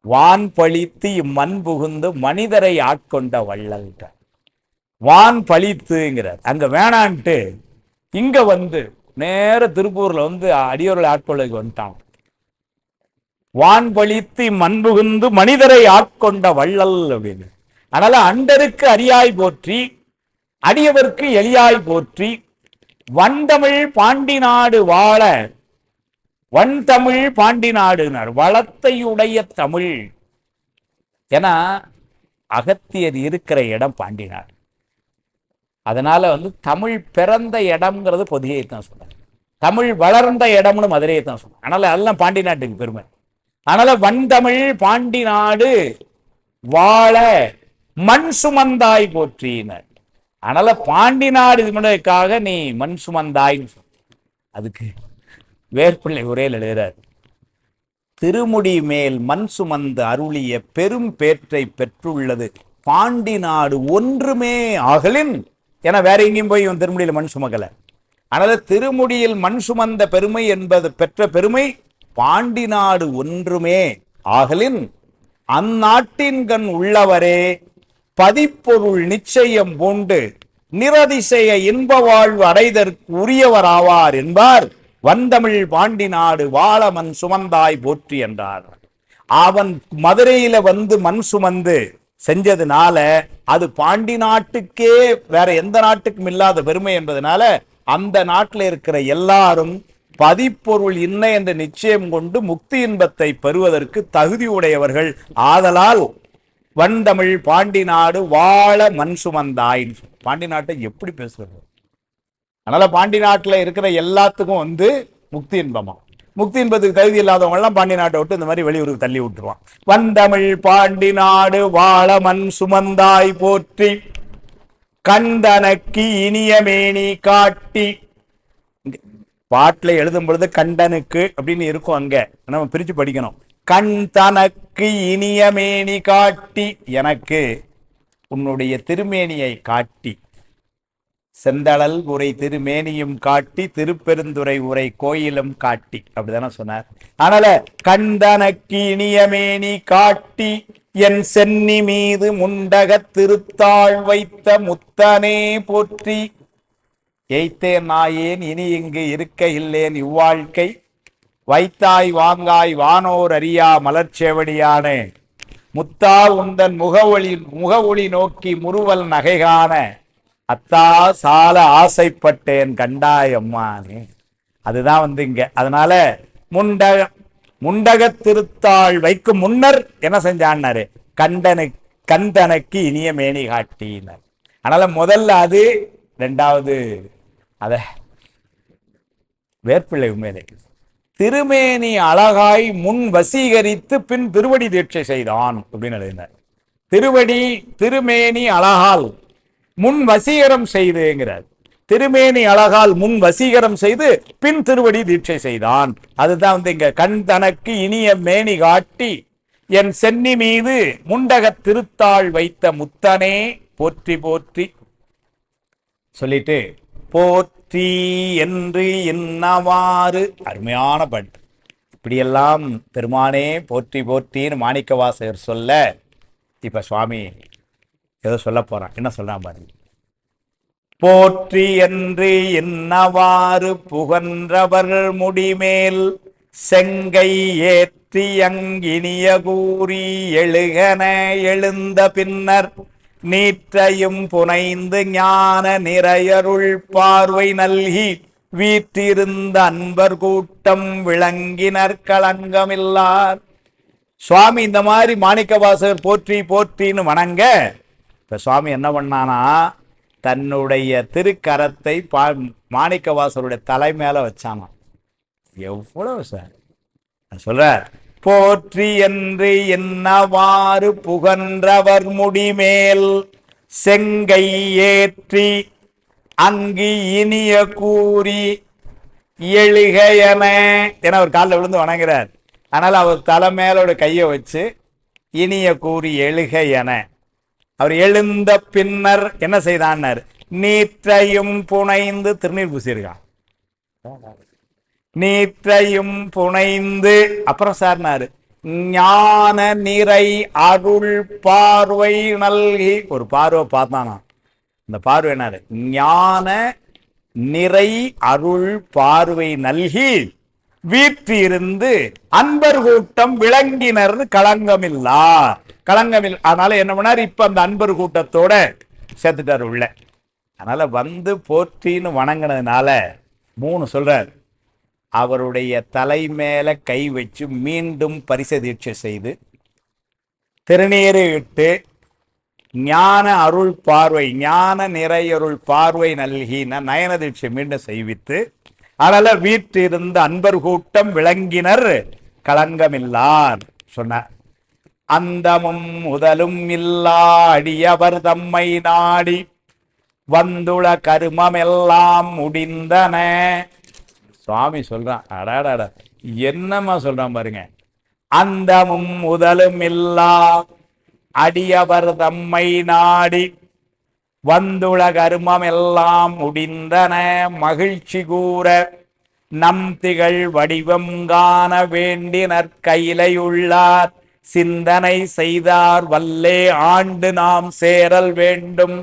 வான் பழித்து இம்மண் புகுந்து மனிதரை ஆட்கொண்ட வள்ளல். வான் பழித்துங்கிறார், அங்க வேணான்ட்டு இங்க வந்து நேர திருப்பூர்ல வந்து அடியோர்கள் ஆட்கொள்ளைக்கு வந்துட்டான். வான் பழித்து இம்மண் புகுந்து மனிதரை ஆட்கொண்ட வள்ளல் அப்படின்னு. அதனால அண்டருக்கு அரியாய் போற்றி அடியவருக்கு எளியாய் போற்றி வண்டமிழ் பாண்டி நாடு வாழ. வன்தமிழ் பாண்டி நாடுனார், வளத்தையுடைய தமிழ். ஏன்னா அகத்தியர் இருக்கிற இடம் பாண்டி நாடு. அதனால வந்து தமிழ் பிறந்த இடம்ங்கிறது பொதியை தான் சொல்றாங்க, தமிழ் வளர்ந்த இடம்னு மதுரையை தான் சொல்றாங்க. அதனால அதெல்லாம் பாண்டி நாட்டுக்கு பெருமை. அதனால வன்தமிழ் பாண்டி நாடு வாழ மண் சுமந்தாய் போற்றினார். அதனால பாண்டி நாடு இதுக்காக நீ மண் சுமந்தாய்ன்னு சொல். அதுக்கு வேர்பிள்ளை உரையில் எழுதுறார், திருமுடி மேல் மண் சுமந்து அருளிய பெரும் பேற்றை பெற்றுள்ளது பாண்டி நாடு ஒன்றுமே ஆகலின். ஏன்னா வேற எங்கேயும் போய் இவன் திருமுடியில் மண் சுமக்கல. அதனால திருமுடியில் மண் சுமந்த பெருமை என்பது பெற்ற பெருமை பாண்டி நாடு ஒன்றுமே ஆகலின் அந்நாட்டின் கண் உள்ளவரே பதிப்பொருள் நிச்சயம் பூண்டு நிரதிசய இன்ப வாழ்வு அடைதற்கு உரியவராவார் என்பார் வந்தமிழ் பாண்டி நாடு வாழ மண் சுமந்தாய் போற்றி என்றார். அவன் மதுரையில வந்து மண் சுமந்து செஞ்சதுனால அது பாண்டி நாட்டுக்கே வேற எந்த நாட்டுக்கும் இல்லாத பெருமை என்பதனால அந்த நாட்டில் இருக்கிற எல்லாரும் பதிப்பொருள் இன்ன என்ற நிச்சயம் கொண்டு முக்தி இன்பத்தை பெறுவதற்கு தகுதி உடையவர்கள். ஆதலால் வண்டமிழ் பாண்டி நாடு வாழ மண் சுமந்தாய். பாண்டி நாட்டை எப்படி பேசுறது? அதனால பாண்டி நாட்டில் இருக்கிற எல்லாத்துக்கும் வந்து முக்தி இன்பமா, முக்தி இன்பத்துக்கு தகுதி இல்லாதவங்க எல்லாம் பாண்டி நாட்டை விட்டு இந்த மாதிரி வெளியூருக்கு தள்ளி விட்டுருவான். வண்டமிழ் பாண்டி நாடு வாழ மண் சுமந்தாய் போற்றி கண்டனக்கு இனியமேனி காட்டி. பாட்டுல எழுதும் பொழுது கண்டனுக்கு அப்படின்னு இருக்கும், அங்க நம்ம பிரிச்சு படிக்கணும். கண் தனக்கு இனியமேனி காட்டி, எனக்கு உன்னுடைய திருமேனியை காட்டி. செந்தளல் உரை திருமேனியும் காட்டி திருப்பெருந்துறை உரை கோயிலும் காட்டி, அப்படிதானே சொன்னார். அதனால கண்டனக்கு இனியமேனி காட்டி என் சென்னி மீது முண்டக திருத்தாள் வைத்த முத்தனே போற்றி. எய்த்தேன் நாயேன் இனி இங்கு இருக்க இல்லேன் இவ்வாழ்க்கை வைத்தாய் வாங்காய் வானோர் அறியா மலர்ச்சேவடியானே முத்தா உந்தன் முகவொளி நோக்கி முறுவல் நகைகான அத்தா சால ஆசைப்பட்டேன் கண்டாய் அம்மானே. அதுதான் வந்து இங்க. அதனால முண்டக திருத்தாள் வைக்கும் முன்னர் என்ன செஞ்சான்னாரு, கண்டனுக்கு இனிய மேனி காட்டினார். அதனால முதல்ல அது, ரெண்டாவது அத வேர்பிள்ளை உண்மையிலே திருமேனி அழகாய் முன் வசீகரித்து பின் திருவடி தீட்சை செய்தான் அப்படின்னு எழுதினார். திருமேனி அழகால் முன் வசீகரம் செய்துங்கிறார். திருமேனி அழகால் முன் வசீகரம் செய்து பின் திருவடி தீட்சை செய்தான். அதுதான் வந்து இங்க கண் தனக்கு இனிய மேனி காட்டி என் சென்னி மீது முண்டக திருத்தாள் வைத்த முத்தனே போற்றி போற்றி சொல்லிட்டு போற்றி என்று என்னவாறு. அருமையான பாட்டு. இப்படியெல்லாம் பெருமானே போற்றி போற்றின்னு மாணிக்கவாசகர் சொல்ல, இப்ப சுவாமி ஏதோ சொல்ல போறான். என்ன சொல்றான் பாருங்க. போற்றி என்று என்னவாறு புகன்றவர் முடிமேல் செங்கை ஏற்றி அங்கினிய கூறி எழுகன எழுந்த பின்னர் நீற்றையும் புனைந்து ஞான நிறையருள் பார்வை நல்கி வீற்றிருந்த அன்பர் கூட்டம் விளங்கினர் களங்கமில்லார். சுவாமி இந்த மாதிரி மாணிக்க வாசகர் போற்றி போற்றின்னு வணங்க இப்ப சுவாமி என்ன பண்ணானா, தன்னுடைய திருக்கரத்தை மாணிக்க வாசகருடைய தலை மேல வச்சானா. எவ்வளவு சார் சொல்றார், போற்றி என்று என்னவாறு புகன்றவர் முடிமேல் செங்கை ஏற்றி அங்கு இனிய கூறி எழுகையன என அவர் காலில் விழுந்து வணங்குறார். அதனால அவர் தலை மேலோட கையை வச்சு இனிய கூறி எழுக என அவர் எழுந்த பின்னர் என்ன செய்தார், நீற்றையும் புனைந்து திருநீர் பூசியிருக்கான். நீற்றையும் புனைந்து அப்புறம் சார்னாரு ஞான நிறை அருள் பார்வை நல்கி. ஒரு பார்வை பார்த்தானா, இந்த பார்வை என்னாரு, ஞான நிறை அருள் பார்வை நல்கி வீற்றி இருந்து அன்பர் கூட்டம் விளங்கினர் களங்கமில்லா. களங்கமில் அதனால என்ன பண்ணாரு, இப்ப அந்த அன்பர் கூட்டத்தோட சேர்த்துட்டார் உள்ள. அதனால வந்து போற்றின்னு வணங்கினதுனால 3 சொல்றார். அவருடைய தலை மேல கை வச்சு மீண்டும் பரிசதீட்சை செய்து திருநீரை இட்டு ஞான அருள் பார்வை ஞான நிறையருள் பார்வை நல்கின நயன தீட்சை மீண்டும் செய்வித்து அதனால வீற்றிருந்த அன்பர் கூட்டம் விளங்கினர் களங்கமில்லார் சொன்னார். அந்தமும் முதலும் இல்லா அடியவர் தம்மை நாடி வந்துள கருமம் எல்லாம் முடிந்தன. சுவாமி சொல்றான், அடாடாட என்னமா சொல்றான் பாருங்க. அந்தமும் முதலும் இல்லா அடியவர் தம்மை நாடி வந்துள கருமம் எல்லாம் முடிந்தன மகிழ்ச்சி கூற நம் திகழ் வடிவம் காண வேண்டினர் கையிலையுள்ளார் சிந்தனை செய்தார் வல்லே ஆண்டு நாம் சேரல் வேண்டும்.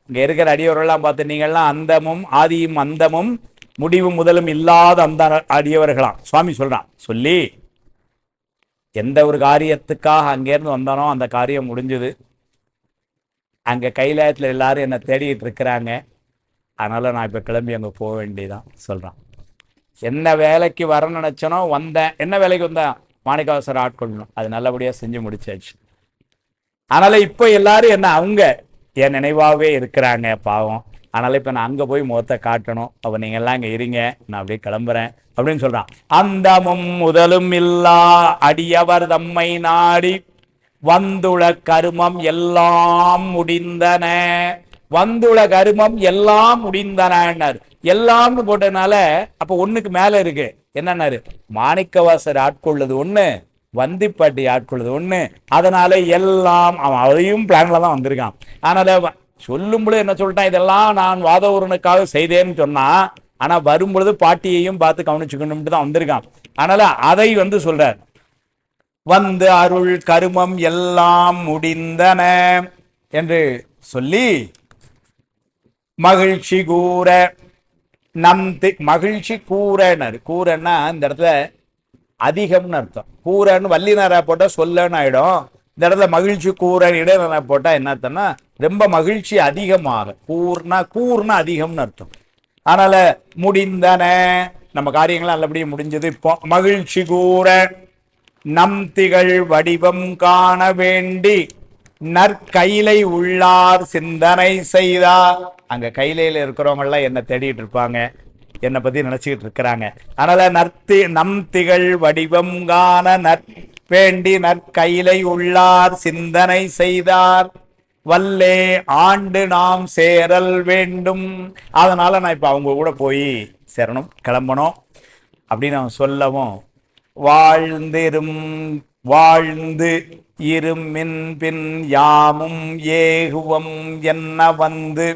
இங்க இருக்கிற அடியவர்கள்லாம் பார்த்து நீங்கள்லாம் அந்தமும் ஆதியும் அந்தமும் முடிவு முதலும் இல்லாத அந்த அடியவர்களாம் சுவாமி சொல்றான். சொல்லி எந்த ஒரு காரியத்துக்காக அங்கேருந்து வந்தானோ அந்த காரியம் முடிஞ்சது. அங்கே கைலாயத்தில் எல்லாரும் என்னை தேடிட்டு இருக்கிறாங்க. அதனால நான் இப்போ கிளம்பி அங்கே போக வேண்டியதான் சொல்கிறான். என்ன வேலைக்கு வர நினச்சனோ வந்தேன். என்ன வேலைக்கு வந்தேன், மாணிக்கவாசகர் ஆட்கொள்ளணும். அது நல்லபடியாக செஞ்சு முடிச்சாச்சு. அதனால இப்போ எல்லாரும் என்ன அவங்க என் நினைவாகவே இருக்கிறாங்க பாவம். அதனால இப்போ நான் அங்கே போய் முகத்தை காட்டணும். அப்போ நீங்கள் எல்லாம் இங்கே இருங்க, நான் அப்படியே கிளம்புறேன் அப்படின்னு சொல்கிறான். அந்தமும் முதலும் இல்லா அடியவர் தம்மை நாடி வந்துள கருமம் எல்லாம் முடிந்தன. வந்துள கருமம் எல்லாம் முடிந்தனர். எல்லாம்னு போட்டதுனால அப்ப ஒண்ணுக்கு மேல இருக்கு. என்னன்னாரு, மாணிக்கவாசர் ஆட்கொள்ளுது ஒண்ணு, வந்திப்பாட்டி ஆட்கொள்ளுது ஒண்ணு. அதனால எல்லாம் அவன் அதையும் பிளான்ல தான் வந்திருக்கான். அதனால சொல்லும்பொழுது என்ன சொல்லிட்டான், இதெல்லாம் நான் வாதவூரனுக்காக செய்தேன்னு சொன்னா, ஆனா வரும்பொழுது பாட்டியையும் பார்த்து கவனிச்சுக்கணும்ட்டு தான் வந்திருக்கான். அதனால அதை சொல்றார், வந்து அருள் கருமம் எல்லாம் முடிந்தன என்று சொல்லி மகிழ்ச்சி கூற நம் மகிழ்ச்சி கூறனர். கூறன்னா இந்த இடத்துல அதிகம்னு அர்த்தம். கூறன்னு வல்லினரா போட்டா சொல்லன்னு ஆயிடும். இந்த இடத்துல மகிழ்ச்சி கூற இடையில போட்டா என்ன அர்த்தம்னா ரொம்ப மகிழ்ச்சி அதிகமாக. கூர்னா அதிகம்னு அர்த்தம். அதனால முடிந்தன, நம்ம காரியங்கள் நல்லபடியும் முடிஞ்சது. இப்போ மகிழ்ச்சி கூற நம் திகழ் வடிவம் காண வேண்டி நற்கையிலை உள்ளார் சிந்தனை செய்தார். அங்க கையிலையில இருக்கிறவங்க எல்லாம் என்ன தேடிட்டு இருப்பாங்க, என்னை பத்தி நினைச்சுக்கிட்டு இருக்கிறாங்க. அதனால நம் திகழ் வடிவம் காண வேண்டி நற்கையிலை உள்ளார் சிந்தனை செய்தார் வல்லே ஆண்டு நாம் சேரல் வேண்டும். அதனால நான் இப்ப அவங்க கூட போய் சேரணும், கிளம்பணும் அப்படின்னு அவன் சொல்லவும், வாழ்ந்து இருமின் பின் யாமும் ஏகுவம் என்ன வந்து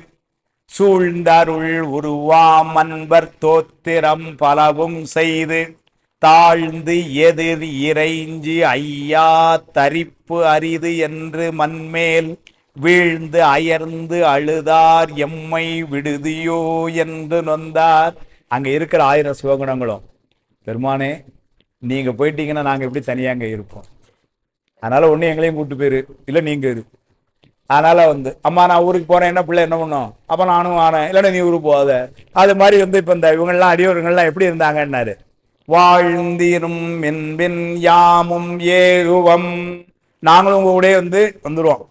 சூழ்ந்தருள் உருவாம் அன்பர் தோத்திரம் பலவும் செய்து தாழ்ந்து எதிர் இறைஞ்சி ஐயா தரிப்பு அரிது என்று மண்மேல் வீழ்ந்து அயர்ந்து அழுதார் எம்மை விடுதியோ என்று நொந்தார். அங்க இருக்கிற 1000 சிவகுணங்களும், பெருமானே நீங்க போயிட்டீங்கன்னா நாங்க எப்படி தனியா அங்க இருப்போம், அதனால ஒண்ணு எங்களையும் கூட்டு போயிரு, இல்ல நீங்க இரு. அதனால வந்து அம்மா நான் ஊருக்கு போறேன், என்ன பிள்ளை என்ன பண்ணும், அப்ப நானும் ஆனேன், இல்லைன்னா நீ ஊருக்கு போகாத. அது மாதிரி வந்து இப்ப இந்த இவங்கெல்லாம் அடியோர்கள்லாம் எப்படி இருந்தாங்கன்னாரு, வாழ்ந்திரும் என்பின் யாமும் ஏகுவம், நாங்களும் உங்க கூட வந்து வந்துருவோம்,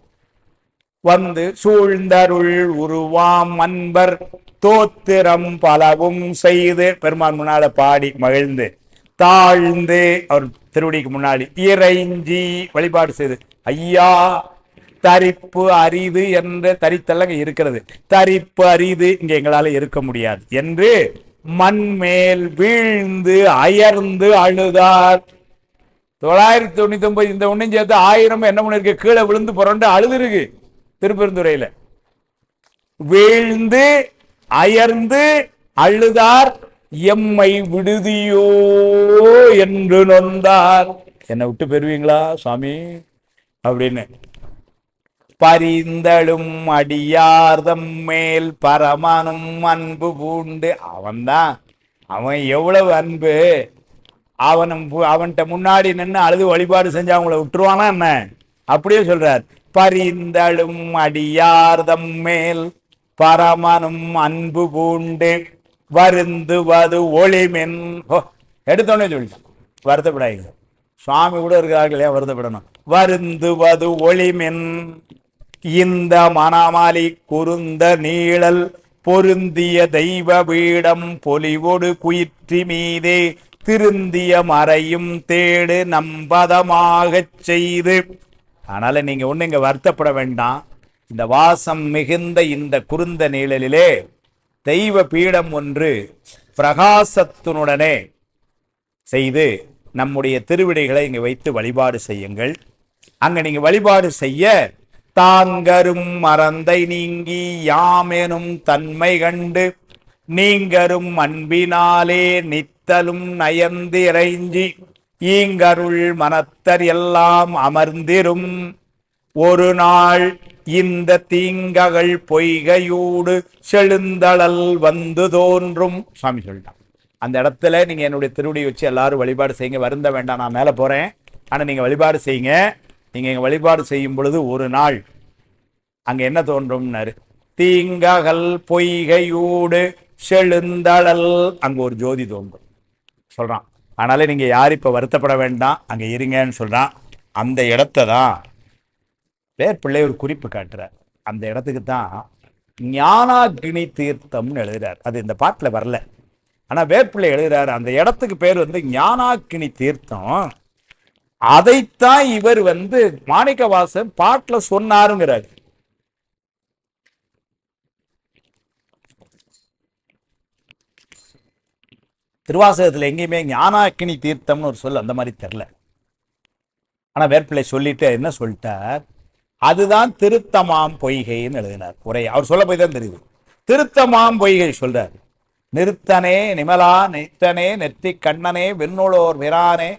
வந்து சூழ்ந்தருள் உருவாம் அன்பர் தோத்திரம் பலவும் செய்து, பெருமான் முன்னால பாடி மகிழ்ந்து தாழ்ந்து அவர் திருவடிக்கு முன்னாடி இறைஞ்சி வழிபாடு செய்து, ஐயா தரிப்பு அரிது என்ற தரித்தல்லங்க இருக்கிறது, தரிப்பு அரிது இங்க எங்களால இருக்க முடியாது என்று மண்மேல் வீழ்ந்து அயர்ந்து அழுதார். 999 இந்த ஒன்னும் சேர்த்து 1000 என்ன பண்ணிருக்கு, கீழே விழுந்து புரண்டு அழுது இருக்கு திருப்பெருந்துறையில. வீழ்ந்து அயர்ந்து அழுதார், எம்மை விடுதியோ என்று நொந்தார், என்னை விட்டு பெறுவீங்களா சுவாமி அப்படின்னு. பரிந்தளும் அடியார்தம் மேல் பரமனும் அன்பு பூண்டு, அவன்தான் அவன் எவ்வளவு அன்பு, அவன்கிட்ட முன்னாடி நின்று அழுது வழிபாடு செஞ்சு அவங்கள விட்டுருவானா என்ன, அப்படியே சொல்றார். பரிந்தளும் அடியார்தம் மேல் பரமனும் அன்பு பூண்டு வருந்துவது ஒளிமென். எடுத்தோடனே சொல்லிட்டான், வருத்தப்படாதீங்க, சுவாமி கூட இருக்கிறார்கள், ஏன் வருத்தப்படணும். வருந்துவது ஒளிமென் இந்த மணமாலி குறுந்த நீழல் பொருந்திய தெய்வ பீடம் பொலிவொடு குயிற்றி மீதே திருந்திய மறையும் தேடு நம்பதமாக செய்து. அதனால நீங்க ஒண்ணு இங்க வருத்தப்பட வேண்டாம், இந்த வாசம் மிகுந்த இந்த குறுந்த நீழலிலே தெய்வ பீடம் ஒன்று பிரகாசத்தினுடனே செய்து நம்முடைய திருவிடைகளை இங்க வைத்து வழிபாடு செய்யுங்கள். அங்க நீங்க வழிபாடு செய்ய தாங்கரும் மறந்தை நீங்கி யாமெனும் தன்மை கண்டு நீங்கரும் அன்பினாலே நித்தலும் நயந்து இறைஞ்சி ஈங்கருள் மனத்தர் எல்லாம் அமர்ந்திரும் ஒரு நாள் இந்த தீங்ககள் பொய்கையூடு செழுந்தளல் வந்து தோன்றும். சுவாமி சொல்லிட்டான், அந்த இடத்துல நீங்க என்னுடைய திருவடி வச்சு எல்லாரும் வழிபாடு செய்யுங்க, வருந்த வேண்டாம், நான் மேல போறேன், ஆனா நீங்க வழிபாடு செய்யுங்க. நீங்க எங்க வழிபாடு செய்யும் பொழுது ஒரு நாள் அங்க என்ன தோன்றும்னாரு, தீங்ககள் பொய்கையூடு செழுந்தளல், அங்க ஒரு ஜோதி தோன்றும் சொல்றான். அதனால நீங்க யாரும் இப்ப வருத்தப்பட வேண்டாம், அங்க இருங்கன்னு சொல்றான். அந்த இடத்தை தான் வேற்பிள்ளை ஒரு குறிப்பு காட்டுறார். அந்த இடத்துக்கு தான் ஞானாக்னி தீர்த்தம்னு எழுதுறார். அது இந்த பாட்டுல வரல, ஆனா வேற்பிள்ளை எழுதுறாரு. அந்த இடத்துக்கு பேர் வந்து ஞானாக்னி தீர்த்தம். அதைத்தான் இவர் வந்து மாணிக்கவாசன் பாட்டுல சொன்னாருங்கிறார். திருவாசகத்துல எங்கேயுமே ஞானாக்கினி தீர்த்தம்னு ஒரு சொல் அந்த மாதிரி தெரியல. ஆனா வேற்பிள்ளை சொல்லிட்டு என்ன சொல்லிட்டார், அதுதான் திருத்தமாம் பொய்கைன்னு எழுதினார் உரை. அவர் சொல்ல போய் தான் தெரியுது, திருத்தமாம் பொய்கை சொல்றார். நிறுத்தனே நிமலா நித்தனே நெற்றி கண்ணனே வெண்ணோளோர் விரானே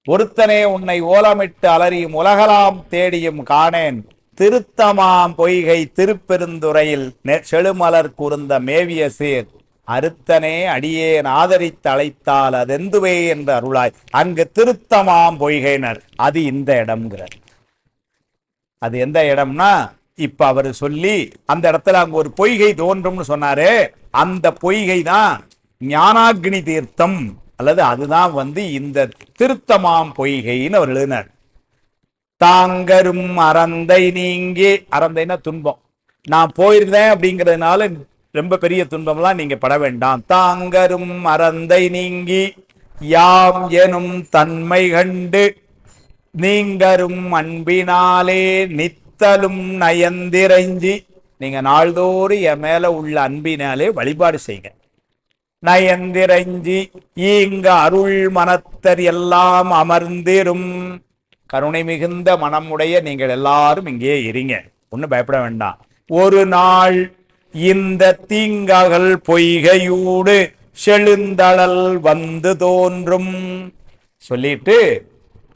ஒருத்தனே உன்னை ஓலமிட்டு அலறியும் உலகலாம் தேடியும் காணேன் திருத்தமாம் பொய்கை திருப்பெருந்துறையில் செழுமலர் கூர்ந்த மேவிய சீர் அறுத்தனே அடியேன் ஆதரித்து அழைத்தால் அதெந்துவே என்று அருளாய். அங்கு திருத்தமாம் பொய்கைனர், அது இந்த இடம்ங்கிறார். அது எந்த இடம்னா இப்ப அவர் சொல்லி அந்த இடத்துல அங்க ஒரு பொய்கை தோன்றும்னு சொன்னாரு. அந்த பொய்கை தான் ஞானாக்னி தீர்த்தம், அல்லது அதுதான் வந்து இந்த திருத்தமாம் பொய்கைன்னு அவர் எழுதினார். தாங்கரும் அறந்தை நீங்கி, அறந்தைன்னா துன்பம், நான் போயிருந்தேன் அப்படிங்கிறதுனால ரொம்ப பெரிய துன்பம்லாம் நீங்க பட வேண்டாம். தாங்கரும் அறந்தை நீங்கி யாம் எனும் தன்மை கண்டு நீங்கரும் அன்பினாலே நித்தலும் நயந்திரைஞ்சி, நீங்க நாள்தோறும் என் மேல உள்ள அன்பினாலே வழிபாடு செய்யுங்க. நயந்திரைஞ்சி ஈங்க அருள் மனத்தர் எல்லாம் அமர்ந்திரும், கருணை மிகுந்த மனமுடைய நீங்கள் எல்லாரும் இங்கே இருங்க, ஒன்னும் பயப்பட வேண்டாம். ஒரு நாள் இந்த தீங்ககள் பொய்கையூடு செழுந்தளல் வந்து தோன்றும் சொல்லிட்டு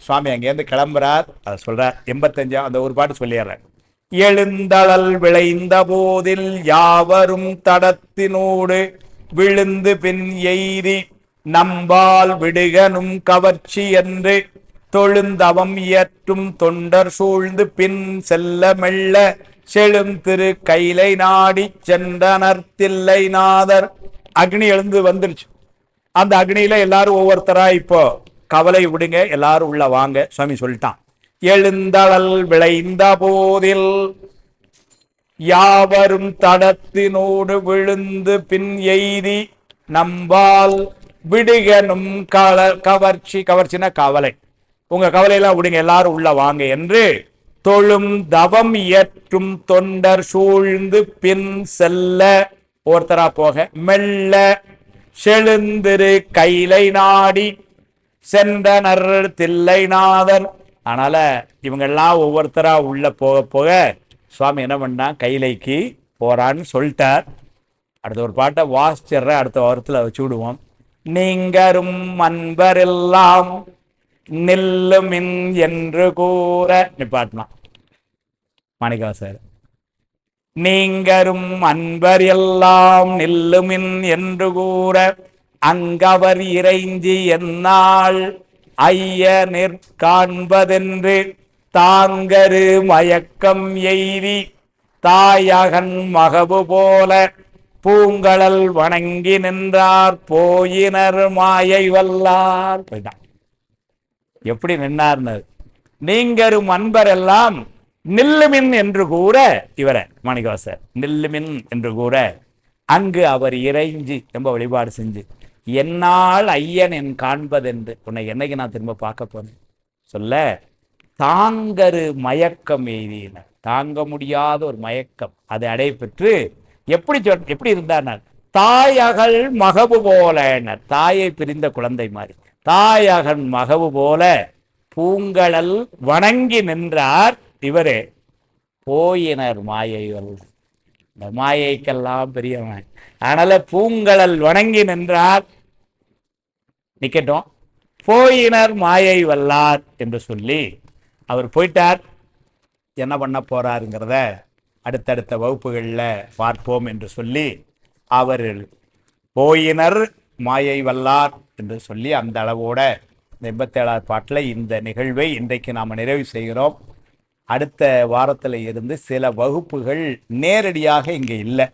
சுவாமி அங்கேருந்து கிளம்புறார். அதை சொல்றார் 85 அந்த ஒரு பாட்டு சொல்லிடுறார். எழுந்தளல் விளைந்த போதில் யாவரும் தடத்தினோடு விழுந்து பின் எய்தி நம்பால் விடுகனும் கவர்ச்சி என்று தொழுந்தவம் இயற்றும் தொண்டர் சூழ்ந்து பின் செல்ல மெல்ல செழும் திரு கைலை நாடி சென்றனர் தில்லை நாதர். அக்னி எழுந்து வந்துருச்சு. அந்த அக்னியில எல்லாரும் ஒவ்வொருத்தரா இப்போ கவலை விடுங்க, எல்லாரும் உள்ள வாங்க சுவாமி சொல்லிட்டான். எழுந்தழல் விளைந்த போதில் யாவரும் தடத்தினோடு விழுந்து பின் எய்தி நம்பால் விடுகனும் கவர்ச்சி. கவர்ச்சினா கவலை. உங்க கவலையெல்லாம் விடுங்க, எல்லாரும் உள்ள வாங்க என்று தொழும் தவம் இயற்றும் தொண்டர் சூழ்ந்து பின் செல்ல, ஒருத்தரா போக, மெல்ல செழுந்திரு கைலை நாடி சென்றனர் தில்லை நாதர். அதனால இவங்கெல்லாம் ஒவ்வொருத்தரா உள்ள போக போக சுவாமி என்ன பண்ணா, கைலைக்கு போறான்னு சொல்லிட்டார். அடுத்த ஒரு பாட்டை வாசிச்சிடுற, அடுத்த வாரத்தில் வச்சு விடுவோம். நீங்கரும் அன்பரெல்லாம் நில்லுமின் என்று கூற நிப்பாட்டலாம் மாணிக்கவாசகர். நீங்கரும் அன்பர் எல்லாம் நில்லுமின் என்று கூற அங்கவர் இறைஞ்சி என்னால் ஐய நிற்காண்பதென்று தாங்கரு மயக்கம் எய்தி தாயகன் மகபு போல பூங்கழல் வணங்கி நின்றார் போயினர் மாயை வல்லார். எப்படி நின்னார்னு, நீங்கரும் அன்பர் எல்லாம் நில்லுமின் என்று கூற, இவரை மாணிக்கவாசகர் நில்லுமின் என்று கூற அங்கு அவர் இறைஞ்சி ரொம்ப வழிபாடு செஞ்சு என்னால் ஐயன் என் காண்பதென்று, உன்னை என்னைக்கு நான் திரும்ப பார்க்க போனேன் சொல்ல, தாங்கரு மயக்கம் எய்தின, தாங்க முடியாத ஒரு மயக்கம் அதை அடைய பெற்று எப்படி இருந்தார், தாயகல் மகபு போல, தாயை பிரிந்த குழந்தை மாதிரி தாயகன் மகவு போல பூங்கழல் வணங்கி நின்றார். இவரே போயினர் மாயை வல்ல, இந்த மாயைக்கெல்லாம் பெரியவன். அதனால பூங்கழல் வணங்கி நின்றார், நிக்கட்டும், போயினர் மாயை வல்லார் என்று சொல்லி அவர் போயிட்டார். என்ன பண்ண போறாருங்கிறத அடுத்தடுத்த வகுப்புகளில் பார்ப்போம் என்று சொல்லி அவர் போயினர் மாயை வல்லார் என்று சொல்லி அந்த அளவோட 87ஆவது பாட்டில் இந்த நிகழ்வை இன்றைக்கு நாம் நிறைவு செய்கிறோம். அடுத்த வாரத்தில் இருந்து சில வகுப்புகள் நேரடியாக இங்கே இல்லை.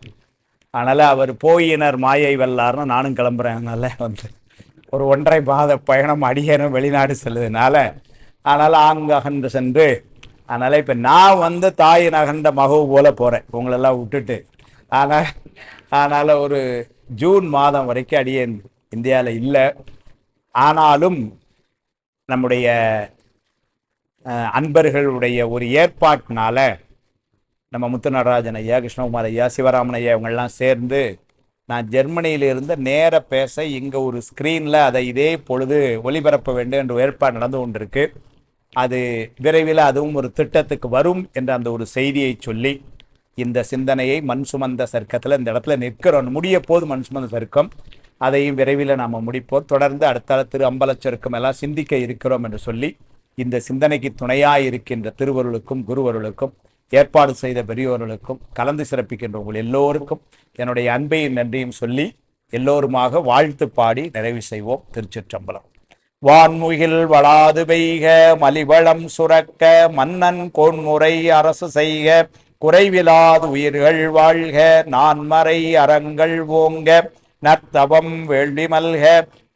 அதனால் அவர் போயினர் மாயை வல்லார்னு நானும் கிளம்புறேன். அதனால் ஒரு 1.5 மாத பயணம் அடியேனும் வெளிநாடு செல்லுதுனால அதனால் அகன்று சென்று, அதனால் இப்போ நான் தாயின் அகன்ற மகவு போல போகிறேன் உங்களெல்லாம் விட்டுட்டு. அதனால் ஒரு ஜூன் மாதம் வரைக்கும் அடியேன் இந்தியாவில் இல்லை. ஆனாலும் நம்முடைய அன்பர்களுடைய ஒரு ஏற்பாட்டினால நம்ம முத்துநடராஜன் ஐயா, கிருஷ்ணகுமார் ஐயா, சிவராமன் ஐயா இவங்கெல்லாம் சேர்ந்து நான் ஜெர்மனியிலிருந்து நேர பேச இங்கே ஒரு ஸ்க்ரீனில் அதை இதே பொழுது ஒளிபரப்ப வேண்டும் என்ற ஏற்பாடு நடந்து கொண்டிருக்கு. அது விரைவில் அதுவும் ஒரு திட்டத்துக்கு வரும் என்ற அந்த ஒரு செய்தியை சொல்லி இந்த சிந்தனையை மண் சுமந்த சர்க்கத்தில் இந்த இடத்துல நிற்கிறோம். முடிய போது மண் சுமந்த சர்க்கம், அதையும் விரைவில் நாம் முடிப்போம். தொடர்ந்து அடுத்த திரு அம்பலச்சருக்கம் எல்லாம் சிந்திக்க இருக்கிறோம் என்று சொல்லி இந்த சிந்தனைக்கு துணையாக இருக்கின்ற திருவருளுக்கும் குருவருளுக்கும் ஏற்பாடு செய்த பெரியோர்களுக்கும் கலந்து சிறப்பிக்கின்ற உங்கள் எல்லோருக்கும் என்னுடைய அன்பையும் நன்றியும் சொல்லி எல்லோருமாக வாழ்த்து பாடி நிறைவு செய்வோம். திருச்சிற்றம்பலம். வான்முகில் வளாது பெய்க மலிவளம் சுரக்க மன்னன் கோன்முறை அரசு செய்க குறைவிலாது உயிர்கள் வாழ்க நான்மறை அறங்கள் ஓங்க நற்தவம் வேள்வி மல்க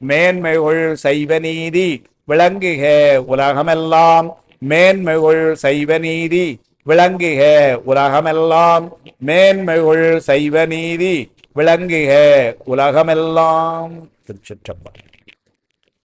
மேன்மைகுள் சைவ நீதி விளங்குக உலகமெல்லாம் மேன்மைகுள் சைவ நீதி விளங்குக உலகமெல்லாம் மேன்மைகுள் சைவ நீதி விளங்குக உலகமெல்லாம். திருச்சிற்றம்பலம்.